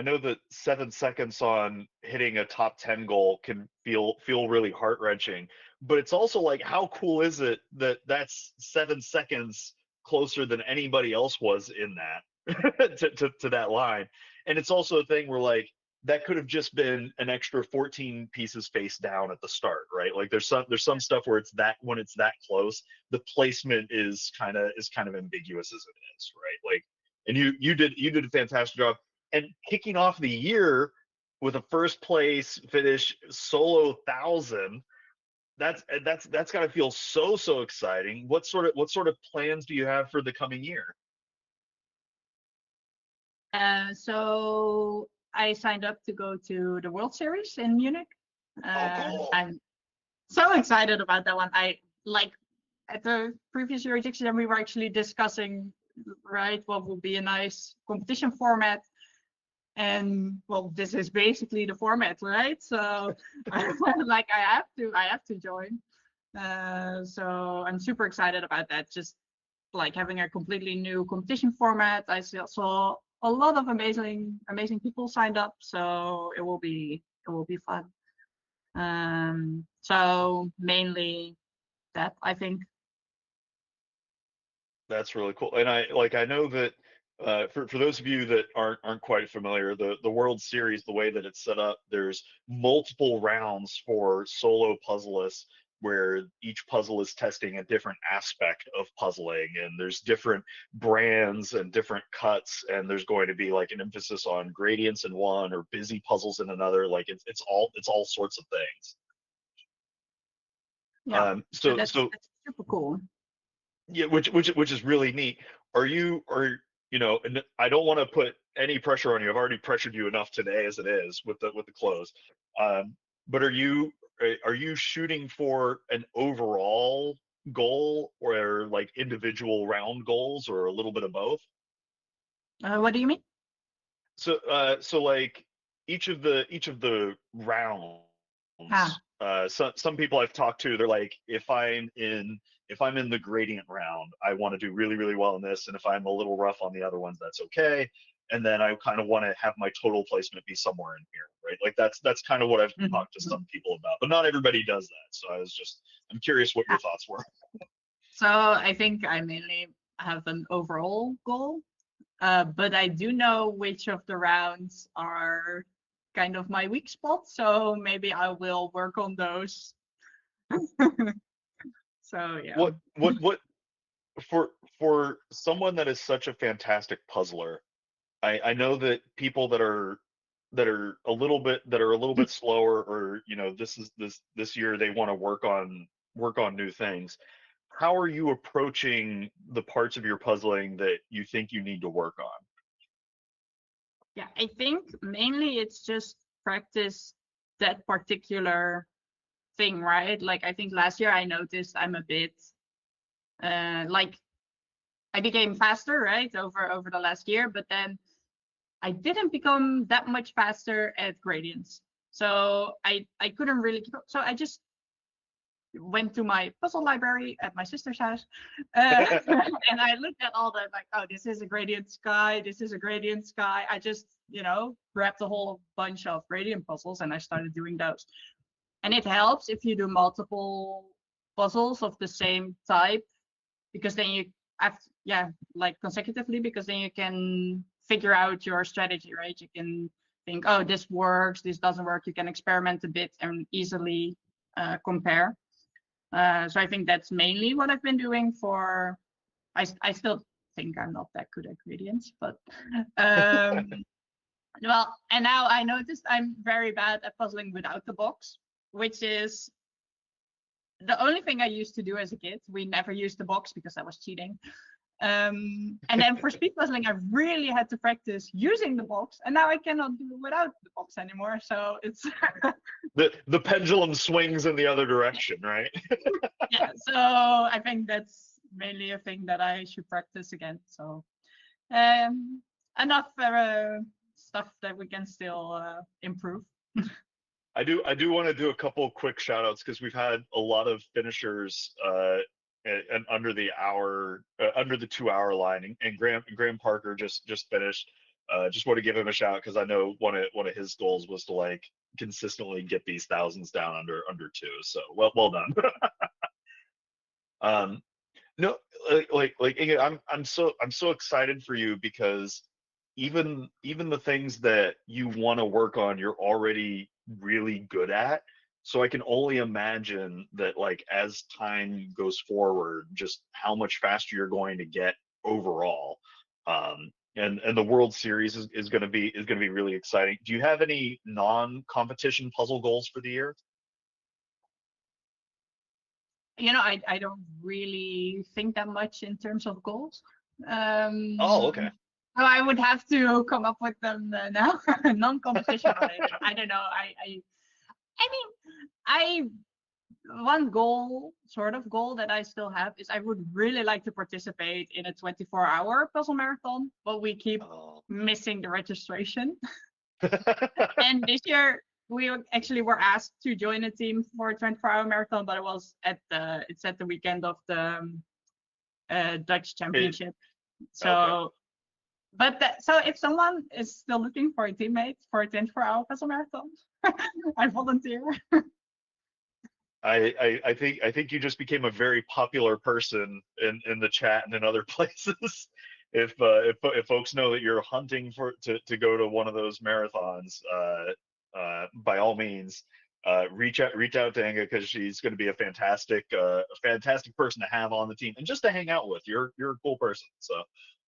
know that 7 seconds on hitting a top 10 goal can feel really heart wrenching, but it's also like how cool is it that that's 7 seconds closer than anybody else was in that to that line, and it's also a thing where like that could have just been an extra 14 pieces face down at the start, right? Like there's some stuff where it's that when it's that close, the placement is kind of ambiguous as it is, right? Like, and you did a fantastic job, and kicking off the year with a first place finish solo 1,000. That's got to feel so exciting. What sort of plans do you have for the coming year? So I signed up to go to the World Series in Munich. Oh, cool. I'm so excited about that one. I like at the previous Euro Jigsaw Jam we were actually discussing, right, what would be a nice competition format. And well, this is basically the format, right? So like I have to join. So I'm super excited about that. Just like having a completely new competition format. I saw a lot of amazing people signed up, so it will be fun. So mainly that, I think. That's really cool. And I know that for those of you that aren't quite familiar, the World Series, the way that it's set up, there's multiple rounds for solo puzzlists where each puzzle is testing a different aspect of puzzling, and there's different brands and different cuts, and there's going to be like an emphasis on gradients in one or busy puzzles in another. Like it's all sorts of things. Yeah, so So that's super cool. Yeah, which is really neat. And I don't want to put any pressure on you. I've already pressured you enough today as it is with the close. But are you shooting for an overall goal or like individual round goals or a little bit of both? What do you mean? So like each of the rounds, Ah. some people I've talked to, they're like, if I'm in the gradient round, I want to do really, really well in this, and if I'm a little rough on the other ones, that's okay. And then I kind of want to have my total placement be somewhere in here, right? Like that's kind of what I've talked to some people about, but not everybody does that. So I'm curious what your thoughts were. So I think I mainly have an overall goal, but I do know which of the rounds are kind of my weak spots. So maybe I will work on those. So yeah. What for someone that is such a fantastic puzzler, I know that people that are a little bit slower, or this year they want to work on new things. How are you approaching the parts of your puzzling that you think you need to work on? Yeah, I think mainly it's just practice that particular thing, right? Like I think last year I noticed I'm a bit like I became faster, right, over the last year, but then I didn't become that much faster at gradients. So I couldn't really keep up. So I just went to my puzzle library at my sister's house, and I looked at all the like, oh, this is a gradient sky, this is a gradient sky. I just grabbed a whole bunch of gradient puzzles and I started doing those. And it helps if you do multiple puzzles of the same type, because then you have like consecutively, because then you can figure out your strategy, right? You can think, oh, this works, this doesn't work. You can experiment a bit and easily compare. So I think that's mainly what I've been doing for. I still think I'm not that good at gradients, but well, and now I noticed I'm very bad at puzzling without the box, which is the only thing I used to do as a kid. We never used the box because that was cheating. And then for speed puzzling, I really had to practice using the box, and now I cannot do it without the box anymore. So it's the pendulum swings in the other direction, right? yeah. So I think that's mainly a thing that I should practice again. So enough stuff that we can still improve. I do want to do a couple of quick shout outs, because we've had a lot of finishers and under the 2 hour line, and Graham Parker just finished. Just want to give him a shout, because I know one of his goals was to like consistently get these thousands down under 2. So well done. No, like Inge, I'm so excited for you, because even the things that you want to work on, you're already really good at. So I can only imagine that, like, as time goes forward, just how much faster you're going to get overall. And the World Series is going to be really exciting. Do you have any non-competition puzzle goals for the year? I don't really think that much in terms of goals. Oh, okay. So I would have to come up with them now. Non-competition related. I don't know. I mean, one sort of goal that I still have is I would really like to participate in a 24-hour puzzle marathon, but we keep missing the registration. And this year we actually were asked to join a team for a 24-hour marathon, but it's at the weekend of the Dutch Championship. So, okay. But so if someone is still looking for a teammate for a 24-hour puzzle marathon, I volunteer. I think you just became a very popular person in the chat and in other places. If folks know that you're hunting to go to one of those marathons, by all means, reach out to Inga, because she's going to be a fantastic person to have on the team and just to hang out with. You're a cool person, so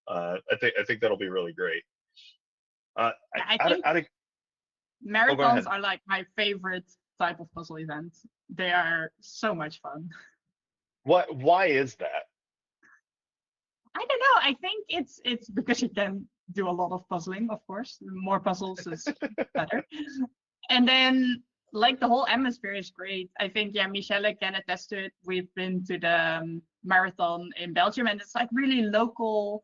I think that'll be really great. I think marathons are like my favorite type of puzzle event. They are so much fun. Why is that? I don't know. I think it's because you can do a lot of puzzling, of course. More puzzles is better. And then like the whole atmosphere is great. I think Michelle can attest to it. We've been to the marathon in Belgium, and it's like really local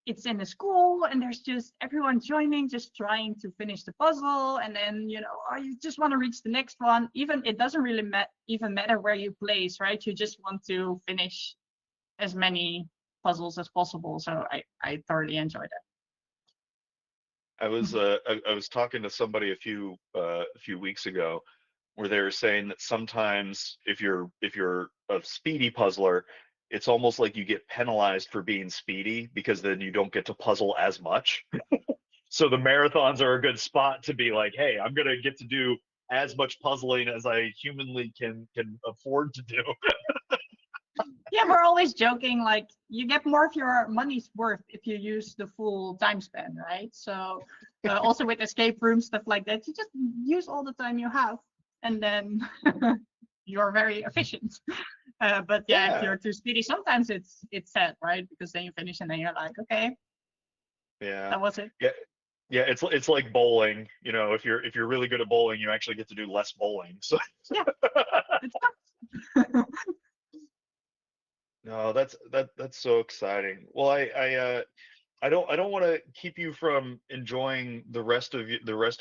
it's in a school and there's just everyone joining, just trying to finish the puzzle, and then oh, you just want to reach the next one. Even it doesn't really even matter where you place, right? You just want to finish as many puzzles as possible. So I thoroughly enjoyed it. I was talking to somebody a few weeks ago where they were saying that sometimes if you're a speedy puzzler, it's almost like you get penalized for being speedy because then you don't get to puzzle as much. So the marathons are a good spot to be like, hey, I'm gonna get to do as much puzzling as I humanly can afford to do. Yeah, we're always joking, like you get more of your money's worth if you use the full time span, right? So also with escape rooms, stuff like that, you just use all the time you have, and then you're very efficient. But yeah, if Yeah, you're too speedy, sometimes it's sad, right? Because then you finish and then you're like, okay, yeah, that was it. yeah, yeah. It's like bowling. If you're really good at bowling, you actually get to do less bowling. So Yeah, it's fun. no, that's so exciting. Well, I don't want to keep you from enjoying the rest of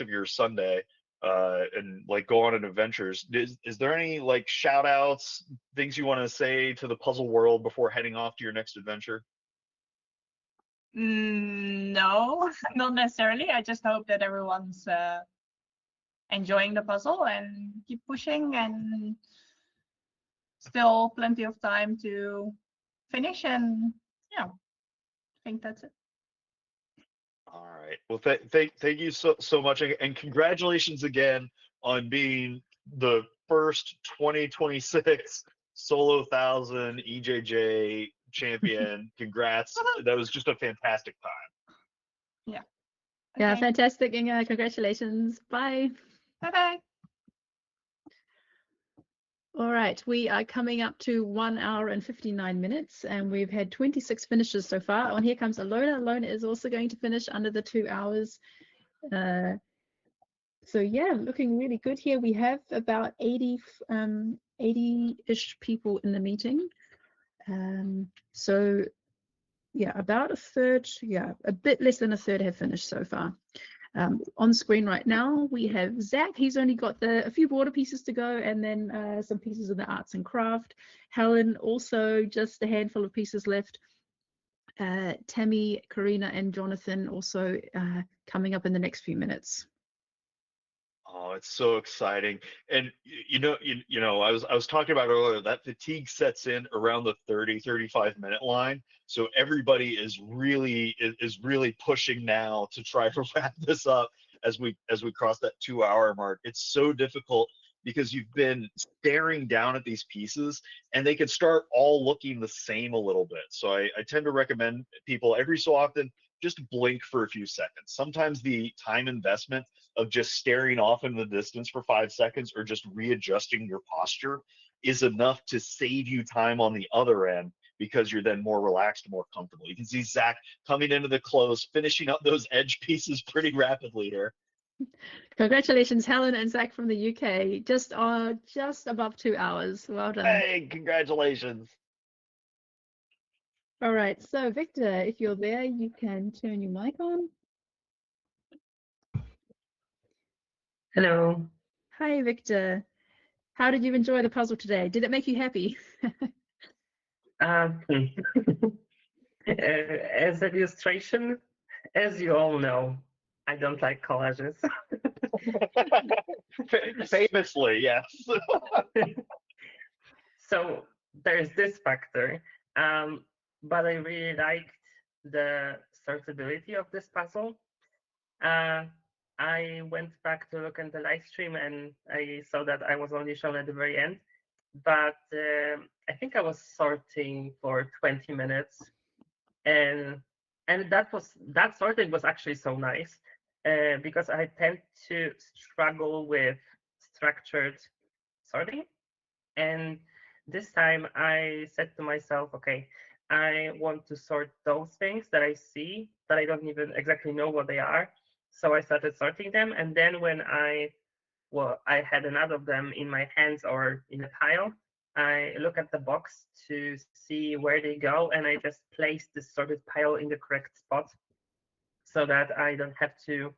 your Sunday, and like go on adventures. Is there any like shout outs, things you want to say to the puzzle world before heading off to your next adventure? No, not necessarily. I just hope that everyone's enjoying the puzzle and keep pushing, and still plenty of time to finish. And yeah, I think that's it. All right. Well, thank you so much, and congratulations again on being the first 2026 solo thousand EJJ champion. Congrats. That was just a fantastic time. Yeah. Yeah, Okay. fantastic, Inga. Congratulations. Bye. Bye bye. All right, we are coming up to 1 hour and 59 minutes, and we've had 26 finishes so far. And here comes Alona. Alona is also going to finish under the 2 hours. So yeah, looking really good here. We have about 80-ish people in the meeting. So yeah, about a third, yeah, a bit less than a third have finished so far. On screen right now, we have Zach. He's only got a few border pieces to go, and then some pieces in the arts and craft. Helen, also just a handful of pieces left. Tammy, Karina, and Jonathan also coming up in the next few minutes. Oh, it's so exciting. And I was talking about earlier that fatigue sets in around the 35 minute line. So everybody is really pushing now to try to wrap this up as we cross that 2 hour mark. It's so difficult because you've been staring down at these pieces and they can start all looking the same a little bit. So I tend to recommend people every so often just blink for a few seconds. Sometimes the time investment of just staring off in the distance for 5 seconds or just readjusting your posture is enough to save you time on the other end because you're then more relaxed, more comfortable. You can see Zach coming into the close, finishing up those edge pieces pretty rapidly here. Congratulations, Helen and Zach from the UK. Just above 2 hours. Well done. Hey, congratulations. All right, so Victor, if you're there, you can turn your mic on. Hello. Hi, Victor. How did you enjoy the puzzle today? Did it make you happy? Um, as an illustration, as you all know, I don't like collages. Famously, yes. So there's this factor. But I really liked the sortability of this puzzle. I went back to look at the live stream and I saw that I was only shown at the very end. But I think I was sorting for 20 minutes, and that sorting was actually so nice because I tend to struggle with structured sorting, and this time I said to myself, okay, I want to sort those things that I see that I don't even exactly know what they are. So I started sorting them, and then when I had enough of them in my hands or in a pile, I look at the box to see where they go, and I just place the sorted pile in the correct spot so that I don't have to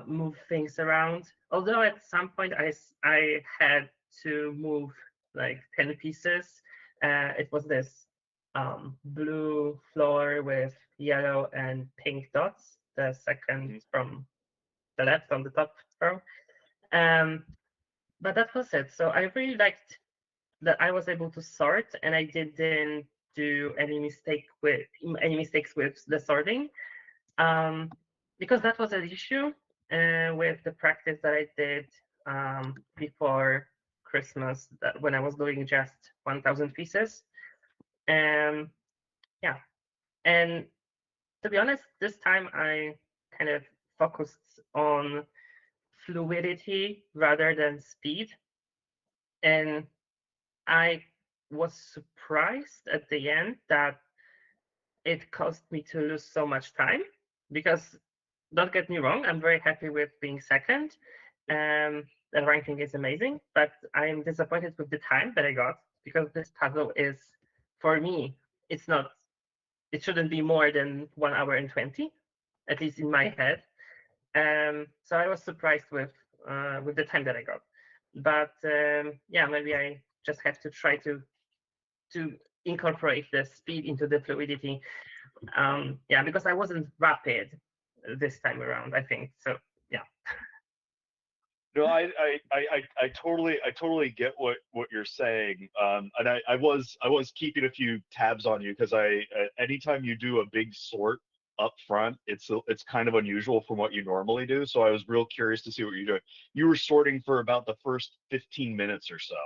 move things around. Although at some point I had to move like 10 pieces. It was this blue floor with yellow and pink dots, the second from the left on the top row. Um, but that was it. So I really liked that I was able to sort, and I didn't do any mistakes with the sorting, because that was an issue with the practice that I did before Christmas, that when I was doing just 1,000 pieces. Um, yeah, and to be honest, this time I kind of focused on fluidity rather than speed, and I was surprised at the end that it caused me to lose so much time, because don't get me wrong, I'm very happy with being second. The ranking is amazing, but I'm disappointed with the time that I got, because this puzzle is, for me, it shouldn't be more than 1 hour and 20, at least in my head. So I was surprised with the time that I got. But yeah, maybe I just have to try to incorporate the speed into the fluidity. Yeah, because I wasn't rapid this time around, I think. So yeah. No, I totally get what you're saying. And I was keeping a few tabs on you because anytime you do a big sort up front, it's kind of unusual from what you normally do. So I was real curious to see what you're doing. You were sorting for about the first 15 minutes or so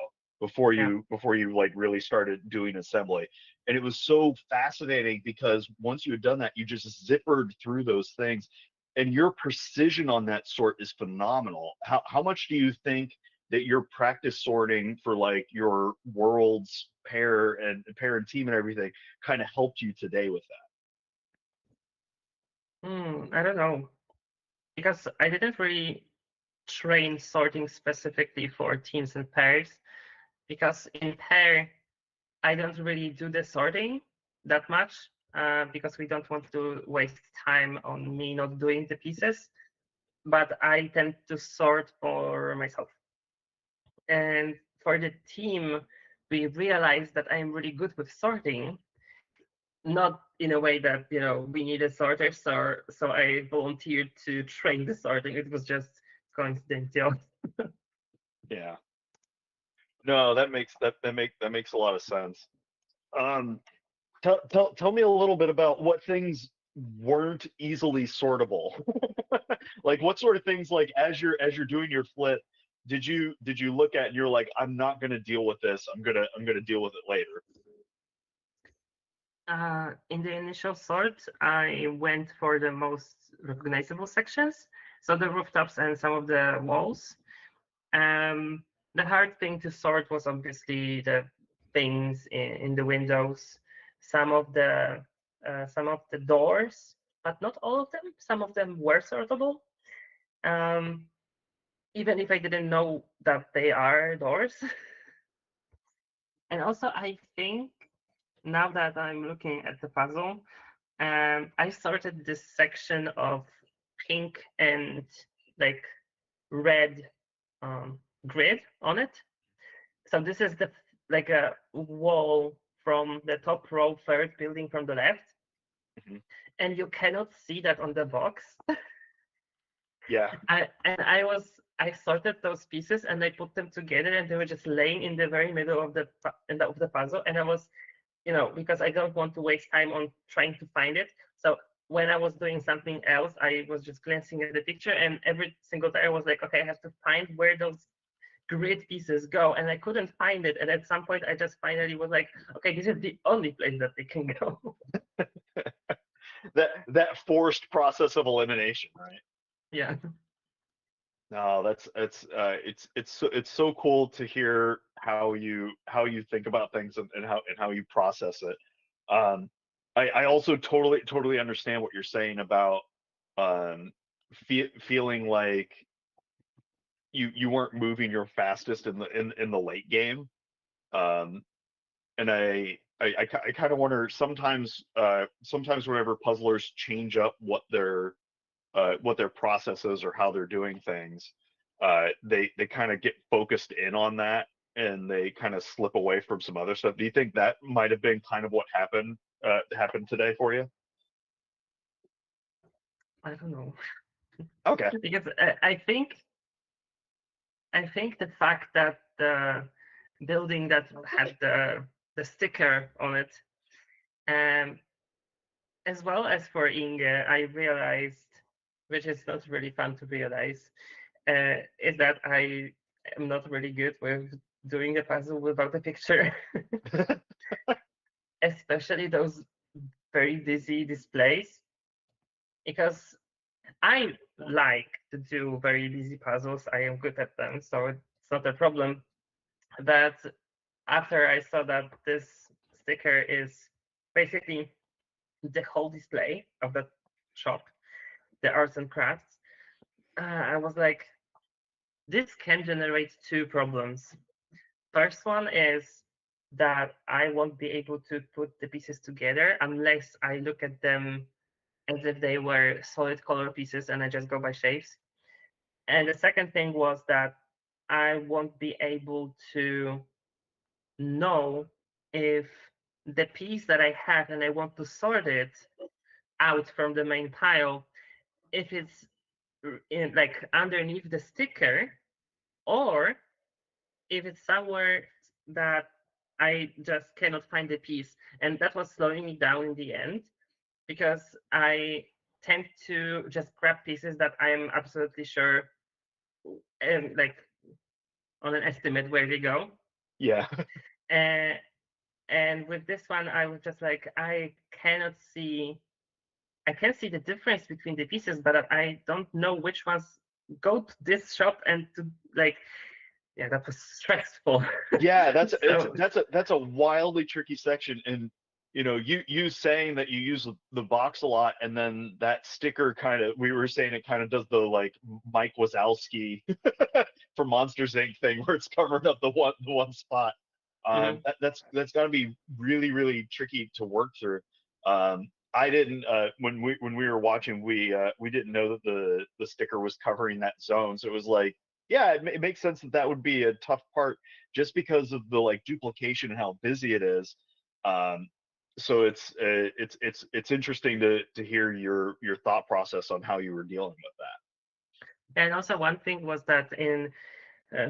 before Yeah. you like really started doing assembly. And it was so fascinating because once you had done that, you just zippered through those things, and your precision on that sort is phenomenal. How much do you think that your practice sorting for like your worlds pair and team and everything kind of helped you today with I don't know, because I didn't really train sorting specifically for teams and pairs, because in pair I don't really do the sorting that much, because we don't want to waste time on me not doing the pieces. But I tend to sort for myself. And for the team, we realized that I'm really good with sorting, not in a way that we need a sorter. So I volunteered to train the sorting. It was just coincidental. that? Yeah. No, that makes a lot of sense. Um, tell me a little bit about what things weren't easily sortable. Like what sort of things, like as you're doing your flip, did you look at and you're like, I'm not gonna deal with this. I'm gonna deal with it later. In the initial sort, I went for the most recognizable sections, so the rooftops and some of the walls. Um, the hard thing to sort was obviously the things in the windows, some of the doors, but not all of them. Some of them were sortable, um, even if I didn't know that they are doors. And also, I think now that I'm looking at the puzzle, I sorted this section of pink and like red grid on it. So this is the like a wall from the top row, third building from the left, Mhm. and you cannot see that on the box. Yeah. I sorted those pieces and I put them together, and they were just laying in the very middle of the puzzle. And I was, because I don't want to waste time on trying to find it. So when I was doing something else, I was just glancing at the picture, and every single time I was like, okay, I have to find where those grid pieces go, and I couldn't find it. And at some point, I just finally was like, okay, this is the only place that they can go. That forced process of elimination, right? Yeah. No, it's so cool to hear how you think about things, and how you process it. Um, I also totally understand what you're saying about feeling like you weren't moving your fastest in the late game. And I kind of wonder sometimes whenever puzzlers change up what their process is or how they're doing things, they kind of get focused in on that and they kind of slip away from some other stuff. Do you think that might have been kind of what happened today for you? I don't know. Okay. Because I think the fact that the building that had the sticker on it, um, as well as for Inge, I realized, which is not really fun to realize, is that I am not really good with doing a puzzle without a picture, especially those very busy displays, because I like to do very busy puzzles. I am good at them, so it's not a problem. But after I saw that this sticker is basically the whole display of the shop, the arts and crafts, I was like, this can generate two problems. First one is that I won't be able to put the pieces together unless I look at them as if they were solid color pieces and I just go by shapes. And the second thing was that I won't be able to know if the piece that I have and I want to sort it out from the main pile, if it's in like underneath the sticker or if it's somewhere that I just cannot find the piece. And that was slowing me down in the end because I tend to just grab pieces that I'm absolutely sure and like on an estimate where they go. Yeah. Uh, and with this one, I was just like, I cannot see. I can see the difference between the pieces, but I don't know which ones go to this shop and to like. Yeah, that was stressful. Yeah, So that's a wildly tricky section, and you saying that you use the box a lot, and then that sticker kind of we were saying it kind of does the like Mike Wazowski for Monsters Inc. thing where it's covering up the one spot. mhm. That's got to be really tricky to work through. I didn't when we were watching we didn't know that the sticker was covering that zone, so it was like yeah, it makes sense that that would be a tough part just because of the like duplication and how busy it is. Um, so it's interesting to hear your thought process on how you were dealing with that. And also one thing was that in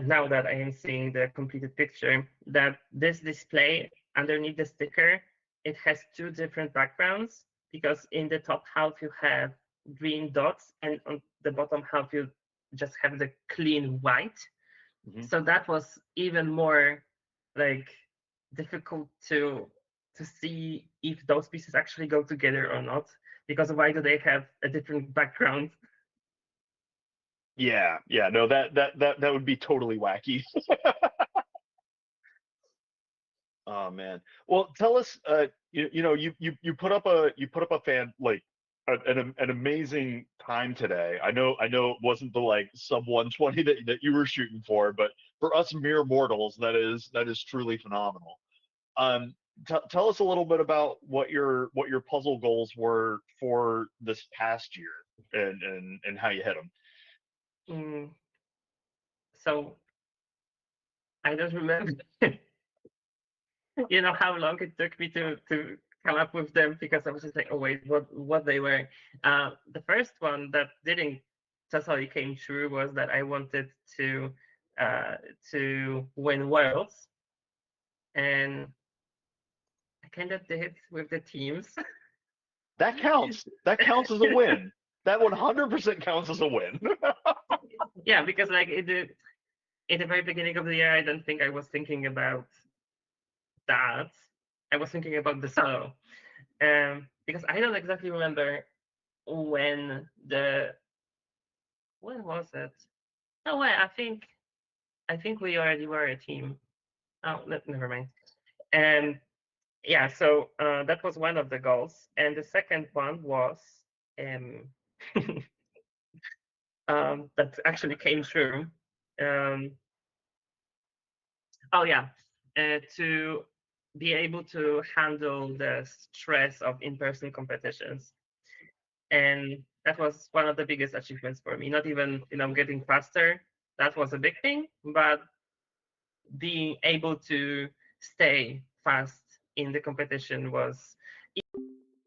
now that I am seeing the completed picture, that this display underneath the sticker, it has two different backgrounds because in the top half you have green dots and on the bottom half you just have the clean white. Hmm. So that was even more like difficult to see if those pieces actually go together or not because why do they have a different background? Yeah, no, that would be totally wacky. Oh man. Well, tell us, you put up a fan like an amazing time today. I know it wasn't the like sub 120 that you were shooting for, but for us mere mortals, that is truly phenomenal. Um, tell us a little bit about what your puzzle goals were for this past year and how you hit them. Mm, so I don't remember you know how long it took me to come up with them because I was just like, oh wait, what they were. The first one that didn't totally came true was that I wanted uh, to win worlds, and I kind of did with the teams. That counts. That counts as a win. That 100% counts as a win. Yeah, because like in the very beginning of the year, I don't think I was thinking about that. I was thinking about the solo, because I don't exactly remember when the when was it? Oh wait, I think we already were a team. Oh, never mind. And yeah, so that was one of the goals, and the second one was um, that actually came true. Um, oh yeah, to be able to handle the stress of in-person competitions. And that was one of the biggest achievements for me. Not even, getting faster, that was a big thing, but being able to stay fast in the competition was